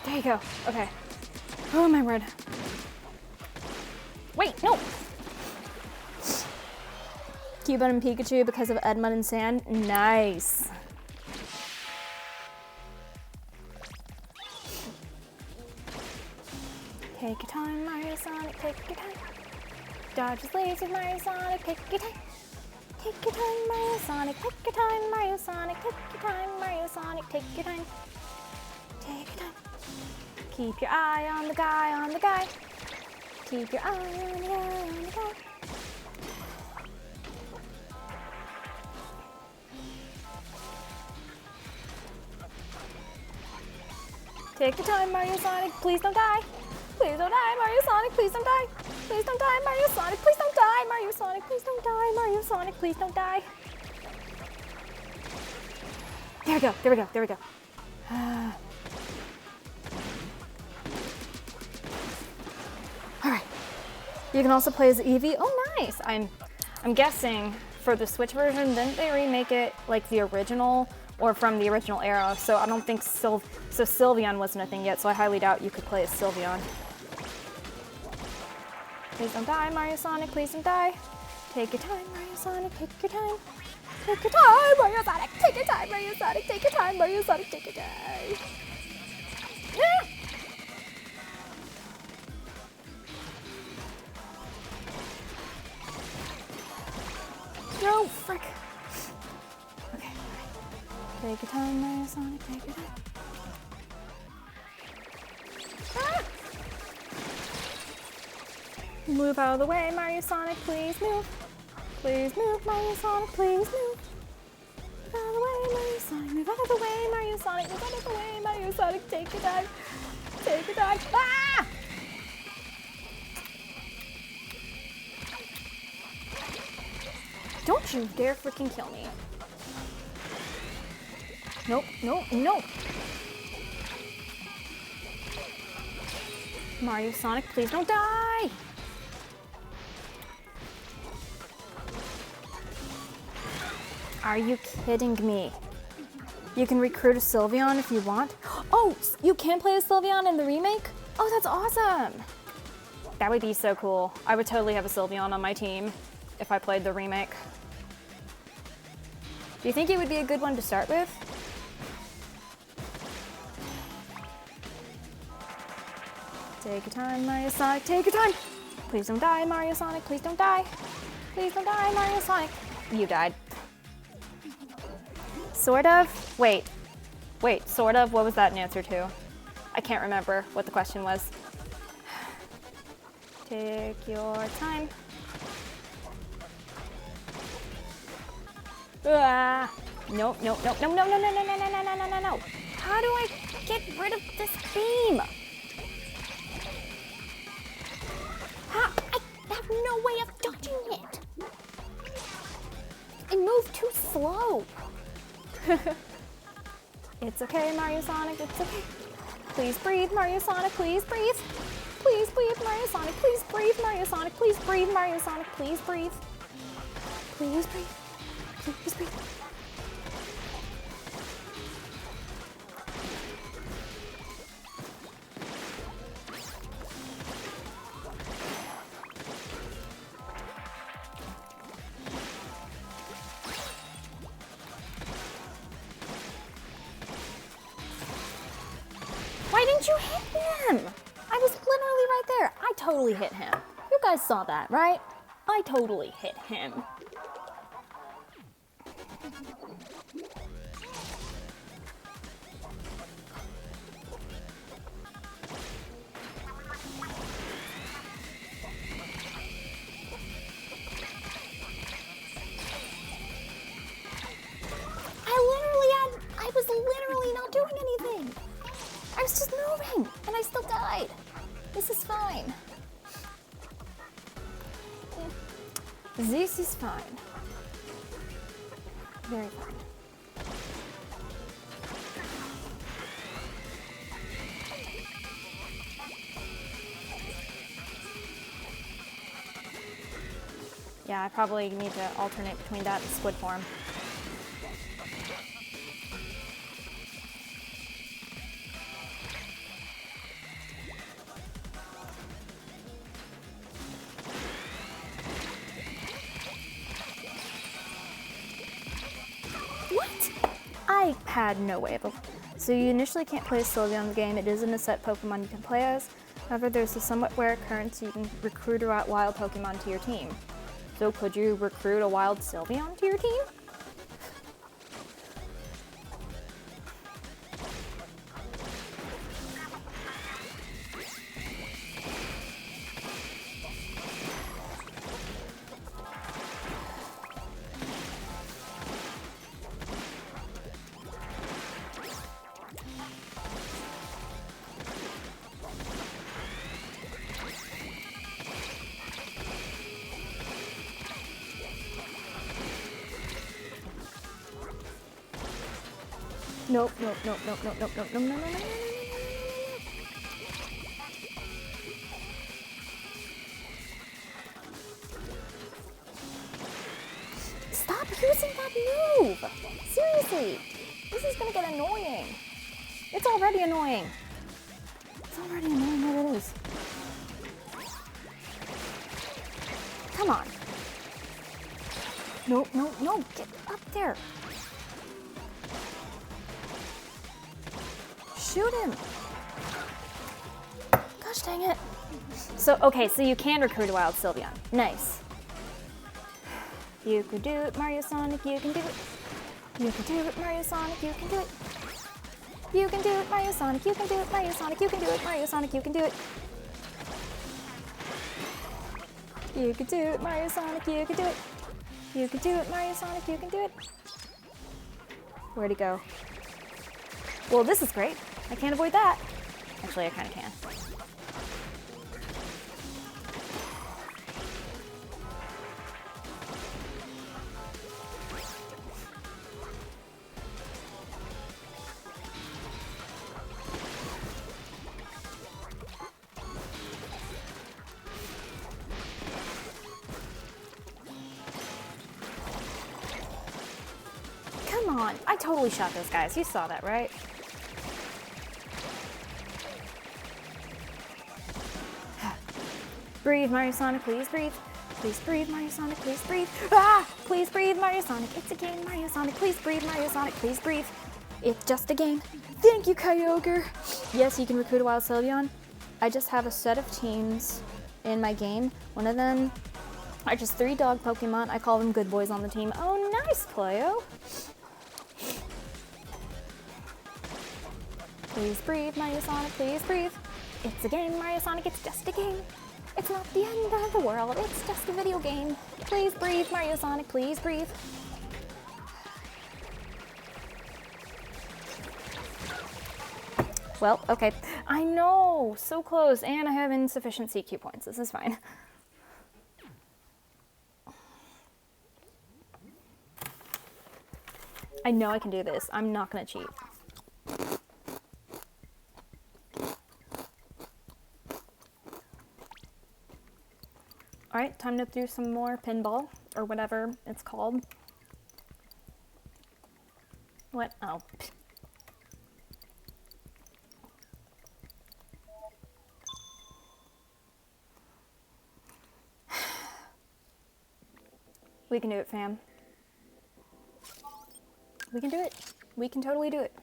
There you go. Okay. Oh my word. Wait, no. Cubone and Pikachu because of Edmund and Sand. Nice. Take your time, Mario Sonic. Take your time. Dodge his lasers, Mario Sonic. Take your time. Take your time, Mario Sonic. Take your time, Mario Sonic. Take your time, Mario Sonic. Take your time. Take your time. Keep your eye on the guy, on the guy. Keep your eye on the guy, on the guy. Take your time, Mario Sonic. Please don't die. Please don't die, Mario Sonic. Please don't die. Please don't die, Mario Sonic. Please don't die, Mario Sonic. Please don't die, Mario Sonic. Please don't die. There we go. There we go. There we go. All right. You can also play as Eevee. Oh, nice. I'm guessing for the Switch version, didn't they remake it like the original or from the original era? So I don't think so Sylveon wasn't a thing yet, so I highly doubt you could play as Sylveon. Please don't die, Mario Sonic. Please don't die. Take your time, Mario Sonic, take your time. Take your time, Mario Sonic, take your time, Mario Sonic, take your time, Mario Sonic, take your time. Ah! No, frick. Okay. Take your time, Mario Sonic, take your time. Ah! Move out of the way, Mario Sonic, please move. Please move, Mario Sonic, please move. Move out of the way, Mario Sonic, move out of the way, Mario Sonic, move out of the way, Mario Sonic, take your time. Take your time. Ah! Don't you dare freaking kill me. Nope, nope, nope. Mario Sonic, please don't die. Are you kidding me? You can recruit a Sylveon if you want. Oh, you can play as Sylveon in the remake? Oh, that's awesome. That would be so cool. I would totally have a Sylveon on my team if I played the remake. Do you think it would be a good one to start with? Take your time, Mario Sonic, take your time! Please don't die, Mario Sonic, please don't die! Please don't die, Mario Sonic! You died. Sort of? Wait, sort of? What was that an answer to? I can't remember what the question was. Take your time. Ah! Nope, nope, nope, no, no, no, no, no, no, no, no, no, no, no. How do I get rid of this beam? I have no way of dodging it. I move too slow. It's okay, Mario Sonic, it's okay. Please breathe, Mario Sonic, please breathe. Please breathe, Mario Sonic, please breathe, Mario Sonic, please breathe, Mario Sonic, please breathe. Please breathe. Please breathe. Why didn't you hit him? I was literally right there. I totally hit him. You guys saw that, right? I totally hit him. I was literally not doing anything. I was just moving, and I still died. This is fine. This is fine. Very fine. Yeah, I probably need to alternate between that and squid form. I had no way of it. So you initially can't play as Sylveon in the game. It isn't a set Pokemon you can play as. However, there's a somewhat rare occurrence so you can recruit a wild Pokemon to your team. So could you recruit a wild Sylveon to your team? Nope, nope, nope, nope, nope, nope, nope, nope, no, no, no, no, no, no, no. Stop using that move! Seriously! This is gonna get annoying. It's already annoying. It's already annoying what it is. Come on. No, no, no, get up there. Shoot him. Gosh dang it. So, okay, so you can recruit a wild Sylveon. Nice. You can do it, Mario Sonic, you can do it. You can do it, Mario Sonic, you can do it. You can do it, Mario Sonic, you can do it, Mario Sonic, you can do it, Mario Sonic, you can do it. You can do it, Mario Sonic, you can do it. You can do it, Mario Sonic, you can do it. Where'd he go? Well, this is great. I can't avoid that. Actually, I kind of can. Come on, I totally shot those guys. You saw that, right? Breathe, Mario Sonic, please breathe. Please breathe, Mario Sonic, please breathe. Ah! Please breathe, Mario Sonic. It's a game, Mario Sonic. Please breathe, Mario Sonic, please breathe. It's just a game. Thank you, Kyogre. Yes, you can recruit a wild Sylveon. I just have a set of teams in my game. One of them are just 3 dog Pokemon. I call them good boys on the team. Oh, nice, Playo. Please breathe, Mario Sonic, please breathe. It's a game, Mario Sonic, it's just a game. It's not the end of the world, it's just a video game. Please breathe, Mario Sonic, please breathe. Well, okay. I know, so close, and I have insufficient CQ points. This is fine. I know I can do this. I'm not gonna cheat. All right, time to do some more pinball, or whatever it's called. What? Oh. We can do it, fam. We can do it. We can totally do it.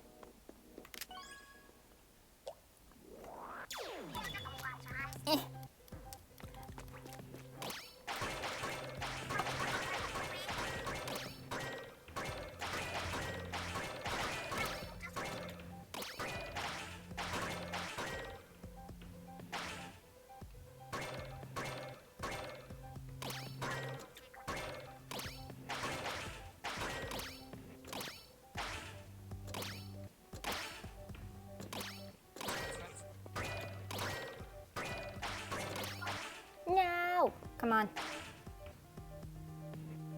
No! Come on.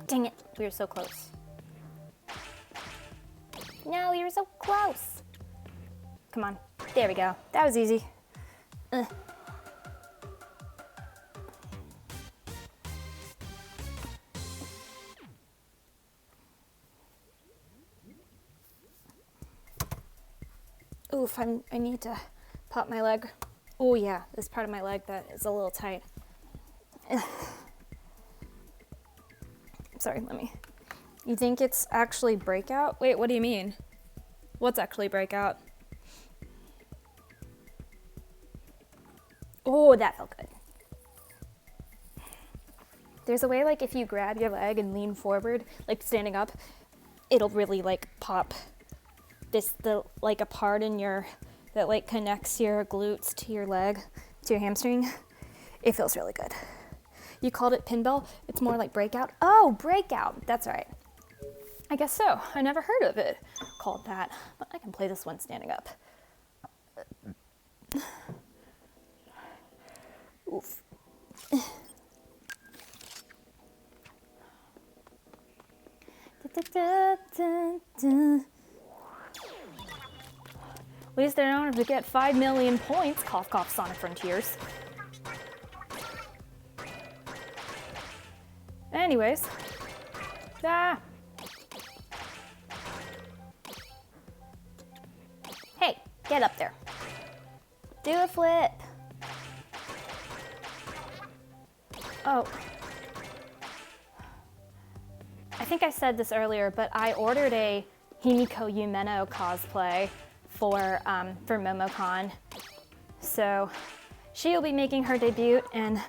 Dang it, we were so close. No, you were so close. Come on, there we go. That was easy. Ugh. Oof, I need to pop my leg. Oh yeah, this part of my leg that is a little tight. Sorry, let me. You think it's actually breakout? Wait, what do you mean? What's actually breakout? Oh, that felt good. There's a way, like, if you grab your leg and lean forward, like standing up, it'll really, like, pop a part in your, that, like, connects your glutes to your leg, to your hamstring. It feels really good. You called it pinball? It's more like breakout? Oh, breakout. That's right. I guess so. I never heard of it called that, but I can play this one standing up. Oof. At least they don't have to get 5 million points. Cough, cough, Sonic Frontiers. Anyways. Ah. Hey, get up there. Do a flip. Oh. think I said this earlier, but I ordered a Himiko Yumeno cosplay for MomoCon. So she'll be making her debut, and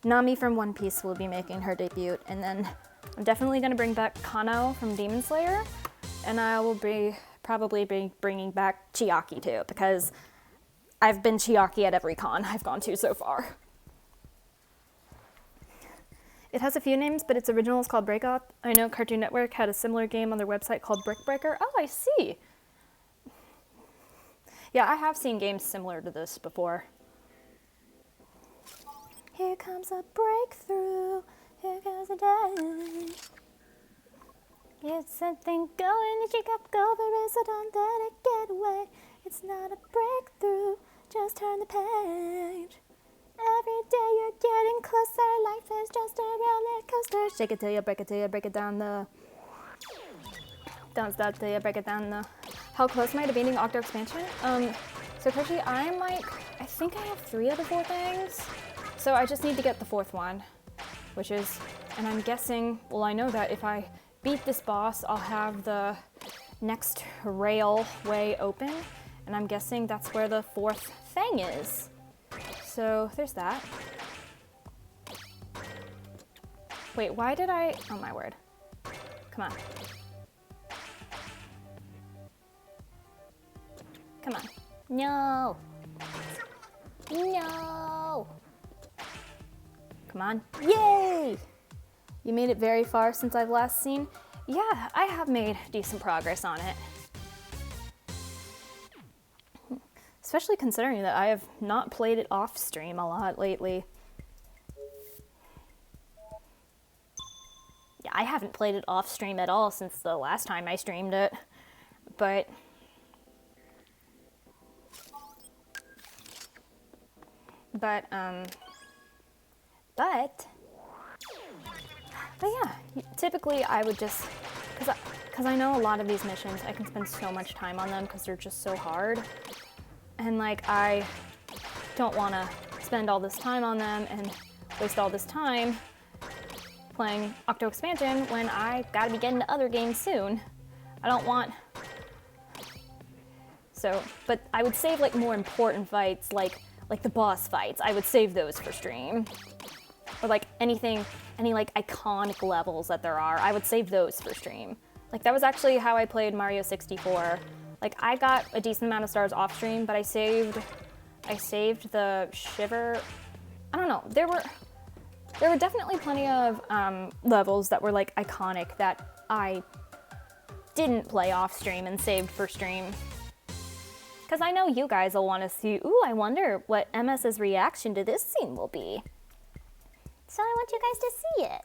Nami from One Piece will be making her debut, and then I'm definitely gonna bring back Kano from Demon Slayer, and I will probably be bringing back Chiaki too, because I've been Chiaki at every con I've gone to so far. It has a few names, but its original is called Break Up. I know Cartoon Network had a similar game on their website called Brick Breaker. Oh, I see. Yeah, I have seen games similar to this before. Here comes a breakthrough. Here comes a day. It's something going to shake up, go for it, so don't let it get away. It's not a breakthrough, just turn the page. Every day you're getting closer, life is just a roller coaster. Shake it till you break it till you break it down the... Don't stop till you break it down the... How close am I to beating Octo expansion? So Koshi, I'm like, I think I have 3 of the 4 things. So I just need to get the 4th one, which is, and I'm guessing, well, I know that if I beat this boss, I'll have the next railway open, and I'm guessing that's where the 4th thing is. So there's that. Wait, why did I, oh my word. Come on. Come on. No. No. Come on. Yay! You made it very far since I've last seen. Yeah, I have made decent progress on it. Especially considering that I have not played it off stream a lot lately. Yeah, I haven't played it off stream at all since the last time I streamed it. But yeah, typically I would just, because I know a lot of these missions, I can spend so much time on them because they're just so hard. And like, I don't want to spend all this time on them and waste all this time playing Octo Expansion when I gotta be getting to other games soon. I don't want... So, but I would save like more important fights, like the boss fights. I would save those for stream. Or like any like iconic levels that there are, I would save those for stream. Like that was actually how I played Mario 64. Like I got a decent amount of stars off stream, but I saved the Shiver. I don't know. There were definitely plenty of levels that were like iconic that I didn't play off stream and saved for stream. Because I know you guys will want to see, ooh, I wonder what MS's reaction to this scene will be. So I want you guys to see it.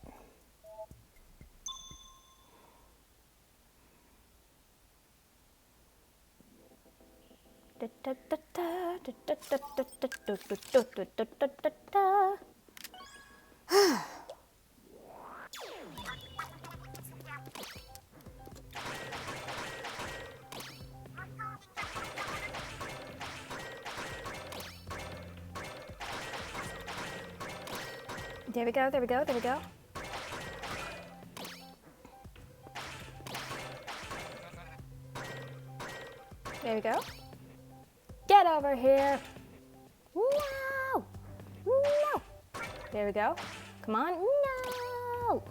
There we go, there we go, there we go. There we go. Get over here. No! No! There we go. Come on. No!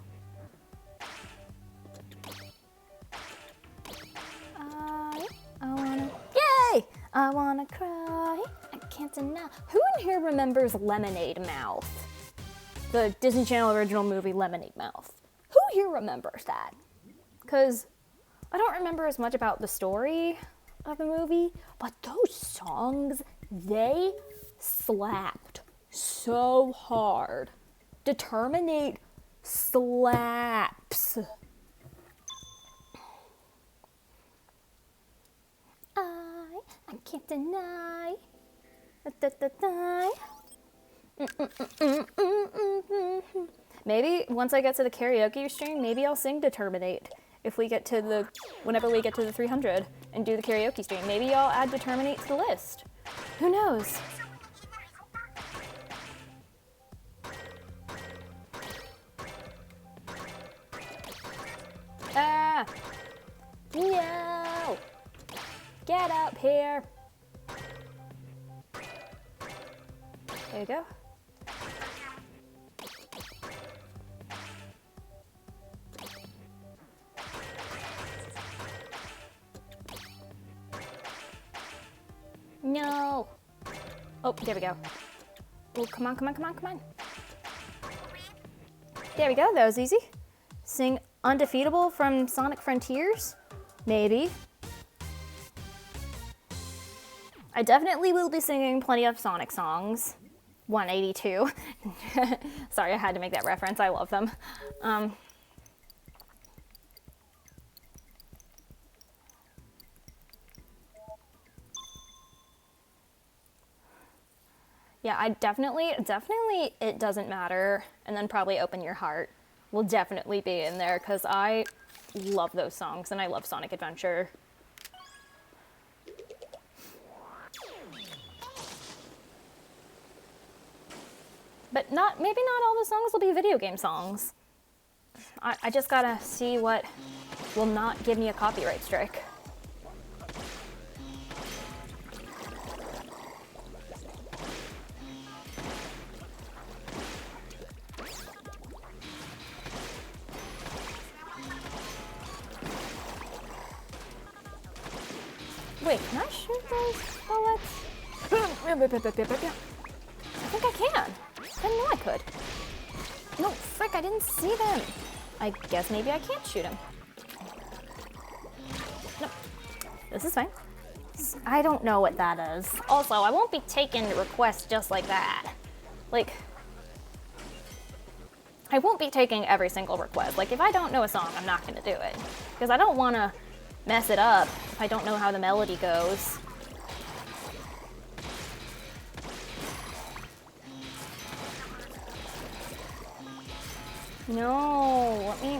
I wanna... Yay! I wanna cry. I can't deny. Who in here remembers Lemonade Mouth? The Disney Channel original movie Lemonade Mouth. Who here remembers that? Because I don't remember as much about the story of the movie, but those songs, they slapped so hard. Determinate slaps. I can't deny. Maybe once I get to the karaoke stream, maybe I'll sing Determinate. If we get to the, whenever we get to the 300 and do the karaoke stream, maybe I'll add Determinate to the list. Who knows? Get up here. There you go. No. Oh, there we go. Oh, come on, come on, come on, come on. There we go, that was easy. Sing Undefeatable from Sonic Frontiers? Maybe. I definitely will be singing plenty of Sonic songs. 182. Sorry, I had to make that reference. I love them. Yeah, I definitely, it doesn't matter. And then probably Open Your Heart will definitely be in there because I love those songs and I love Sonic Adventure. But maybe not all the songs will be video game songs. I just gotta see what will not give me a copyright strike. Wait, can I shoot those bullets? I think I can. I didn't know I could. No, frick, I didn't see them. I guess maybe I can't shoot him. No, this is fine. I don't know what that is. Also, I won't be taking requests just like that. Like, I won't be taking every single request. Like, if I don't know a song, I'm not gonna do it. Because I don't wanna mess it up if I don't know how the melody goes. No, let me,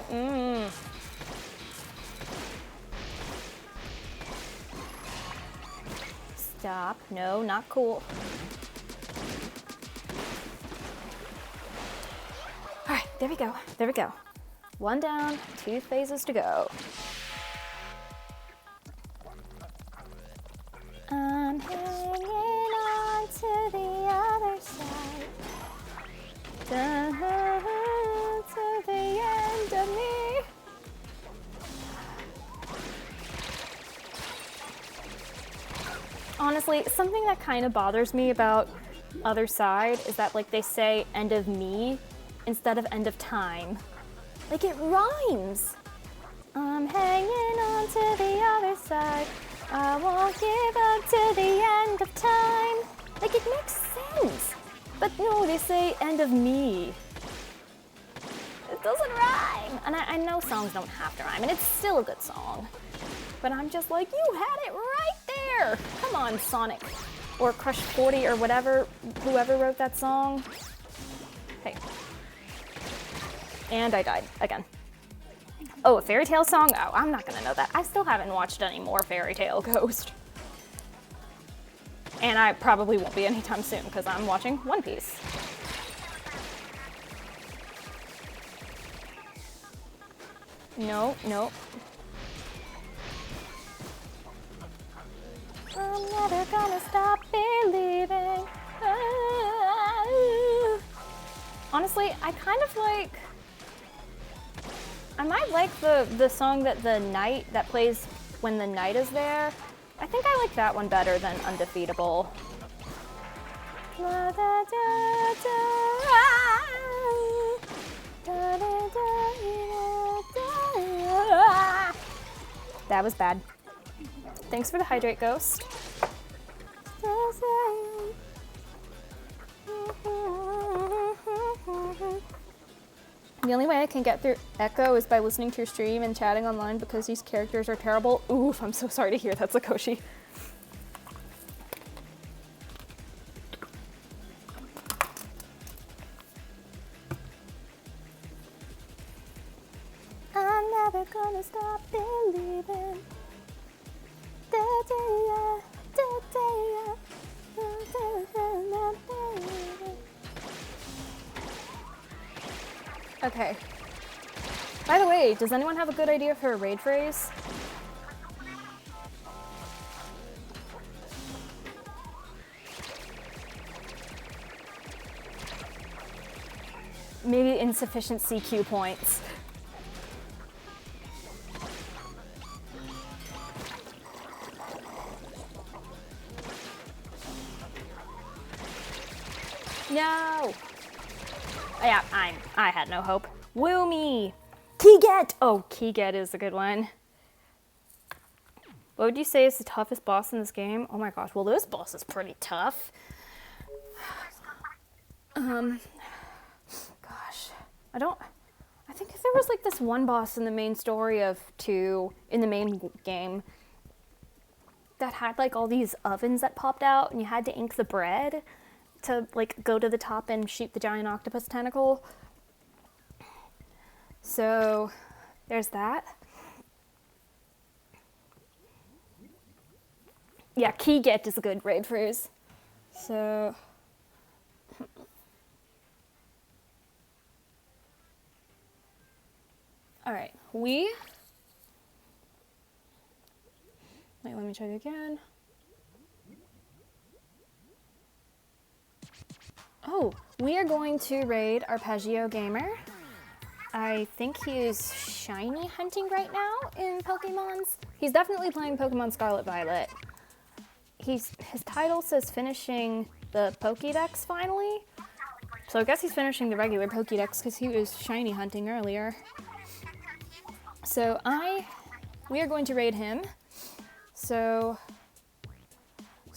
Stop, no, not cool. All right, there we go, there we go. One down, 2 phases to go. I'm hanging on to the other side. To the end of me. Honestly, something that kind of bothers me about Other Side is that, like, they say end of me instead of end of time. Like, it rhymes. I'm hanging on to the other side. I won't give up to the end of time. Like, it makes sense. But no, they say end of me. It doesn't rhyme. And I know songs don't have to rhyme, and it's still a good song. But I'm just like, you had it right there. Come on, Sonic. Or Crush 40 or whatever, whoever wrote that song. Hey. And I died again. Oh, a Fairy Tail song? Oh, I'm not gonna know that. I still haven't watched any more Fairy Tail Ghost. And I probably won't be anytime soon because I'm watching One Piece. No, no. I'm never gonna stop believing. Honestly, I kind of like... I might like the song that plays when the night is there. I think I like that one better than Undefeatable. That was bad. Thanks for the hydrate, Ghost. The only way I can get through Echo is by listening to your stream and chatting online because these characters are terrible. Oof, I'm so sorry to hear that, Sakoshi. I'm never gonna stop believing. Okay. By the way, does anyone have a good idea for a raid phrase? maybe insufficient CQ points. No! Yeah, I had no hope. Woo me! Keyget! Oh, Keyget is a good one. What would you say is the toughest boss in this game? Oh my gosh, well this boss is pretty tough. Gosh, I think there was like this one boss in the main story of 2, in the main game, that had like all these ovens that popped out and you had to ink the bread to like go to the top and shoot the giant octopus tentacle. So there's that. Yeah, Keyget is a good raid phrase. So all right, wait, let me try it again. Oh, we are going to raid Arpeggio Gamer. I think he is shiny hunting right now in Pokemon's. He's definitely playing Pokemon Scarlet Violet. His title says finishing the Pokédex finally. So I guess he's finishing the regular Pokédex because he was shiny hunting earlier. So we are going to raid him. So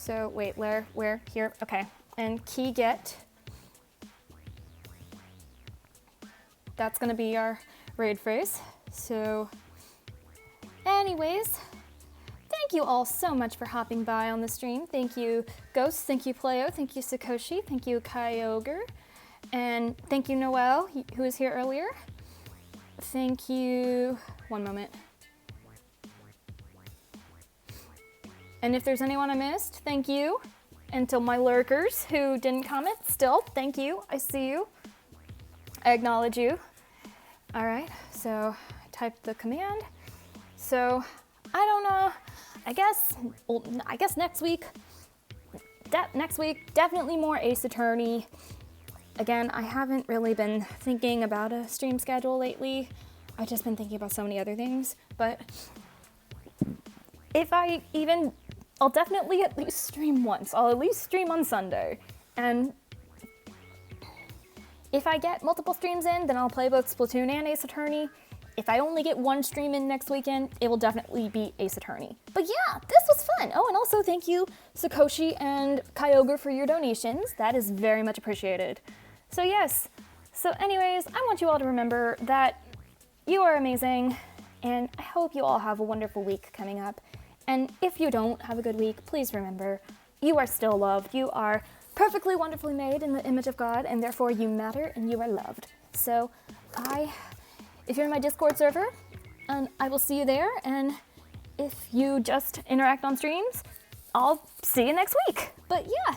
wait, where, here, okay. And Keyget. That's gonna be our raid phrase. So anyways, thank you all so much for hopping by on the stream. Thank you, Ghost, thank you, Playo, thank you, Sakoshi, thank you, Kyogre, and thank you, Noel, who was here earlier. Thank you, one moment. And if there's anyone I missed, thank you. And to my lurkers who didn't comment, still, thank you, I see you. I acknowledge you. All right, so I typed the command. So I don't know, I guess next week, definitely more Ace Attorney. Again, I haven't really been thinking about a stream schedule lately. I've just been thinking about so many other things, but I'll definitely at least stream once. I'll at least stream on Sunday. And if I get multiple streams in, then I'll play both Splatoon and Ace Attorney. If I only get one stream in next weekend, it will definitely be Ace Attorney. But yeah, this was fun. Oh, and also thank you, Sakoshi and Kyogre, for your donations. That is very much appreciated. So yes, so anyways, I want you all to remember that you are amazing, and I hope you all have a wonderful week coming up. And if you don't have a good week, please remember, you are still loved. You are perfectly, wonderfully made in the image of God, and therefore you matter and you are loved. So if you're in my Discord server, I will see you there, and if you just interact on streams, I'll see you next week. But yeah.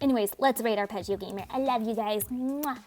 Anyways, let's raid Arpeggio Gamer. I love you guys. Mwah.